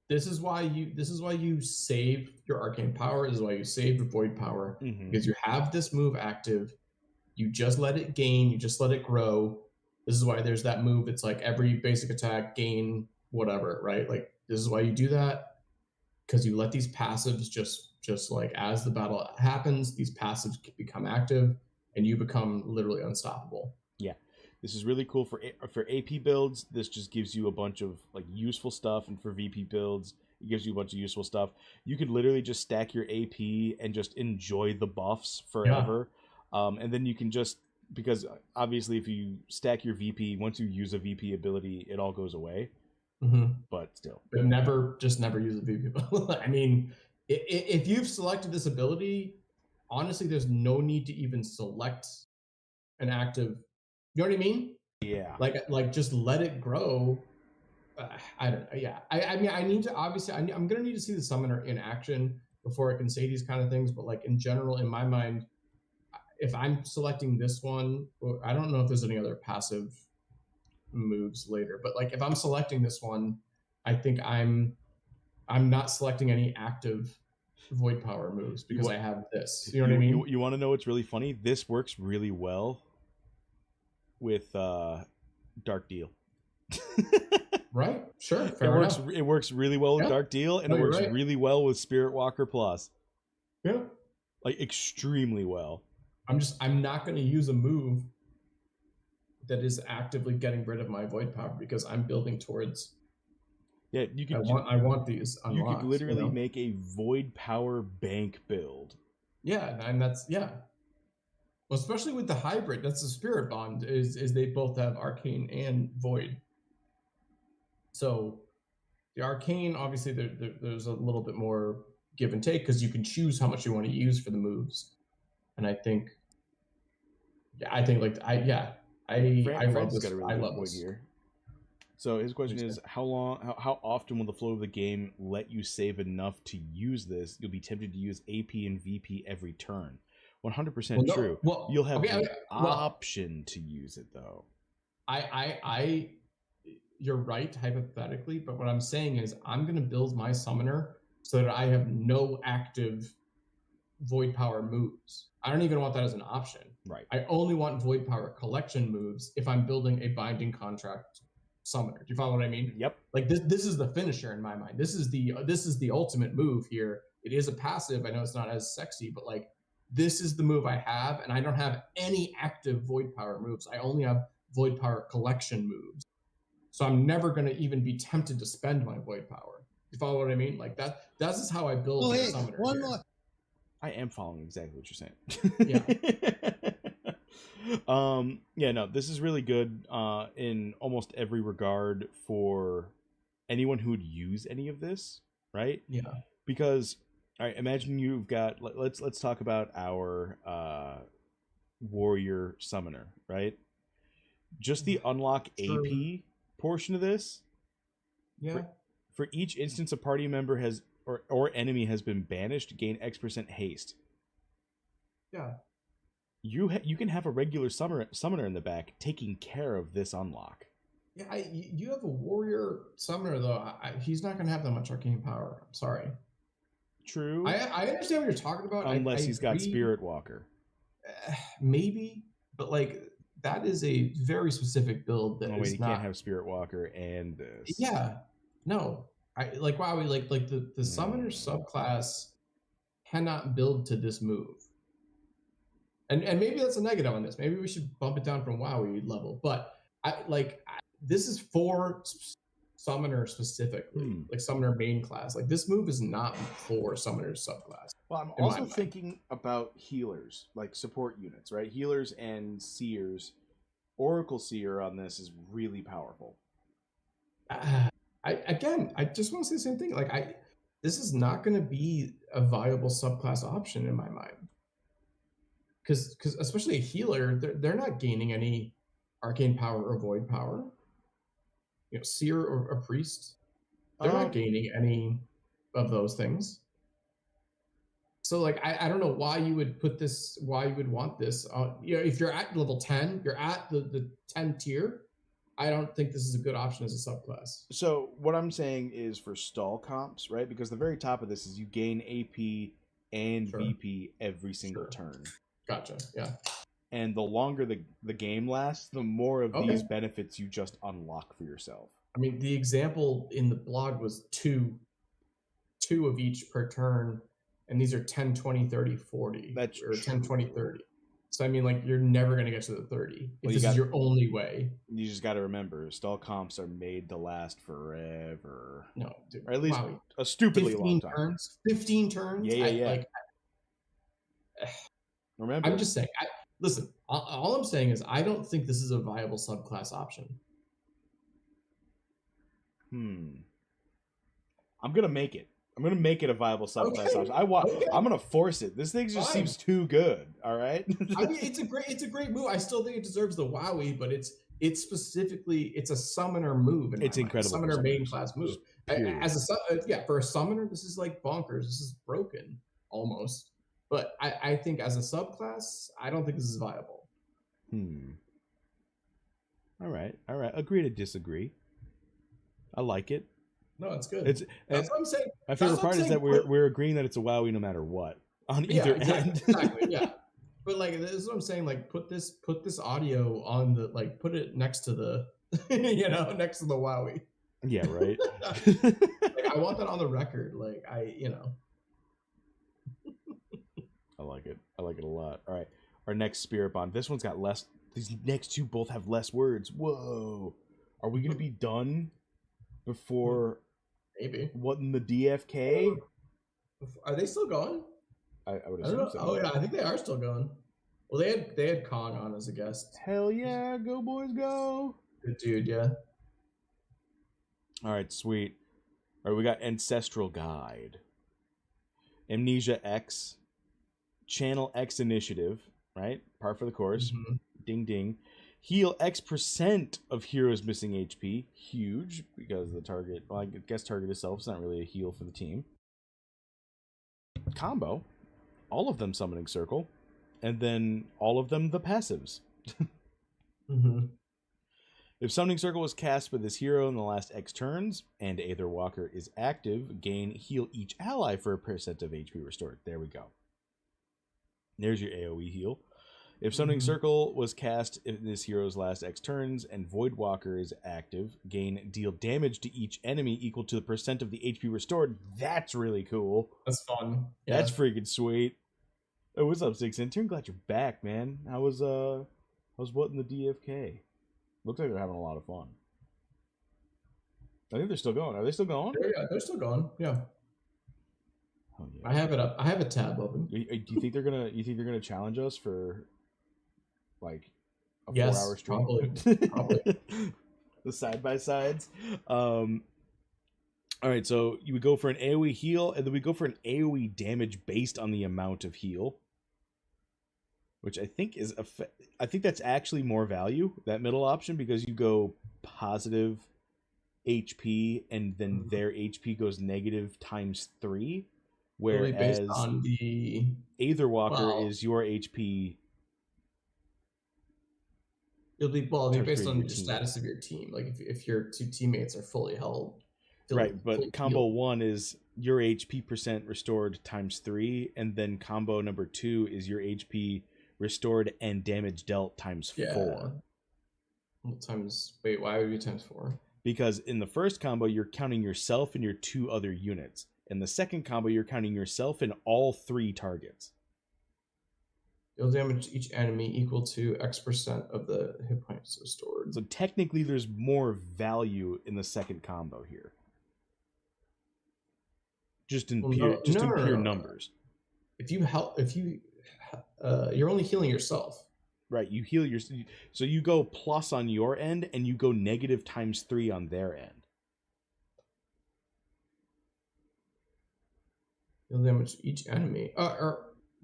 This is why you save your arcane power. This is why you save your void power. Because you have this move active. You just let it gain. You just let it grow. This is why there's that move. It's like every basic attack, gain, whatever, right? Like, this is why you do that. Because you let these passives just like as the battle happens, these passives become active, and you become literally unstoppable. Yeah, this is really cool for AP builds. This just gives you a bunch of like useful stuff, and for VP builds, it gives you a bunch of useful stuff. You could literally just stack your AP and just enjoy the buffs forever, and then you can just because obviously if you stack your VP, once you use a VP ability, it all goes away. But still, but never use a VP. I mean, if you've selected this ability, honestly, there's no need to even select an active. You know what I mean? Yeah. Like just let it grow. I don't know. Yeah. I mean, I need to obviously. I'm gonna need to see the summoner in action before I can say these kind of things. But like in general, in my mind, if I'm selecting this one, I don't know if there's any other passive moves later, but like if I'm selecting this one, I think I'm not selecting any active void power moves because I have this. You know what I mean? You want to know what's really funny? This works really well with Dark Deal. Right? Sure. It works really well with Dark Deal, and it works really well with Spirit Walker Plus. Yeah. Like extremely well. I'm not going to use a move that is actively getting rid of my void power because I'm building towards. Yeah, you could. I want these unlocked. You could literally make a void power bank build. Yeah, and that's well, especially with the hybrid. That's the spirit bond. Is they both have arcane and void. So, the arcane obviously there's a little bit more give and take because you can choose how much you want to use for the moves, and I think I love Francis this. got a really I good love point this. here. So his question is, how often will the flow of the game let you save enough to use this? You'll be tempted to use AP and VP every turn. 100% true. You'll have okay, the option to use it though. I you're right hypothetically, but what I'm saying is I'm going to build my summoner so that I have no active void power moves. I don't even want that as an option. Right. I only want void power collection moves if I'm building a binding contract summoner. Do you follow what I mean? Yep. Like this is the finisher in my mind. This is the ultimate move here. It is a passive. I know it's not as sexy, but like this is the move I have, and I don't have any active void power moves. I only have void power collection moves. So I'm never going to even be tempted to spend my void power. You follow what I mean? Like that's just how I build my summoner. One more. I am following exactly what you're saying. Yeah. Yeah, no, this is really good in almost every regard for anyone who would use any of this, right? Yeah. Because all right, imagine you've got let's talk about our warrior summoner, right? Just the unlock AP portion of this. Yeah. For each instance a party member has or enemy has been banished, gain X% haste. Yeah. You can have a regular summoner in the back taking care of this unlock. Yeah, you have a warrior summoner though. He's not going to have that much arcane power. I'm sorry. True. I understand what you're talking about. Unless he's got Spirit Walker. Maybe, but like that is a very specific build that is you not... can't have Spirit Walker and this. Yeah. No. The summoner subclass cannot build to this move. And maybe that's a negative on this. Maybe we should bump it down from WoWy level. But this is for summoner specifically, like summoner main class. Like this move is not for summoner subclass. Well, I'm also thinking about healers, like support units, right? Healers and seers. Oracle Seer on this is really powerful. I just want to say the same thing. Like this is not going to be a viable subclass option in my mind. Because especially a healer, they're not gaining any arcane power or void power. You know, seer or a priest, they're not gaining any of those things. So like I don't know why you would put this, why you would want this. If you're at level 10, you're at the 10 tier. I don't think this is a good option as a subclass. So what I'm saying is for stall comps, right? Because the very top of this is you gain AP and VP every single turn. Gotcha. Yeah. And the longer the game lasts, the more of these benefits you just unlock for yourself. I mean, the example in the blog was two of each per turn, and these are 10, 20, 30, 40. That's or 10, 20, 30. So I mean, like, you're never going to get to the 30 if this is your only way. You just got to remember, stall comps are made to last forever. No, dude. Or at least a stupidly long time. 15 turns? Yeah. Remember, I'm just saying. Listen, all I'm saying is I don't think this is a viable subclass option. I'm gonna make it. I'm gonna make it a viable subclass option. I'm gonna force it. This thing just seems too good. All right. I mean, it's a great move. I still think it deserves the WoWy, but it's specifically a summoner move. It's incredible. Summoner main class move. For a summoner, this is like bonkers. This is broken almost. But I think as a subclass, I don't think this is viable. All right. Agree to disagree. I like it. No, it's good. That's what I'm saying. My favorite part is that we're agreeing that it's a WoWy no matter what on either end. Exactly. Yeah. But like this is what I'm saying. Like put this audio on the put it next to the next to the WoWy. Yeah. Right. I want that on the record. I like it. I like it a lot. All right. Our next Spirit Bond. This one's got less. These next two both have less words. Whoa. Are we going to be done before... Maybe. What in the DFK? Are they still going? I would assume so. Oh, yeah. I think they are still going. Well, they had Kong on as a guest. Hell yeah. Go, boys, go. Good dude, yeah. All right, sweet. All right, we got Ancestral Guide. Amnesia X. Channel X Initiative, right? Par for the course. Ding, ding. Heal X% of heroes missing HP. Huge, because the target, well, I guess target itself is not really a heal for the team. Combo, all of them Summoning Circle, and then all of them the passives. Mm-hmm. If Summoning Circle was cast by this hero in the last X turns, and Aether Walker is active, gain heal each ally for a percent of HP restored. There we go. There's your AoE heal. If Summoning Circle was cast in this hero's last X turns, and Void Walker is active, deal damage to each enemy equal to the percent of the HP restored. That's really cool. That's fun. Yeah. That's freaking sweet. Oh, what's up, Six Intern? Glad you're back, man. I was what in the DFK? Looks like they're having a lot of fun. I think they're still going. Are they still going? Yeah, they're still going. Yeah. Oh, yeah. I have it up. I have a tab open. Do you think they're gonna? You think they're gonna challenge us for like a 4-hour stream? Probably. The side by sides. All right, so you would go for an AoE heal, and then we go for an AoE damage based on the amount of heal, which I think I think that's actually more value, that middle option, because you go positive HP and then their HP goes negative ×3, whereas based on the Aether Walker is your HP. It'll be based on the status of your team. Like if your two teammates are fully held. Right, but combo 1 is your HP percent restored ×3, and then combo number 2 is your HP restored and damage dealt ×4. Wait, why would it be ×4? Because in the first combo, you're counting yourself and your 2 other units. In the second combo, you're counting yourself and all 3 targets. You'll damage each enemy equal to X% of the hit points restored. So technically, there's more value in the second combo here. Just in pure numbers. If you're only healing yourself. Right, you heal so you go plus on your end, and you go negative ×3 on their end. You'll damage each enemy.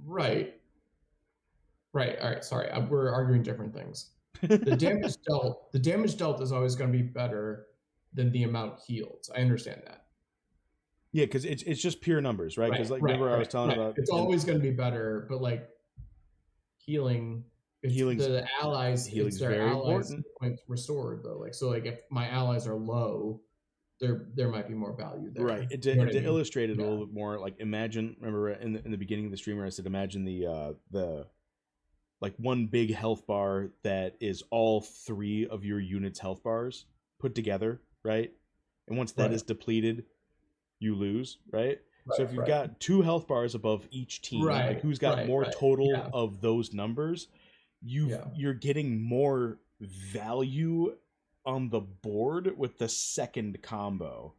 Right. All right. Sorry, we're arguing different things. The damage dealt is always going to be better than the amount healed. I understand that. Yeah, because it's just pure numbers, right? Because remember I was telling about it's always going to be better, but like healing the allies, healing's their very allies important. Points restored though. Like so, like if my allies are low, there might be more value there. Right. To illustrate it a little bit more, like imagine, remember in the beginning of the streamer, I said imagine the like one big health bar that is all 3 of your unit's health bars put together, right? And once that is depleted, you lose, right? So if you've got 2 health bars above each team, like who's got more total of those numbers, you're getting more value on the board with the second combo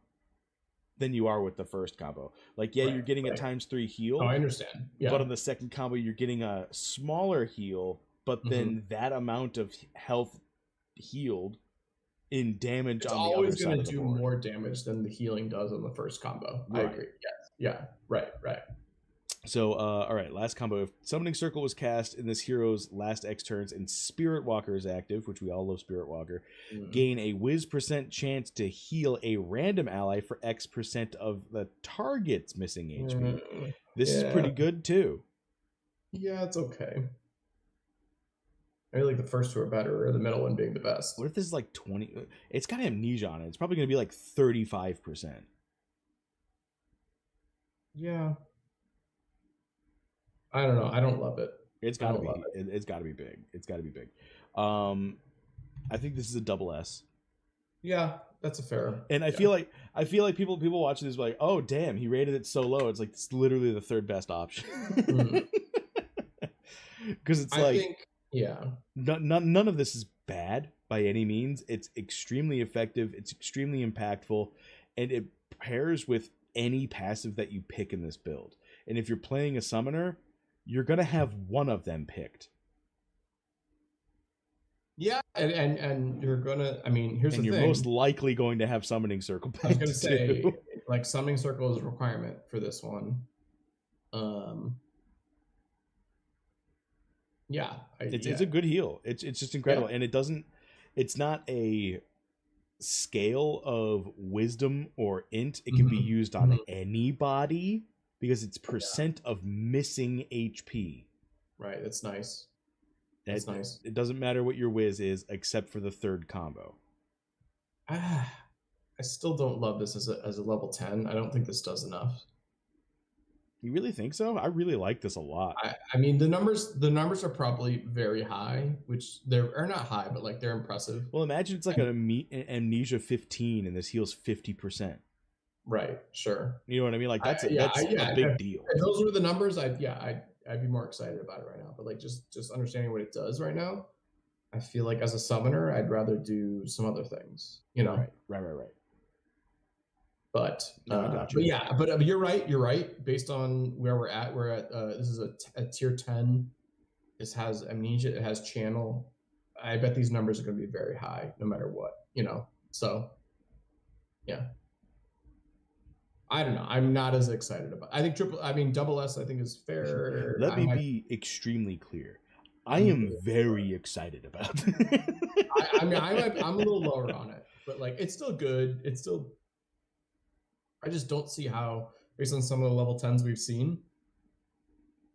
than you are with the first combo. Like, you're getting a ×3 heal. Oh, I understand. Yeah. But on the second combo, you're getting a smaller heal, but then that amount of health healed in damage on the other side of the board. It's always going to do more damage than the healing does on the first combo. Right. I agree. Yes. Yeah. Right. So, all right, last combo. If Summoning Circle was cast in this hero's last X turns and Spirit Walker is active, which we all love Spirit Walker, gain a whiz % chance to heal a random ally for X% of the target's missing HP. This is pretty good, too. Yeah, it's okay. I feel like the first 2 are better, or the middle one being the best. What if this is like 20? It's got Amnesia on it. It's probably going to be like 35%. Yeah. I don't know. I don't love it. It's got to be. It's got to be big. It's got to be big. I think this is a double S. Yeah, that's a fair. And I feel like people watching this are like, oh damn, he rated it so low. It's like it's literally the 3rd best option. Because it's none of this is bad by any means. It's extremely effective. It's extremely impactful, and it pairs with any passive that you pick in this build. And if you're playing a summoner, you're going to have one of them picked. Yeah, and you're going to, I mean, here's the thing. And you're most likely going to have Summoning Circle picked. I was going to say, like, Summoning Circle is a requirement for this one. Yeah, It's a good heal. It's just incredible, and it's not a scale of wisdom or int. It can be used on anybody because it's percent of missing HP. Right, that's nice. That's nice. It doesn't matter what your whiz is except for the third combo. I still don't love this as a level 10. I don't think this does enough. You really think so? I really like this a lot. I mean, the numbers are probably very high, which are not high, but like they're impressive. Well, imagine it's like an amnesia 15 and this heals 50%. Right, sure. You know what I mean? Like that's a big deal. If those were the numbers, I'd be more excited about it right now. But like just understanding what it does right now, I feel like as a summoner, I'd rather do some other things. You know? Right. But no, I got you. but you're right. You're right. Based on where we're at, this is a tier 10. This has amnesia. It has channel. I bet these numbers are going to be very high, no matter what. You know. So, yeah. I don't know. I'm not as excited about. I think double S. I think is fair. Let me be extremely clear. I am very excited about it. I'm a little lower on it, but like it's still good. It's still. I just don't see how, based on some of the level 10s we've seen,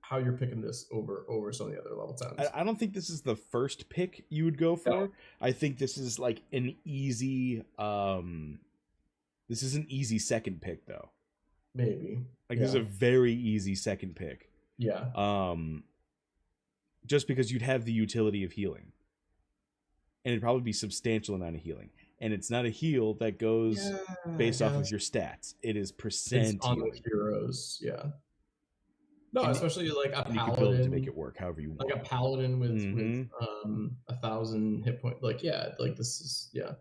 how you're picking this over some of the other level 10s. I don't think this is the first pick you would go for. No. I think this is like an easy this is an easy second pick though. Maybe. Like this is a very easy second pick. Yeah. Just because you'd have the utility of healing. And it'd probably be substantial amount of healing. And it's not a heal that goes based off of your stats. It is percent on the heroes, yeah. No, and especially like a paladin. You can build it to make it work however you want. Like a paladin with 1,000 hit points. Like like this is yeah.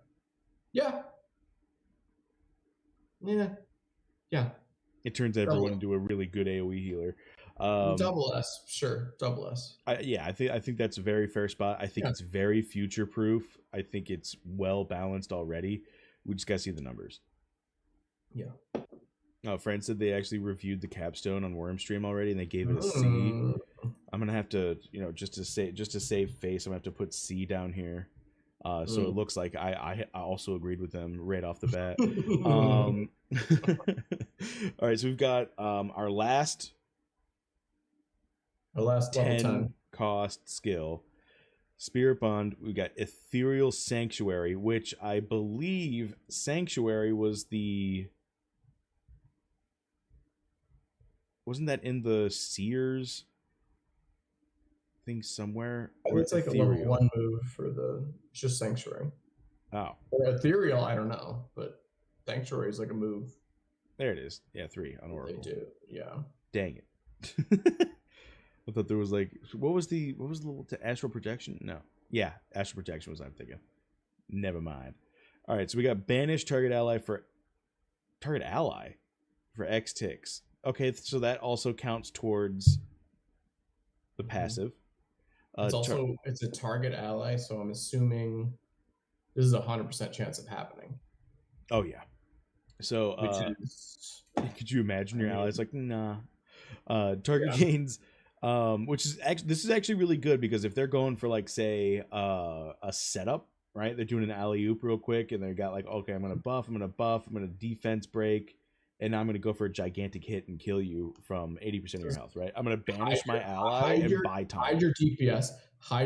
It turns everyone into a really good AoE healer. Double S, sure. Double S. I think that's a very fair spot. I think it's very future proof. I think it's well balanced already. We just gotta see the numbers. Yeah. Friend said they actually reviewed the capstone on Wormstream already, and they gave it a C. I'm gonna have to, just to save face, I'm gonna have to put C down here. So it looks like I also agreed with them right off the bat. All right, so we've got our last level 10 cost skill, Spirit Bond. We got Ethereal Sanctuary, which I believe Sanctuary wasn't that in the Seers thing somewhere? It's like Ethereal. A level 1 move for it's just Sanctuary. Oh. Or Ethereal, I don't know, but Sanctuary is like a move. There it is. Yeah, 3 on Oracle. They do, yeah. Dang it. I thought there was like, what was the level to Astral Projection? No. Yeah, Astral Projection was what I'm thinking. Never mind. All right, so we got Banish target ally for X ticks. Okay, so that also counts towards the passive. It's a target ally, so I'm assuming this is 100% chance of happening. Oh yeah. So could you imagine your allies like, nah. Target gains this is actually really good, because if they're going for like, say, a setup, right? They're doing an alley-oop real quick, and they got like, okay, I'm gonna buff, I'm gonna defense break, and I'm gonna go for a gigantic hit and kill you from 80% of your health, right? I'm gonna banish my ally and buy time. Hide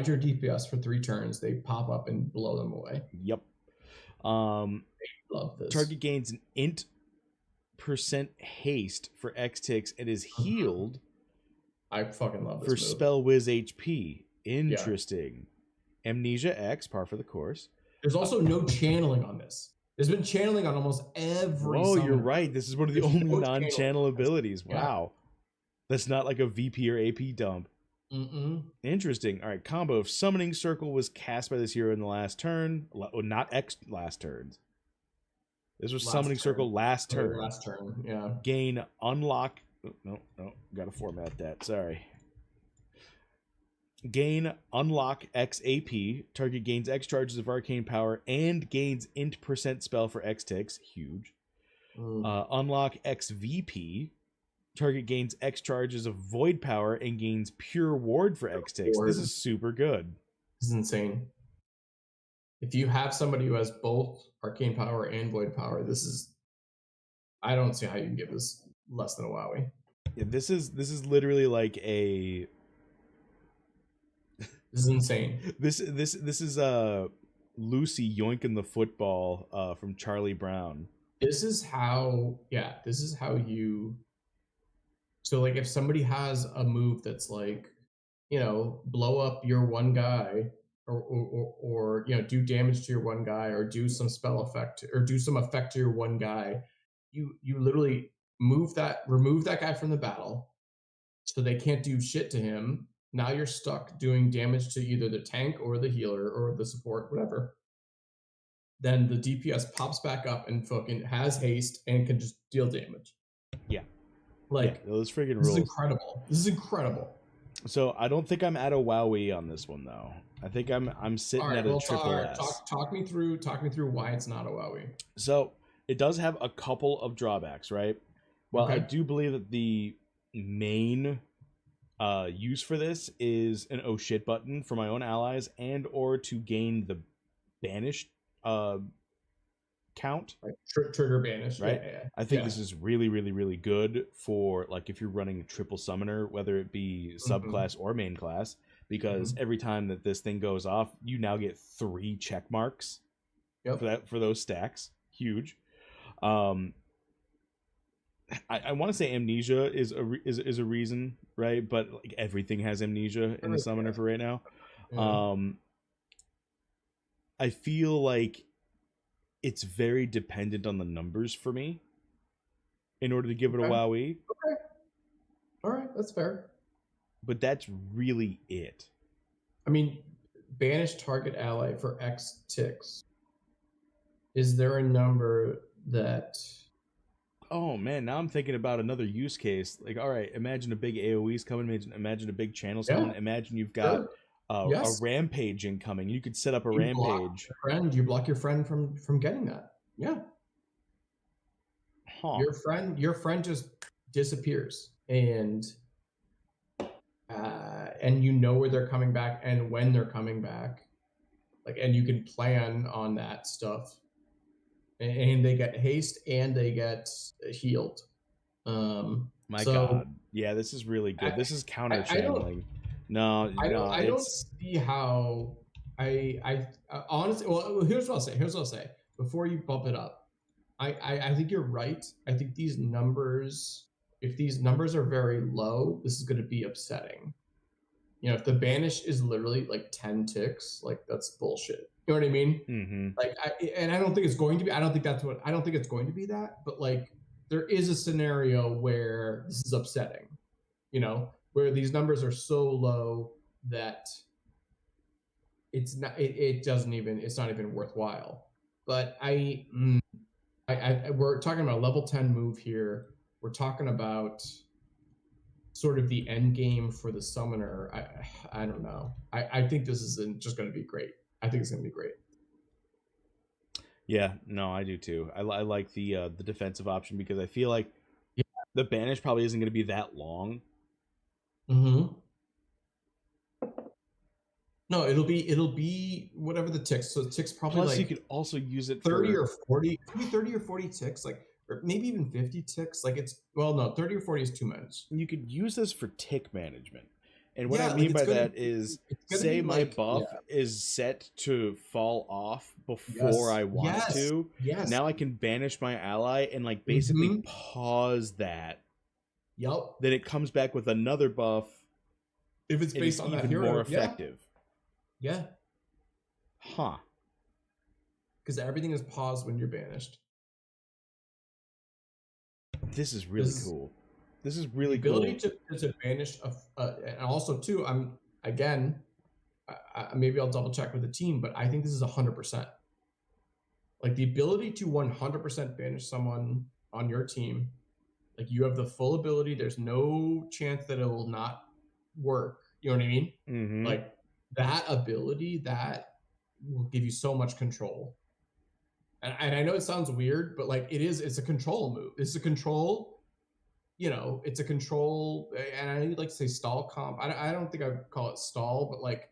your DPS for 3 turns. They pop up and blow them away. Yep. Love this. Target gains an int % haste for X ticks and is healed. I fucking love this for move. Spell Whiz HP. Interesting. Yeah. Amnesia X, par for the course. There's also no channeling on this. There's been channeling on almost every. Oh, you're right. This is one of the only non-channel abilities. Wow. Yeah. That's not like a VP or AP dump. Interesting. All right. Combo of Summoning Circle was cast by this hero in the last turn. Not X last turns. This was Summoning Circle last turn. Last turn, yeah. Gain unlock. No. Got to format that. Sorry. Gain unlock X AP. Target gains X charges of arcane power and gains int % spell for X ticks. Huge. Unlock X VP. Target gains X charges of void power and gains pure ward for X ticks. This is super good. This is insane. If you have somebody who has both arcane power and void power, this is, I don't see how you can give this less than a wowie. Yeah, this is literally like a. This is insane. This is Lucy yoinking the football from Charlie Brown. This is how you. So like if somebody has a move that's like, blow up your one guy, or do damage to your one guy, or do some spell effect, or do some effect to your one guy, you literally remove that guy from the battle, so they can't do shit to him. Now you're stuck doing damage to either the tank or the healer or the support, whatever. Then the DPS pops back up and fucking has haste and can just deal damage. Yeah. Like, those friggin' rules. This is incredible. So I don't think I'm at a wowie on this one though. I think I'm sitting at a triple S. Talk me through why it's not a wowie. So it does have a couple of drawbacks, right? Well, Okay. I do believe that the main use for this is an oh shit button for my own allies, and or to gain the banished count. Right. Trigger banish, right? Yeah. I think this is really, really, really good for like if you're running a triple summoner, whether it be subclass or main class, because every time that this thing goes off, you now get 3 check marks for those stacks. Huge. I want to say amnesia is a reason, right? But like everything has amnesia in the summoner for right now. I feel like it's very dependent on the numbers for me in order to give it a wowie. Okay. All right, that's fair. But that's really it. I mean, banish target ally for X ticks. Is there a number that... Oh man, now I'm thinking about another use case. Like, all right, imagine a big AoE's coming, imagine a big channel coming, imagine you've got a rampage incoming. You could set up a rampage. You block your friend from getting that. Yeah. Huh. Your friend just disappears, and you know where they're coming back and when they're coming back, like, and you can plan on that stuff. And they get haste and they get healed. My God, yeah, this is really good. This is counter channeling. I don't see how. I honestly, well, here's what I'll say before you bump it up. I think you're right. I think these numbers, if these numbers are very low, this is going to be upsetting. If the banish is literally like 10 ticks, like that's bullshit. You know what I mean? Mm-hmm. Like, I don't think it's going to be. I don't think it's going to be that. But like, there is a scenario where this is upsetting. Where these numbers are so low that it's not. It's not even worthwhile. But we're talking about a level 10 move here. We're talking about sort of the end game for the summoner. I don't know. I think this is just going to be great. I think it's going to be great. Yeah, no, I do too. I like the defensive option because I feel like the banish probably isn't going to be that long. Mm-hmm. No, it'll be whatever the ticks. So the ticks probably. Plus, you could also use it 30 or 40. Could be 30 or 40 ticks, like, or maybe even 50 ticks. Like 30 or 40 is too much. You could use this for tick management. And what I mean by that is, say my buff is set to fall off before I want it to. Yes. Now I can banish my ally and like basically pause that. Yep. Then it comes back with another buff. If it's based on that hero, more effective. Yeah. Huh. Because everything is paused when you're banished. This is really cool. This is really cool. The ability to banish, and also too, maybe I'll double check with the team, but I think this is 100%. Like the ability to 100% banish someone on your team, like you have the full ability. There's no chance that it will not work. You know what I mean? Mm-hmm. Like that ability, that will give you so much control. And I know it sounds weird, but like it's a control move. It's a control. it's a control, and I like to say stall comp. I don't think I would call it stall, but like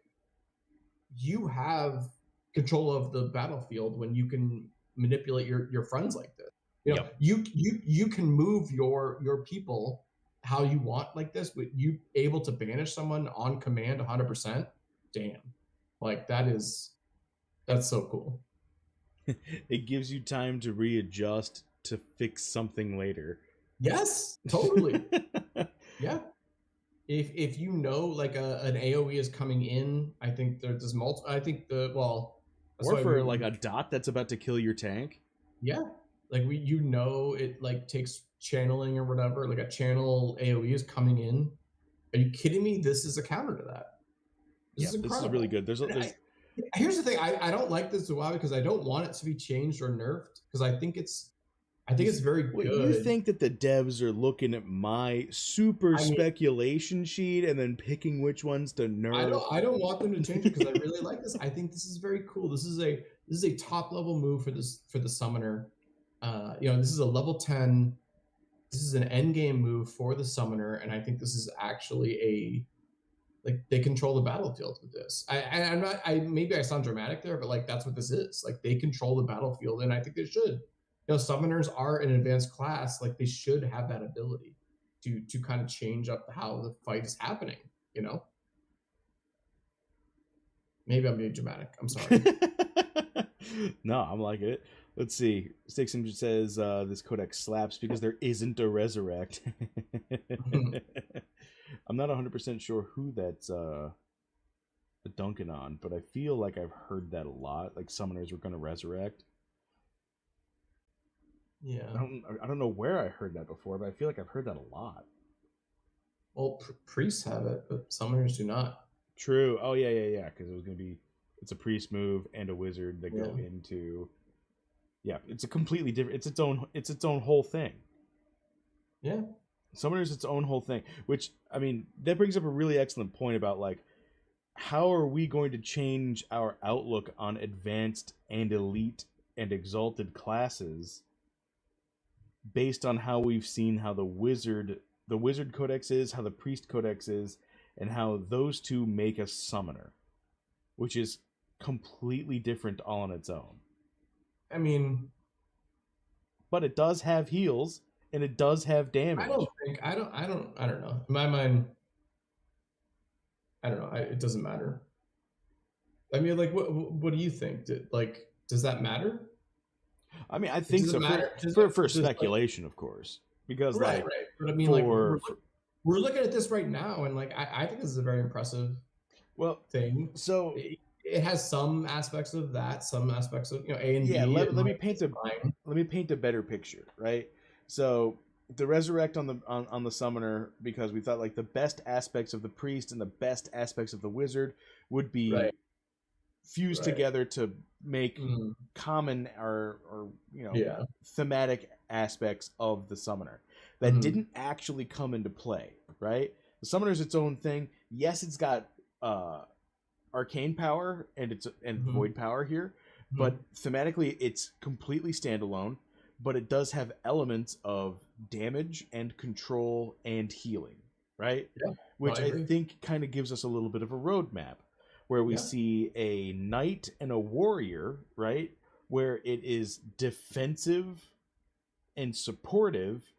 you have control of the battlefield when you can manipulate your friends like this. Yep. You can move your people how you want like this, but you able to banish someone on command 100%. Damn, like that's so cool. It gives you time to readjust to fix something later. Yes, totally. Yeah. If you know like an AoE is coming in, I think there's multiple. I think or for like a dot that's about to kill your tank. Yeah, like it like takes channeling or whatever. Like a channel AoE is coming in. Are you kidding me? This is a counter to that. This is incredible. This is really good. Here's the thing. I don't like this WoW because I don't want it to be changed or nerfed because I think it's very good. You think that the devs are looking at my speculation sheet and then picking which ones to nerf? I don't want them to change it because I really like this. I think this is very cool. This is a top level move for the summoner. This is a level 10. This is an end game move for the summoner, and I think this is actually they control the battlefield with this. Maybe I sound dramatic there, but like that's what this is. Like they control the battlefield, and I think they should. Summoners are an advanced class. Like they should have that ability to kind of change up how the fight is happening. Maybe I'm being dramatic. I'm sorry. No, I'm liking it. Let's see. Stixon says this codex slaps because there isn't a resurrect. I'm not 100% sure who that's dunking on, but I feel like I've heard that a lot. Like summoners were going to resurrect. Yeah. I don't know where I heard that before, but I feel like I've heard that a lot. Well, priests have it, but summoners do not. True. Oh yeah. Because it's a priest move and a wizard that go into. Yeah, it's a completely different. It's its own whole thing. Yeah. Summoner's its own whole thing, which I mean that brings up a really excellent point about like how are we going to change our outlook on advanced and elite and exalted classes based on how we've seen how the wizard codex is, how the priest codex is, and how those two make a summoner, which is completely different all on its own. I mean, but it does have heals and it does have damage. I don't know. In my mind, I don't know. It doesn't matter. I mean, like, what do you think? Does that matter? I mean, I think so. For speculation, of course, because right. But I mean, we're looking at this right now, and like, I think this is a very impressive thing. So it has some aspects of that, some aspects of A and B. Yeah, let me paint a better picture, right? So the resurrect on the summoner, because we thought like the best aspects of the priest and the best aspects of the wizard would be fused together to make common or thematic aspects of the summoner that didn't actually come into play, right? The summoner's its own thing. Yes, it's got arcane power and void power here, but thematically it's completely standalone, but it does have elements of damage and control and healing, right? Which I think kind of gives us a little bit of a roadmap where we see a knight and a warrior, right? Where it is defensive and supportive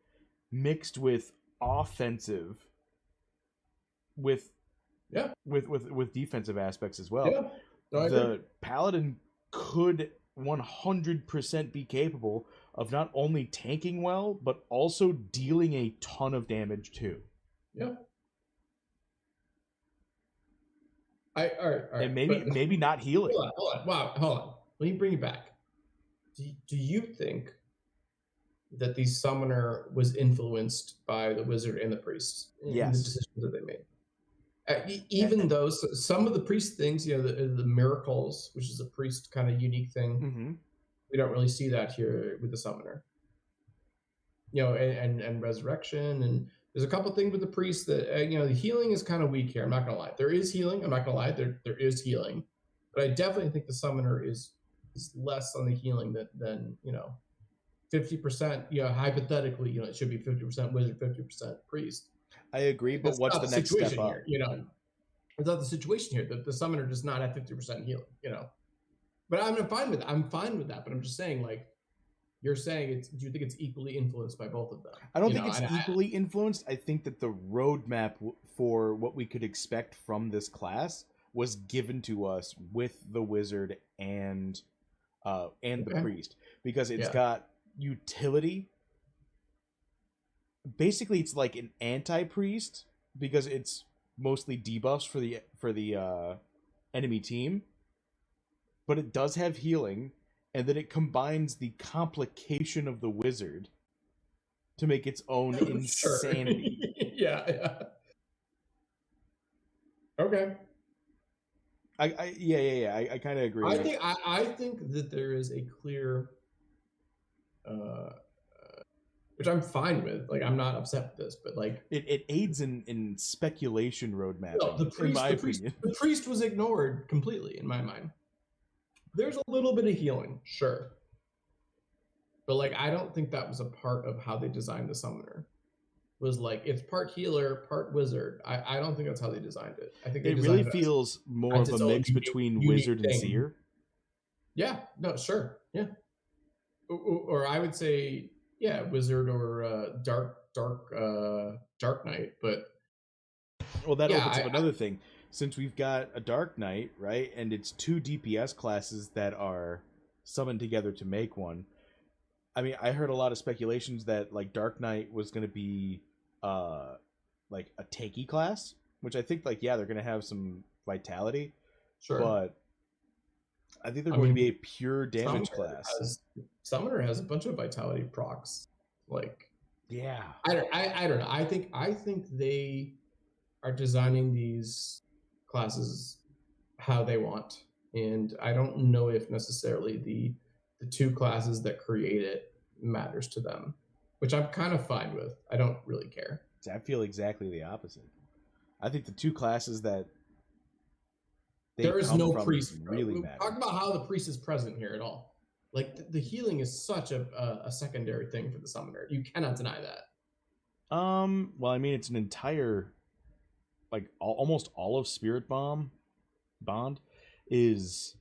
mixed with offensive with defensive aspects as well. The paladin could 100% be capable of not only tanking well, but also dealing a ton of damage too. Yeah. All right. And maybe not healing. Hold on. Let me bring you back. Do you think that the summoner was influenced by the wizard and the priest in the decisions that they made? Even though some of the priest things, the miracles, which is a priest kind of unique thing, we don't really see that here with the summoner. And resurrection, and there's a couple things with the priest that the healing is kind of weak here. I'm not gonna lie. There is healing. I'm not gonna lie. There is healing, but I definitely think the summoner is less on the healing than 50%, hypothetically, it should be 50% wizard, 50% priest. I agree, but That's what's not the the next step situation up? here, It's not the situation here. The summoner does not have 50% healing, But I'm fine with that. I'm fine with that. But I'm just saying, like, you're saying do you think it's equally influenced by both of them? I don't think it's equally influenced. I think that the roadmap for what we could expect from this class was given to us with the wizard and the priest, because it's got utility. Basically, it's like an anti-priest because it's mostly debuffs for the enemy team, but it does have healing, and then it combines the complication of the wizard to make its own insanity. Yeah. Okay. I kind of agree. I think that there is a clear, which I'm fine with. Like, I'm not upset with this, but like it aids in speculation roadmap. No, the priest was ignored completely in my mind. There's a little bit of healing, sure, but like I don't think that was a part of how they designed the summoner. Was like it's part healer, part wizard. I don't think that's how they designed it. I think it really feels more of a mix between wizard and seer. Yeah, no, sure, yeah. Or I would say, yeah, wizard or dark knight. But well, that opens up another thing. Since we've got a dark knight, right, and it's 2 DPS classes that are summoned together to make one. I mean, I heard a lot of speculations that like dark knight was going to be like a takey class, which I think like they're going to have some vitality, sure, but I think they're going to be a pure damage class. Summoner has a bunch of vitality procs, like I don't know. I think they are designing these classes how they want, and I don't know if necessarily the 2 classes that create it matters to them, which I'm kind of fine with. I don't really care. I feel exactly the opposite. I think the 2 classes that there is no priest really matter. Talk about how the priest is present here at all. Like the healing is such a secondary thing for the summoner. You cannot deny that. Well, I mean, it's an entire, like almost all of Spirit Bond is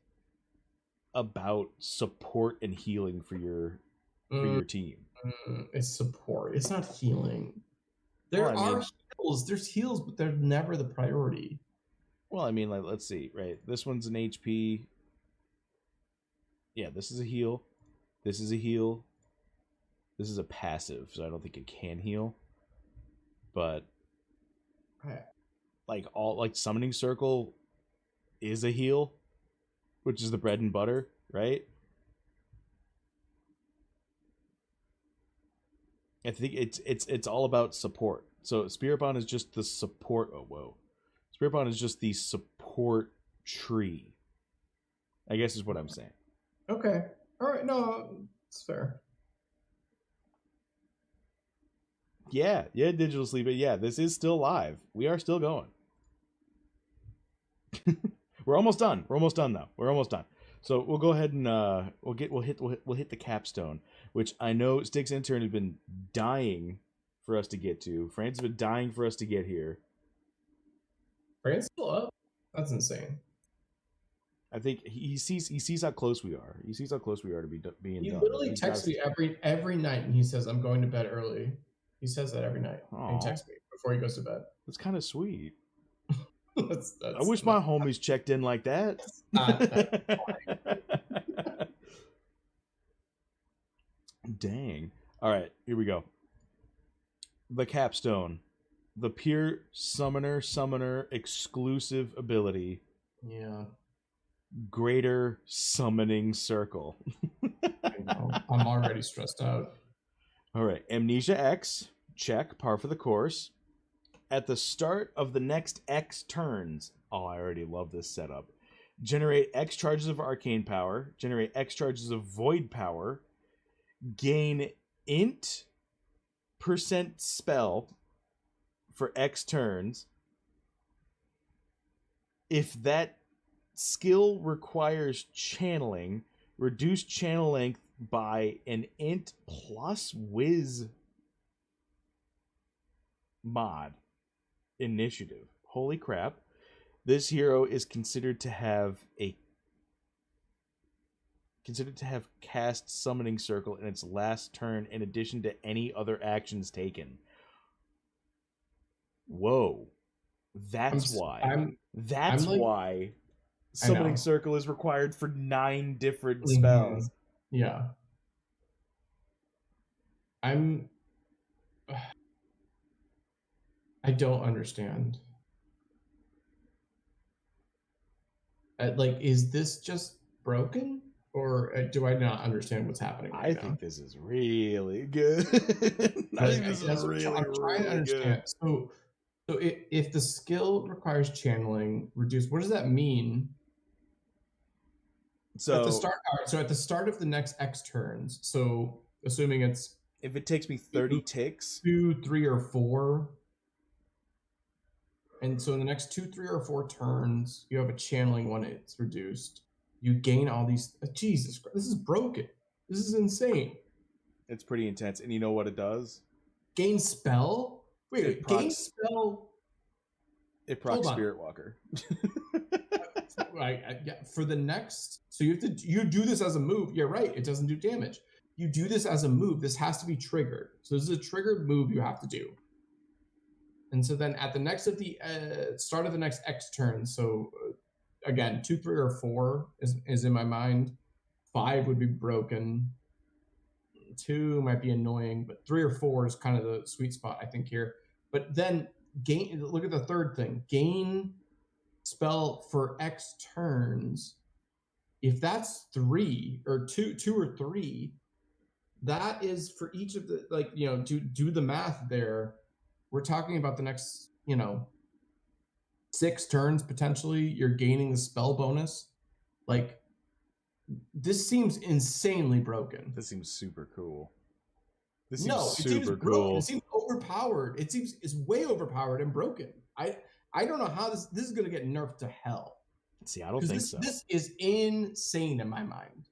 about support and healing for your team. It's support. It's not healing. There are heals. There's heals, but they're never the priority. Well, I mean, like, let's see, right? This one's an HP. Yeah, this is a heal. This is a heal. This is a passive, so I don't think it can heal. But like Summoning Circle is a heal, which is the bread and butter, right? I think it's all about support. So Spirit Bond is just the support. Oh, whoa. Spirit Bond is just the support tree, I guess is what I'm saying. Okay. All right. No, it's fair. Yeah, Digital Sleep. But yeah, this is still live. We are still going. We're almost done. We're almost done, though. We're almost done. So we'll go ahead and we'll hit the capstone, which I know Sticks Intern has been dying for us to get to. Fran's been dying for us to get here. Fran's still up? That's insane. I think he sees how close we are. He sees how close we are to being done. He literally texts me every night, and he says, "I'm going to bed early." He says that every night. And he texts me before he goes to bed. That's kind of sweet. that's I wish my homies checked in like that. Dang. All right, here we go. The capstone. The pure summoner exclusive ability. Yeah. Greater Summoning Circle. I'm already stressed out. All right. Amnesia X. Check. Par for the course. At the start of the next X turns. Oh, I already love this setup. Generate X charges of arcane power. Generate X charges of void power. Gain int % spell for X turns. If that skill requires channeling, reduce channel length by an int plus whiz mod initiative. Holy crap. This hero is considered to have cast summoning circle in its last turn in addition to any other actions taken. Whoa. That's why summoning circle is required for 9 different spells. Yeah. I don't understand. Like, is this just broken, or do I not understand what's happening right now? I think this is really good. I'm trying to understand. Good. So if the skill requires channeling reduced, what does that mean? So at the start, so at the start of the next X turns, so assuming it's if it takes me 30 ticks, 2, 3, or 4. And so in the next 2, 3, or 4 turns, you have a channeling when it's reduced. You gain all these. Jesus Christ, this is broken. This is insane. It's pretty intense. And you know what it does? Gain spell? Wait, gain spell? It procs Spirit Walker. Yeah, for the next. So you do this as a move. You're right. It doesn't do damage. You do this as a move. This has to be triggered. So this is a triggered move you have to do. And so then at the next of the start of the next X turn, so again, 2, 3, or 4 is in my mind. 5 would be broken. 2 might be annoying, but 3 or 4 is kind of the sweet spot, I think, here. But then look at the third thing. Gain spell for X turns. If that's 3 or 2 or 3, that is for each of the, like, do the math there. We're talking about the next, 6 turns, potentially, you're gaining the spell bonus. Like, this seems insanely broken. This seems super cool. It seems broken. It seems overpowered. It's way overpowered and broken. I don't know how this is going to get nerfed to hell. See, I don't think so. This is insane in my mind.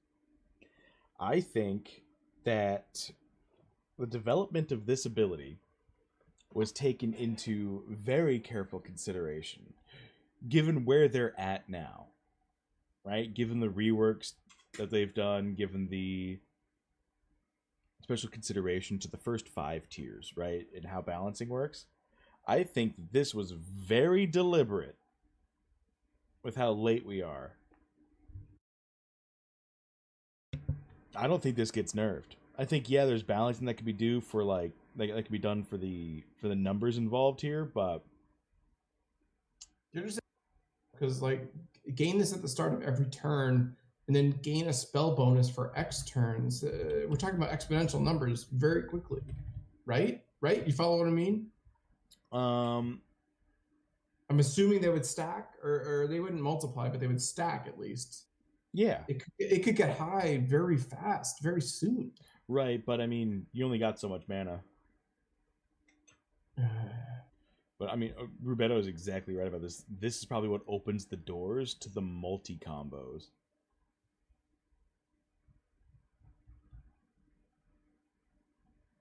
I think that the development of this ability was taken into very careful consideration, given where they're at now, right? Given the reworks that they've done, given the special consideration to the first 5 tiers, right? And how balancing works. I think this was very deliberate with how late we are. I don't think this gets nerfed. I think, there's balancing that could be due for that could be done for the numbers involved here, but you're just because gain this at the start of every turn and then gain a spell bonus for X turns. We're talking about exponential numbers very quickly, right? You follow what I mean? I'm assuming they would stack, or they wouldn't multiply, but they would stack at least. Yeah, it could get high very fast, very soon. Right, but I mean, you only got so much mana. But I mean, Rubetto is exactly right about this. This is probably what opens the doors to the multi-combos.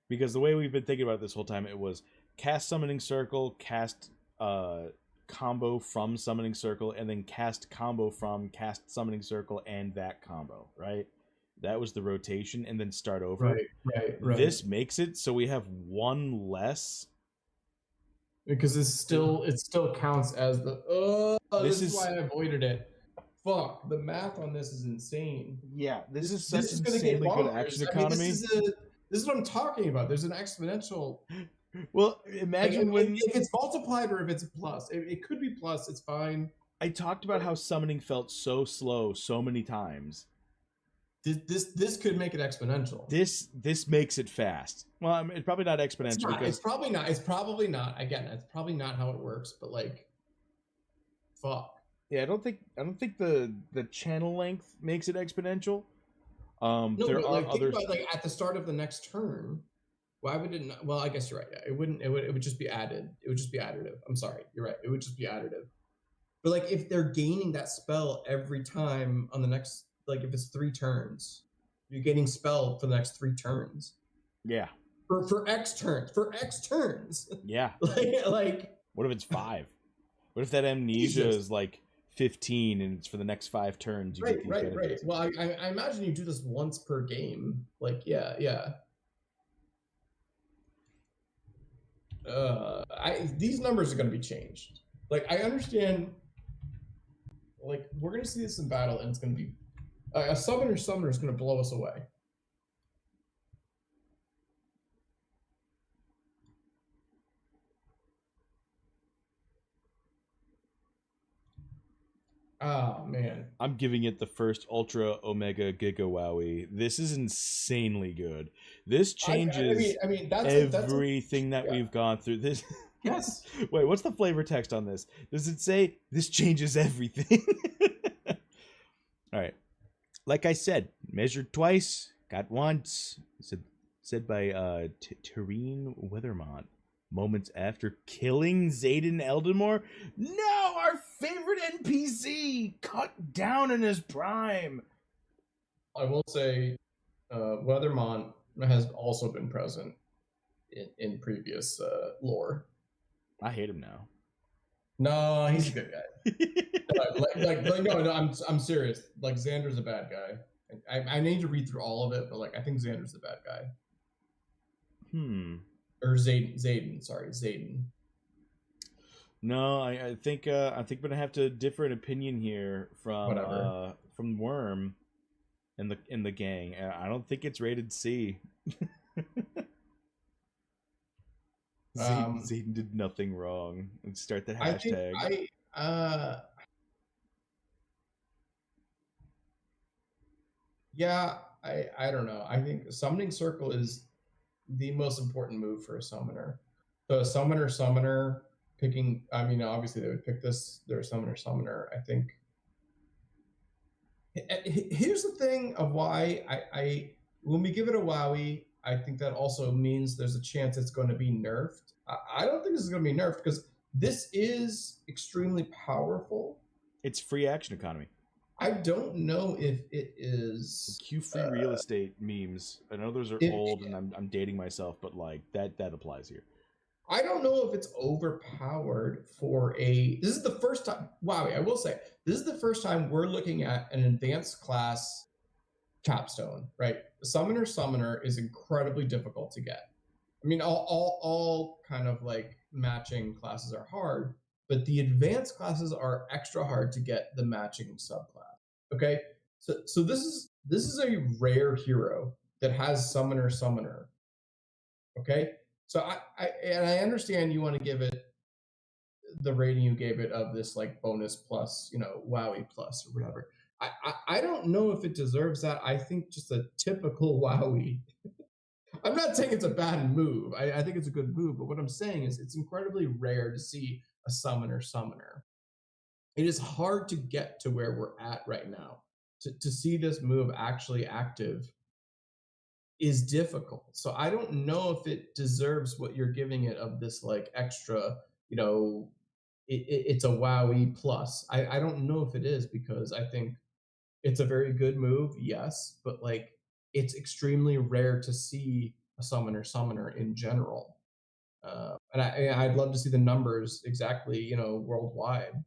Because the way we've been thinking about it this whole time, it was cast Summoning Circle, cast combo from Summoning Circle, and then cast combo from cast Summoning Circle and that combo, right? That was the rotation, and then start over. Right. This makes it so we have one less. Because it still counts as the. This is why I avoided it. Fuck, the math on this is insane. Yeah, this is such an insanely good action economy. This is what I'm talking about. There's an exponential. Well, imagine if it's multiplied or if it's plus. It could be plus. It's fine. I talked about how summoning felt so slow so many times. This could make it exponential. This makes it fast. Well, I mean, it's probably not exponential. It's probably not. It's probably not. Again, it's probably not how it works. But fuck. Yeah, I don't think the channel length makes it exponential. No, there are others. Think about, at the start of the next turn. Why would it not? Well, I guess you're right. Yeah, it wouldn't. It would just be added. It would just be additive. I'm sorry. You're right. It would just be additive. But if they're gaining that spell every time on the next. If it's 3 turns, you're getting spelled for the next 3 turns. Yeah. For X turns. For X turns. Yeah. like what if it's 5? What if that amnesia Jesus. is like 15 and it's for the next 5 turns you get these benefits? Well, I imagine you do this once per game. Like, yeah. These numbers are going to be changed. Like, I understand. Like, we're going to see this in battle, and it's going to be a summoner is going to blow us away. Oh man, I'm giving it the first Ultra Omega Giga Wowie. This is insanely good. This changes I mean that's everything that we've gone through. This. Yes. Wait, what's the flavor text on this? Does it say this changes everything? All right. Like I said, measured twice, got once. Said by Tareen Weathermont. Moments after killing Zayden Eldemore. No, our favorite NPC cut down in his prime. I will say, Weathermont has also been present in previous lore. I hate him now. No, he's a good guy. No, I'm serious. Like, Xander's a bad guy. I need to read through all of it, but like I think Xander's the bad guy. Or Zayden. No, I think we're gonna have to differ an opinion here from Worm in the gang. I don't think it's rated C. Zayden did nothing wrong. Let's start the hashtag. I don't know. I think Summoning Circle is the most important move for a summoner. So a summoner picking, I mean, obviously they would pick this, they're a summoner. I think here's the thing of why I when we give it a wowie, I think that also means there's a chance it's going to be nerfed. I don't think this is going to be nerfed because this is extremely powerful. It's free action economy. I don't know if it is Q free real estate memes. I know those are old, and I'm dating myself, but like that applies here. I don't know if it's overpowered for a. This is the first time. Wow, I will say this is the first time we're looking at an advanced class capstone. Right, summoner is incredibly difficult to get. I mean, all kind of like matching classes are hard, but the advanced classes are extra hard to get the matching subclass. Okay, so this is a rare hero that has summoner. Okay, so I understand you want to give it the rating you gave it of this like bonus plus, wowie plus or whatever. I don't know if it deserves that. I think just a typical wowie. I'm not saying it's a bad move. I think it's a good move, but what I'm saying is it's incredibly rare to see a summoner. It is hard to get to where we're at right now. To see this move actually active is difficult. So I don't know if it deserves what you're giving it of this like extra, it's a wowie plus. I don't know if it is because I think it's a very good move, yes, but like it's extremely rare to see a summoner in general. And I'd love to see the numbers exactly, worldwide,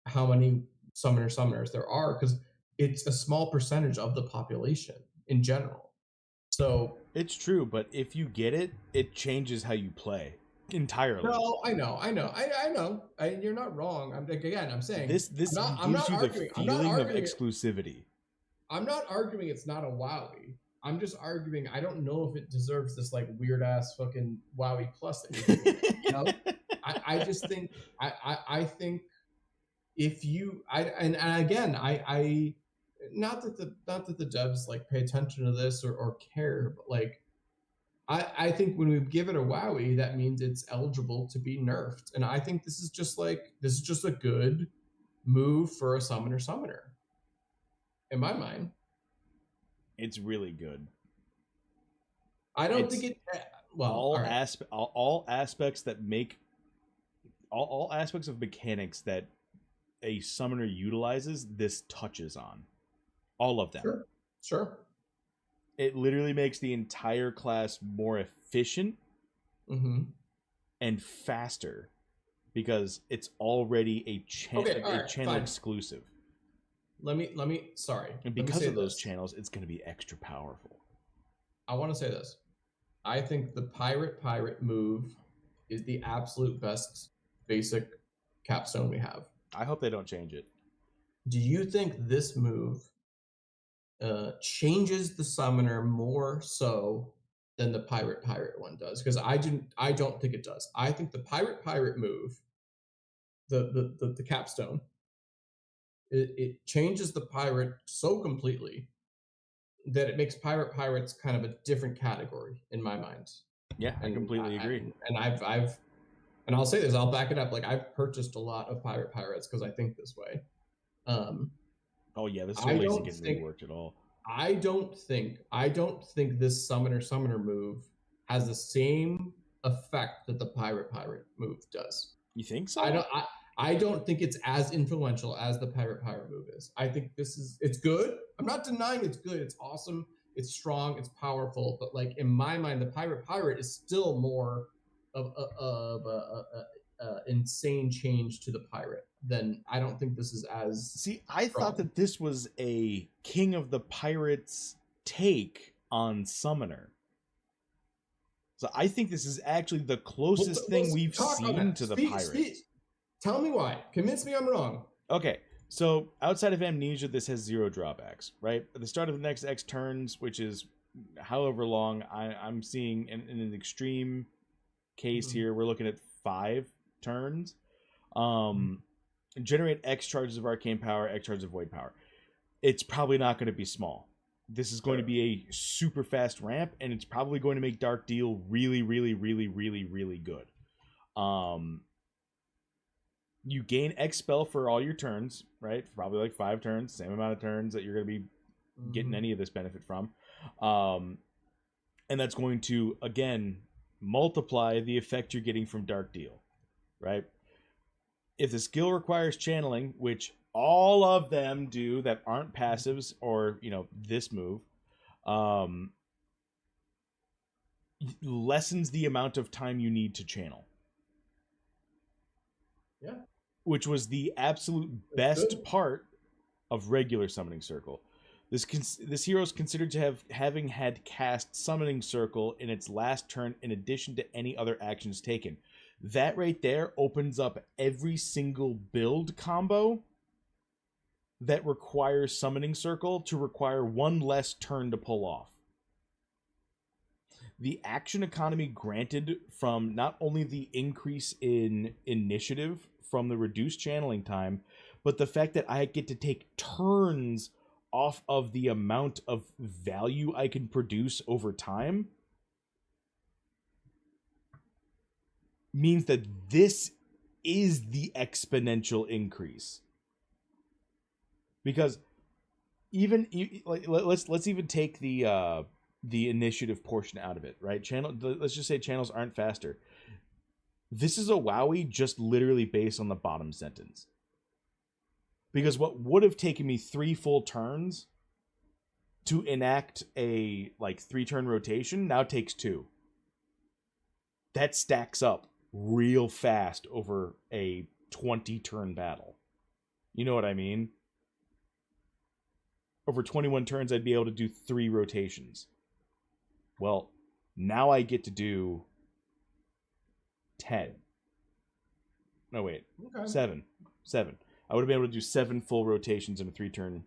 how many summoners there are, because it's a small percentage of the population in general. So it's true, but if you get it, it changes how you play entirely. No, I know. You're not wrong. I'm saying this gives you the feeling of exclusivity. I'm not arguing it's not a wowie. I'm just arguing I don't know if it deserves this like weird ass fucking wowie plus that you're giving it, I just think I think if you I not that the devs like pay attention to this or care, but like I think when we give it a wowie, that means it's eligible to be nerfed. And I think this is just a good move for a summoner. In my mind. It's really good. I don't think it all aspects that make all aspects of mechanics that a summoner utilizes, this touches on. All of them. Sure. It literally makes the entire class more efficient and faster because it's already a channel fine. exclusive. Let me. Sorry. And because of those channels, it's going to be extra powerful. I want to say this. I think the pirate move is the absolute best basic capstone we have. I hope they don't change it. Do you think this move changes the summoner more so than the pirate one does? Because I don't think it does. I think the pirate move, the capstone, it changes the pirate so completely that it makes pirates kind of a different category in my mind. Yeah, I completely agree. And I'll say this, I'll back it up. Like, I've purchased a lot of pirates because I think this way. Oh yeah, this totally isn't getting reworked at all. I don't think this summoner move has the same effect that the pirate move does. You think so? I don't think it's as influential as the pirate move is. I think it's good. I'm not denying it's good. It's awesome. It's strong. It's powerful. But like in my mind, the pirate is still more of a insane change to the pirate. Then I don't think this is as. See, I thought that this was a King of the Pirates take on Summoner. So I think this is actually the closest thing we've seen to the Pirates. Tell me why. Convince me I'm wrong. Okay, so outside of Amnesia, this has 0 drawbacks, right? At the start of the next X turns, which is however long, I'm seeing in an extreme case here, we're looking at 5 turns. Generate X charges of arcane power, X charges of void power. It's probably not going to be small. This is going to be a super fast ramp, and it's probably going to make Dark Deal really, really, really, really, really good. You gain X spell for all your turns, right? Probably like 5 turns, same amount of turns that you're going to be getting any of this benefit from. And that's going to, again, multiply the effect you're getting from Dark Deal, right? If the skill requires channeling, which all of them do that aren't passives or, this move, lessens the amount of time you need to channel. Yeah. Which was the absolute best part of regular Summoning Circle. This hero is considered to having had cast Summoning Circle in its last turn in addition to any other actions taken. That right there opens up every single build combo that requires Summoning Circle to require 1 less turn to pull off. The action economy granted from not only the increase in initiative from the reduced channeling time, but the fact that I get to take turns off of the amount of value I can produce over time means that this is the exponential increase. Because let's even take the initiative portion out of it, right? Let's just say channels aren't faster. This is a WoWie just literally based on the bottom sentence. Because what would have taken me 3 full turns to enact a 3-turn rotation now takes 2. That stacks up real fast over a 20-turn battle. You know what I mean? Over 21 turns, I'd be able to do 3 rotations. Well, now I get to do 10. No, wait. Okay. 7. I would have been able to do 7 full rotations in a 3-turn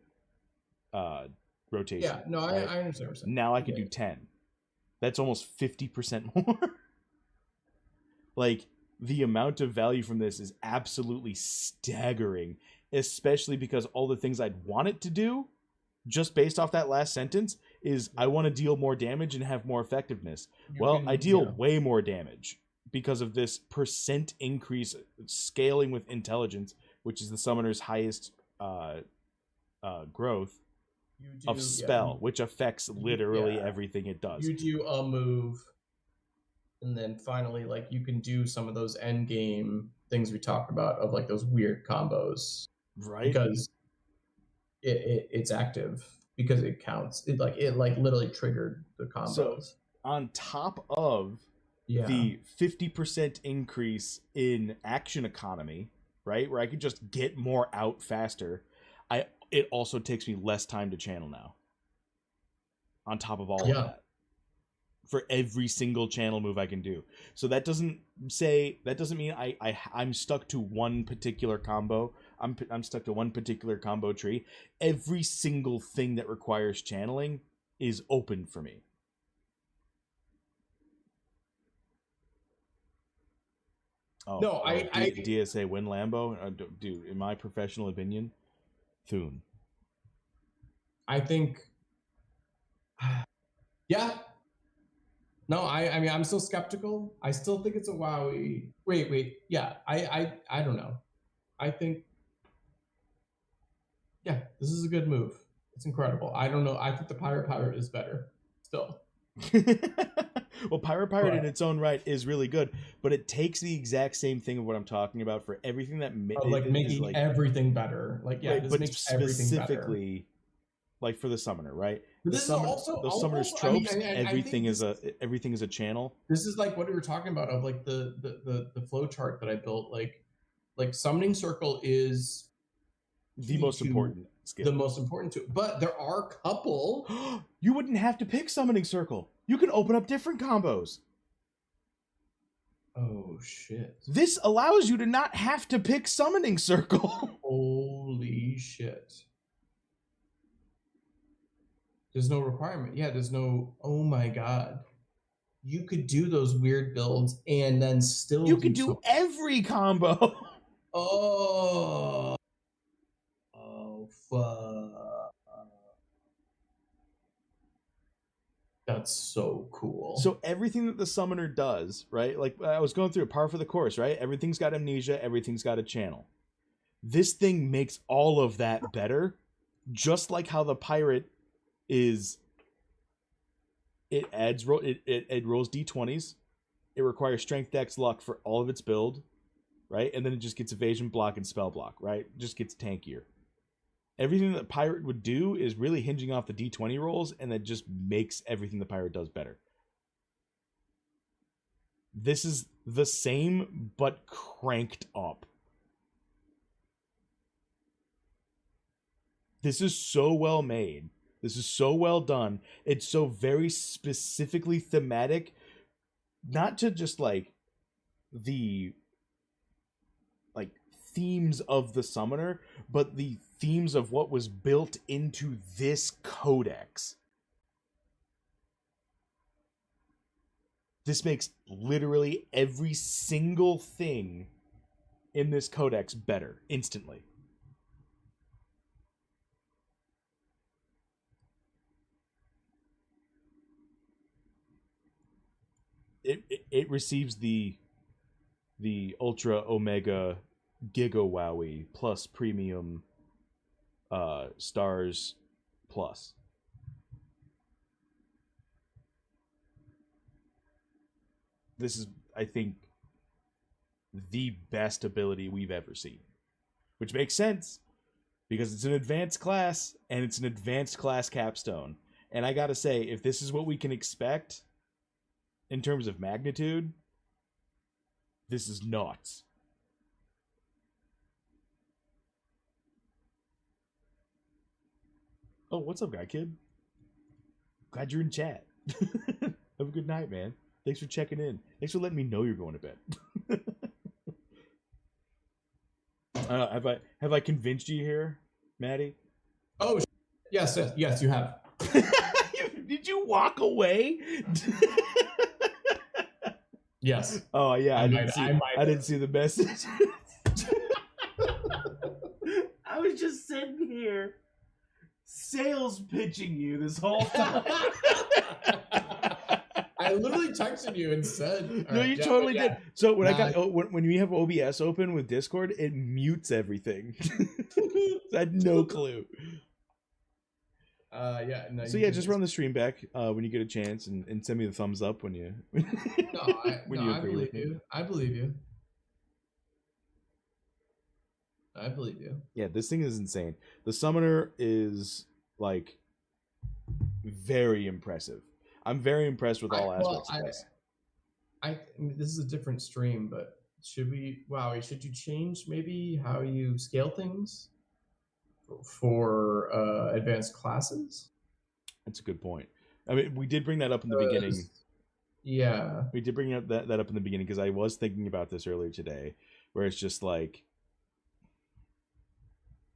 rotation. Yeah, no, right? I understand what you're saying. Now I can do 10. That's almost 50% more. The amount of value from this is absolutely staggering, especially because all the things I'd want it to do, just based off that last sentence, is I want to deal more damage and have more effectiveness. I deal way more damage because of this percent increase scaling with intelligence, which is the summoner's highest growth of spell, which affects literally everything it does. You do a move, and then finally, you can do some of those end game things we talked about of those weird combos, right? Because it's active. because it counts. It literally triggered the combos. So on top of the 50% increase in action economy, right, where I could just get more out faster, it also takes me less time to channel now. On top of all of that, for every single channel move I can do. So that doesn't mean I'm stuck to one particular combo. I'm stuck to one particular combo tree. Every single thing that requires channeling is open for me. Oh, no, DSA win Lambo, dude. In my professional opinion, Thune. I think, yeah. No, I mean, I'm still skeptical. I still think it's a wowie. Wait. Yeah, I don't know. I think, yeah, this is a good move. It's incredible. I don't know. I think the Pirate is better still. Well, Pirate in its own right is really good, but it takes the exact same thing of what I'm talking about for everything that making everything better. This makes specifically everything better. Like for the summoner, right? But this is also the summoner's tropes. Everything is a channel. This is like what we were talking about of like the flow chart that I built. Like summoning circle is the most important skill. The most important too. But there are a couple. You wouldn't have to pick summoning circle. You can open up different combos. Oh shit. This allows you to not have to pick summoning circle. Holy shit. There's no requirement. Yeah, there's no, oh my god. You could do those weird builds and then still you could do every combo. Oh fuck. That's so cool. So everything that the summoner does, right? Like I was going through a par for the course, right? Everything's got amnesia, everything's got a channel. This thing makes all of that better, just like how the pirate is. It rolls d20s. It requires strength, dex, luck for all of its build, right? And then it just gets evasion, block, and spell block, right? It just gets tankier. Everything that pirate would do is really hinging off the d20 rolls, and that just makes everything the pirate does better. This is the same, but cranked up. This is so well made. This is so well done. It's so very specifically thematic, not to just like the themes of the summoner, but the themes of what was built into this codex. This makes literally every single thing in this codex better instantly. It receives the Ultra Omega Giga Wowie plus Premium Stars Plus. This is, I think, the best ability we've ever seen. Which makes sense, because it's an advanced class, and it's an advanced class capstone. And I gotta say, if this is what we can expect in terms of magnitude, this is nuts. Oh, what's up, guy kid? Glad you're in chat. Have a good night, man. Thanks for checking in. Thanks for letting me know you're going to bed. Have I convinced you here, Maddie? Oh, yes, you have. Did you walk away? Yes. Oh yeah, I didn't see the message. I was just sitting here sales pitching you this whole time. I literally texted you and said, "No, you totally did." So when when we have OBS open with Discord, it mutes everything. I had no clue. Yeah. No, so yeah, just run the stream back when you get a chance, and send me the thumbs up when you. I believe you. I believe you. I believe you. Yeah, this thing is insane. The summoner is like very impressive. I'm very impressed with all aspects of this. This is a different stream, but should you change maybe how you scale things for advanced classes? That's a good point. I mean, we did bring that up in the beginning. Yeah. We did bring that up in the beginning because I was thinking about this earlier today, where it's just like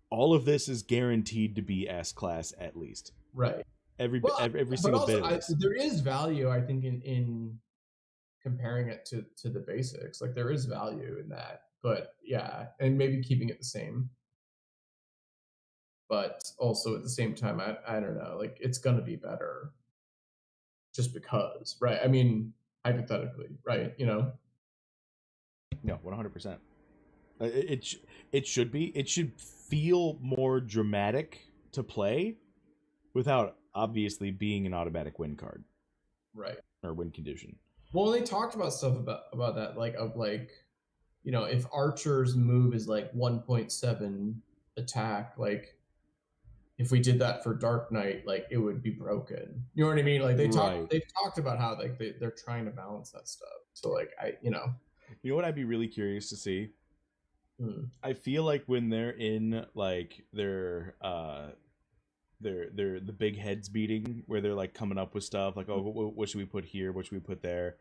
all of this is guaranteed to be S class at least. Right. Every single bit of this. There is value, I think, in comparing it to the basics. Like there is value in that, but yeah, and maybe keeping it the same. But also at the same time, I don't know, like it's gonna be better just because, right? I mean, hypothetically, right? You know? No, 100%. It should be. It should feel more dramatic to play without obviously being an automatic win card. Right. Or win condition. Well, they talked about stuff about that, like you know, if Archer's move is like 1.7 attack, like if we did that for Dark Knight, like it would be broken. You know what I mean? Like they've talked about how like they're trying to balance that stuff. So like you know what I'd be really curious to see. I feel like when they're in like their the big heads meeting where they're like coming up with stuff like, oh, what should we put here? What should we put there?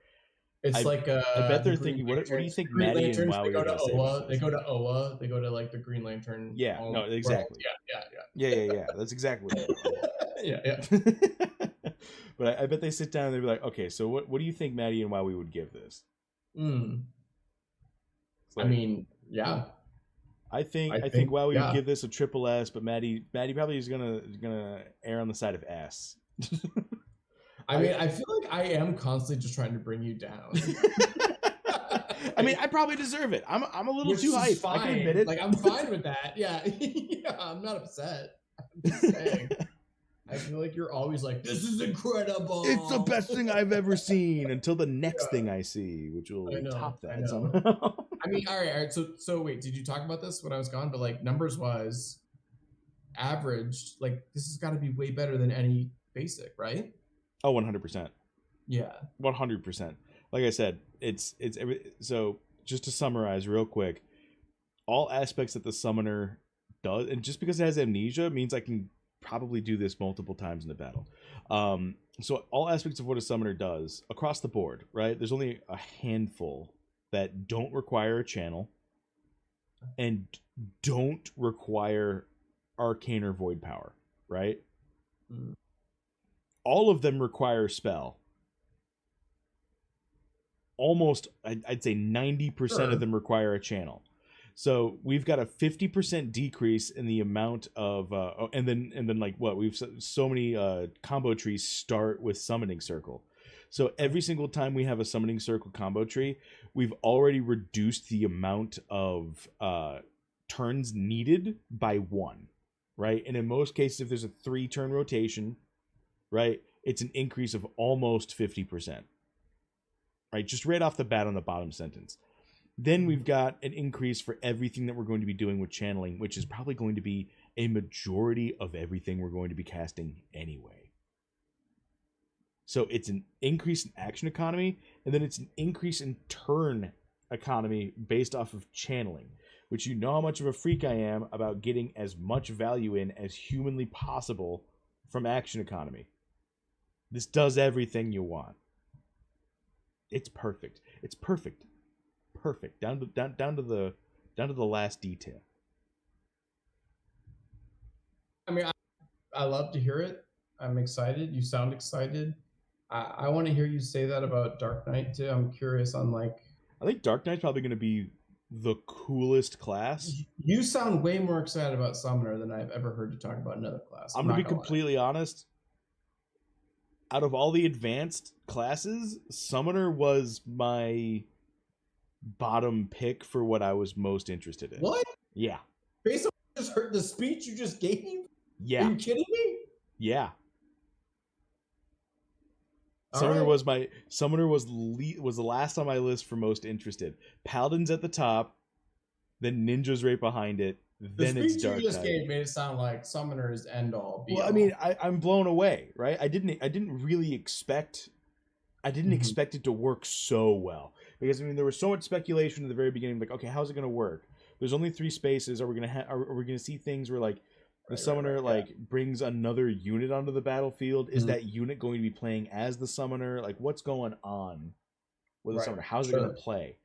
It's I bet they're thinking, what do you think Maddie and Wowie are going to say? They go to Oa. They go to like the Green Lantern. Yeah, no, exactly. Yeah. That's exactly what yeah. But I bet they sit down and they'd be like, okay, so what do you think Maddie and Wowie would give this? Like, I mean, yeah. I think Wowie would give this a triple S, but Maddie probably is gonna err on the side of S. I mean, I feel like I am constantly just trying to bring you down. I mean, I probably deserve it. I'm a little too hyped. I can admit it. Like I'm fine with that. Yeah, yeah. I'm not upset. I'm just saying. I feel like you're always like, this is incredible. It's the best thing I've ever seen until the next thing I see, which will top that somehow. I mean, all right. So wait, did you talk about this when I was gone? But like numbers wise, averaged, like this has got to be way better than any basic, right? Oh, 100%. Yeah. 100%. Like I said, so just to summarize real quick, all aspects that the summoner does, and just because it has amnesia means I can probably do this multiple times in the battle. So all aspects of what a summoner does across the board, right? There's only a handful that don't require a channel and don't require arcane or void power, right? All of them require spell. Almost, I'd say 90% of them require a channel. So we've got a 50% decrease in the amount of, and then like what we've so many combo trees start with summoning circle. So every single time we have a summoning circle combo tree, we've already reduced the amount of turns needed by 1, right? And in most cases, if there's a 3-turn rotation, right, it's an increase of almost 50%, right? Just right off the bat on the bottom sentence. Then we've got an increase for everything that we're going to be doing with channeling, which is probably going to be a majority of everything we're going to be casting anyway. So it's an increase in action economy, and then it's an increase in turn economy based off of channeling, which you know how much of a freak I am about getting as much value in as humanly possible from action economy. This does everything you want. It's perfect. It's perfect. Perfect. Down to the last detail. I mean, I love to hear it. I'm excited. You sound excited. I want to hear you say that about Dark Knight too. I'm curious on like. I think Dark Knight's probably going to be the coolest class. You sound way more excited about Summoner than I've ever heard you talk about another class. I'm going to be completely honest. Out of all the advanced classes, Summoner was my bottom pick for what I was most interested in. What? Yeah. Based on what I just heard the speech you just gave? Yeah. Are you kidding me? Yeah. Summoner was the last on my list for most interested. Paladin's at the top, then Ninja's right behind it, The then it's speech you dark just type. gave made it sound like summoners end all be Well, all. I mean, I'm blown away, right? I didn't really expect. I didn't expect it to work so well, because I mean there was so much speculation in the very beginning, like, okay, how's it going to work? There's only 3 spaces. Are we gonna see things where like the summoner like brings another unit onto the battlefield? Is that unit going to be playing as the summoner? Like, what's going on with the summoner? How's it going to play?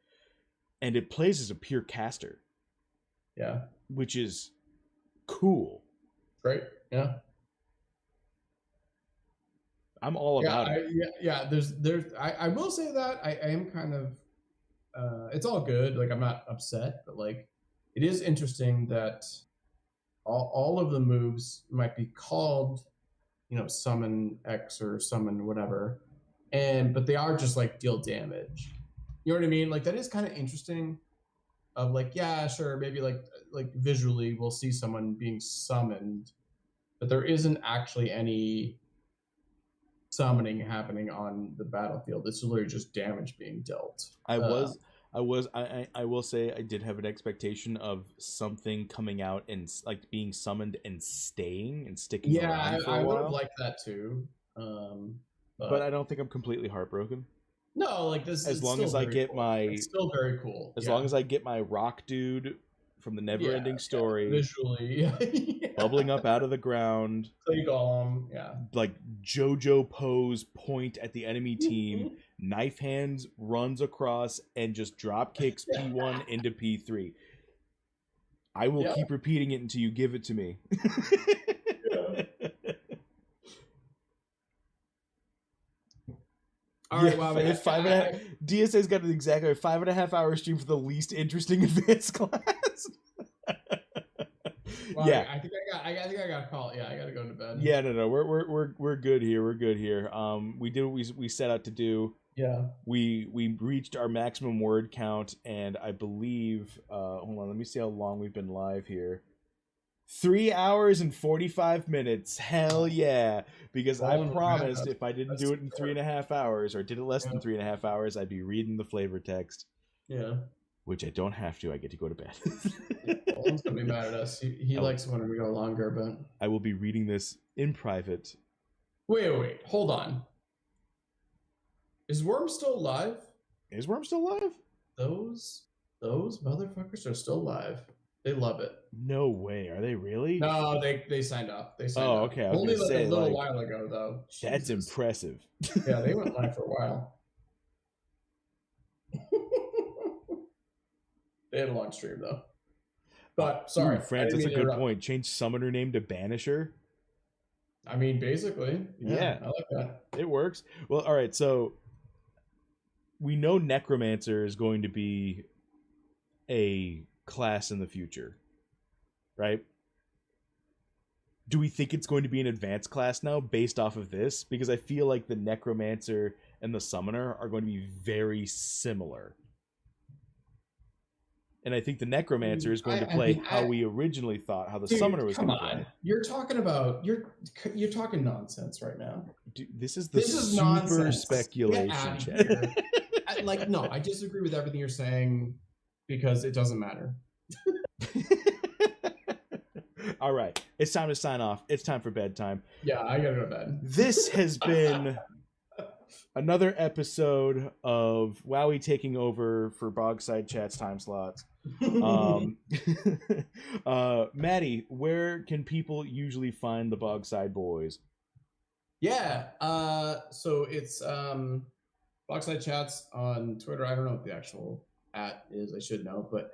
And it plays as a pure caster. Yeah, which is cool. Great. Yeah. I'm all about it. I will say that I am kind of it's all good. Like, I'm not upset, but like it is interesting that all of the moves might be called, summon X or summon whatever, but they are just like deal damage. You know what I mean? Like, that is kind of interesting. Of like, yeah, sure, maybe like visually we'll see someone being summoned, but there isn't actually any summoning happening on the battlefield. It's literally just damage being dealt. I will say I did have an expectation of something coming out and like being summoned and staying and sticking around for a while. I would have liked that too. But I don't think I'm completely heartbroken. No, like this. As long as I get it's still very cool. As long as I get my rock dude from the Neverending Story visually bubbling up out of the ground, Clay Golem, like JoJo pose, point at the enemy team, knife hands, runs across, and just drop kicks P1 into P3. I will keep repeating it until you give it to me. All right, wow. DSA's got an exactly 5.5 hour stream for the least interesting advanced class. Wow, yeah, I think I got to call. Yeah, I got to go to bed. Yeah, no, we're good here. We're good here. We did what we set out to do. Yeah. We reached our maximum word count, and I believe. Hold on, let me see how long we've been live here. 3 hours and 45 minutes. Hell yeah. Because I promised if I didn't do it in 3.5 hours, or did it less than 3.5 hours, I'd be reading the flavor text. Yeah. Which I don't have to. I get to go to bed. Owen's gonna be mad at us. He likes when we go longer, but I will be reading this in private. Wait. Hold on. Is Worm still alive? Is Worm still alive? Those motherfuckers are still alive. They love it. No way. Are they really? No, they signed up. They signed up. Okay. I was Only gonna say, a little while ago, though. That's impressive. Yeah, they went live for a while. They had a long stream, though. But, sorry. France, that's a good point. Change summoner name to Banisher? I mean, basically. Yeah. I like that. It works. Well, all right. So, we know Necromancer is going to be a class in the future, right? Do we think it's going to be an advanced class now based off of this? Because I feel like the Necromancer and the Summoner are going to be very similar. And I think the Necromancer is going to play how we originally thought, how the Summoner was going to play. You're talking about you're talking nonsense right now. Dude, this is super speculation. No, I disagree with everything you're saying because it doesn't matter. All right, it's time to sign off. It's time for bedtime. Yeah, I gotta go to bed. This has been another episode of Wowie taking over for Bogside Chat's time slots. Maddie, where can people usually find the Bogside Boys? Yeah, so it's Bogside Chats on Twitter. I don't know what the actual @ is. I should know, but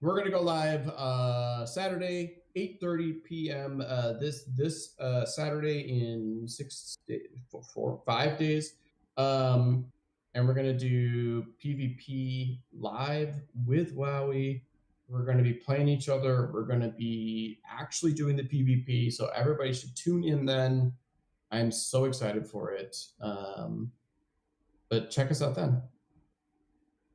we're gonna go live Saturday, 8:30 p.m. This Saturday in 5 days, and we're gonna do PvP live with Wowie. We're gonna be playing each other. We're gonna be actually doing the PvP, so everybody should tune in then. I'm so excited for it. But check us out then.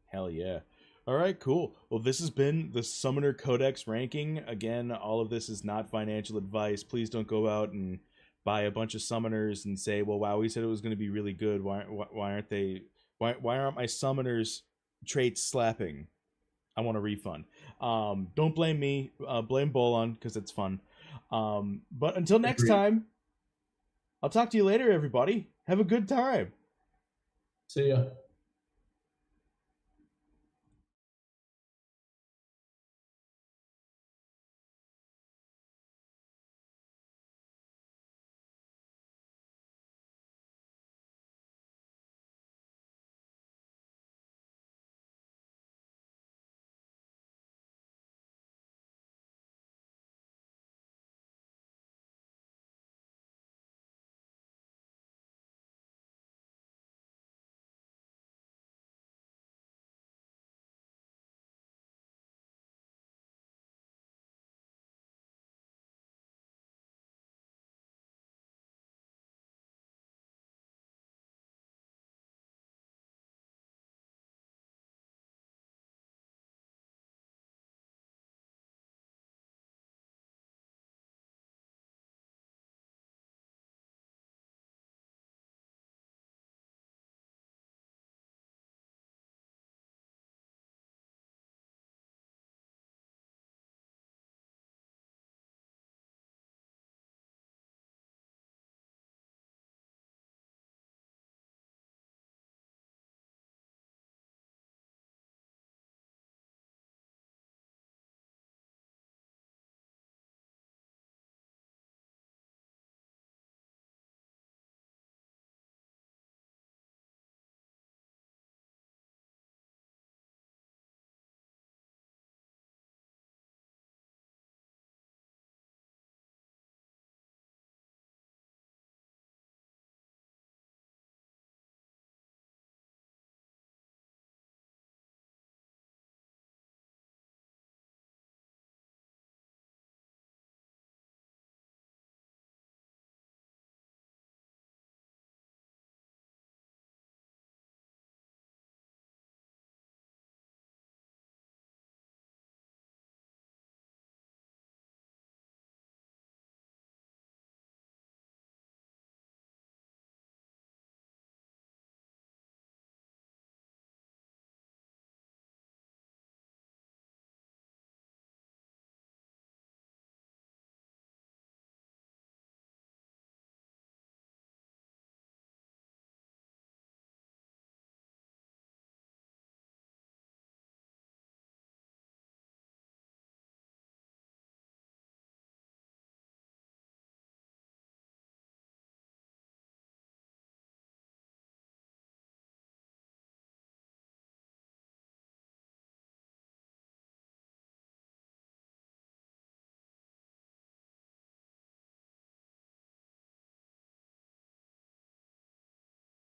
Hell yeah. All right, cool. Well, this has been the Summoner Codex ranking. Again, all of this is not financial advice. Please don't go out and buy a bunch of summoners and say, well, wow, we said it was going to be really good. Why aren't my summoners traits slapping? I want a refund. Don't blame me. Blame Bolon because it's fun. But until next Agreed. time, I'll talk to you later, everybody. Have a good time. See ya.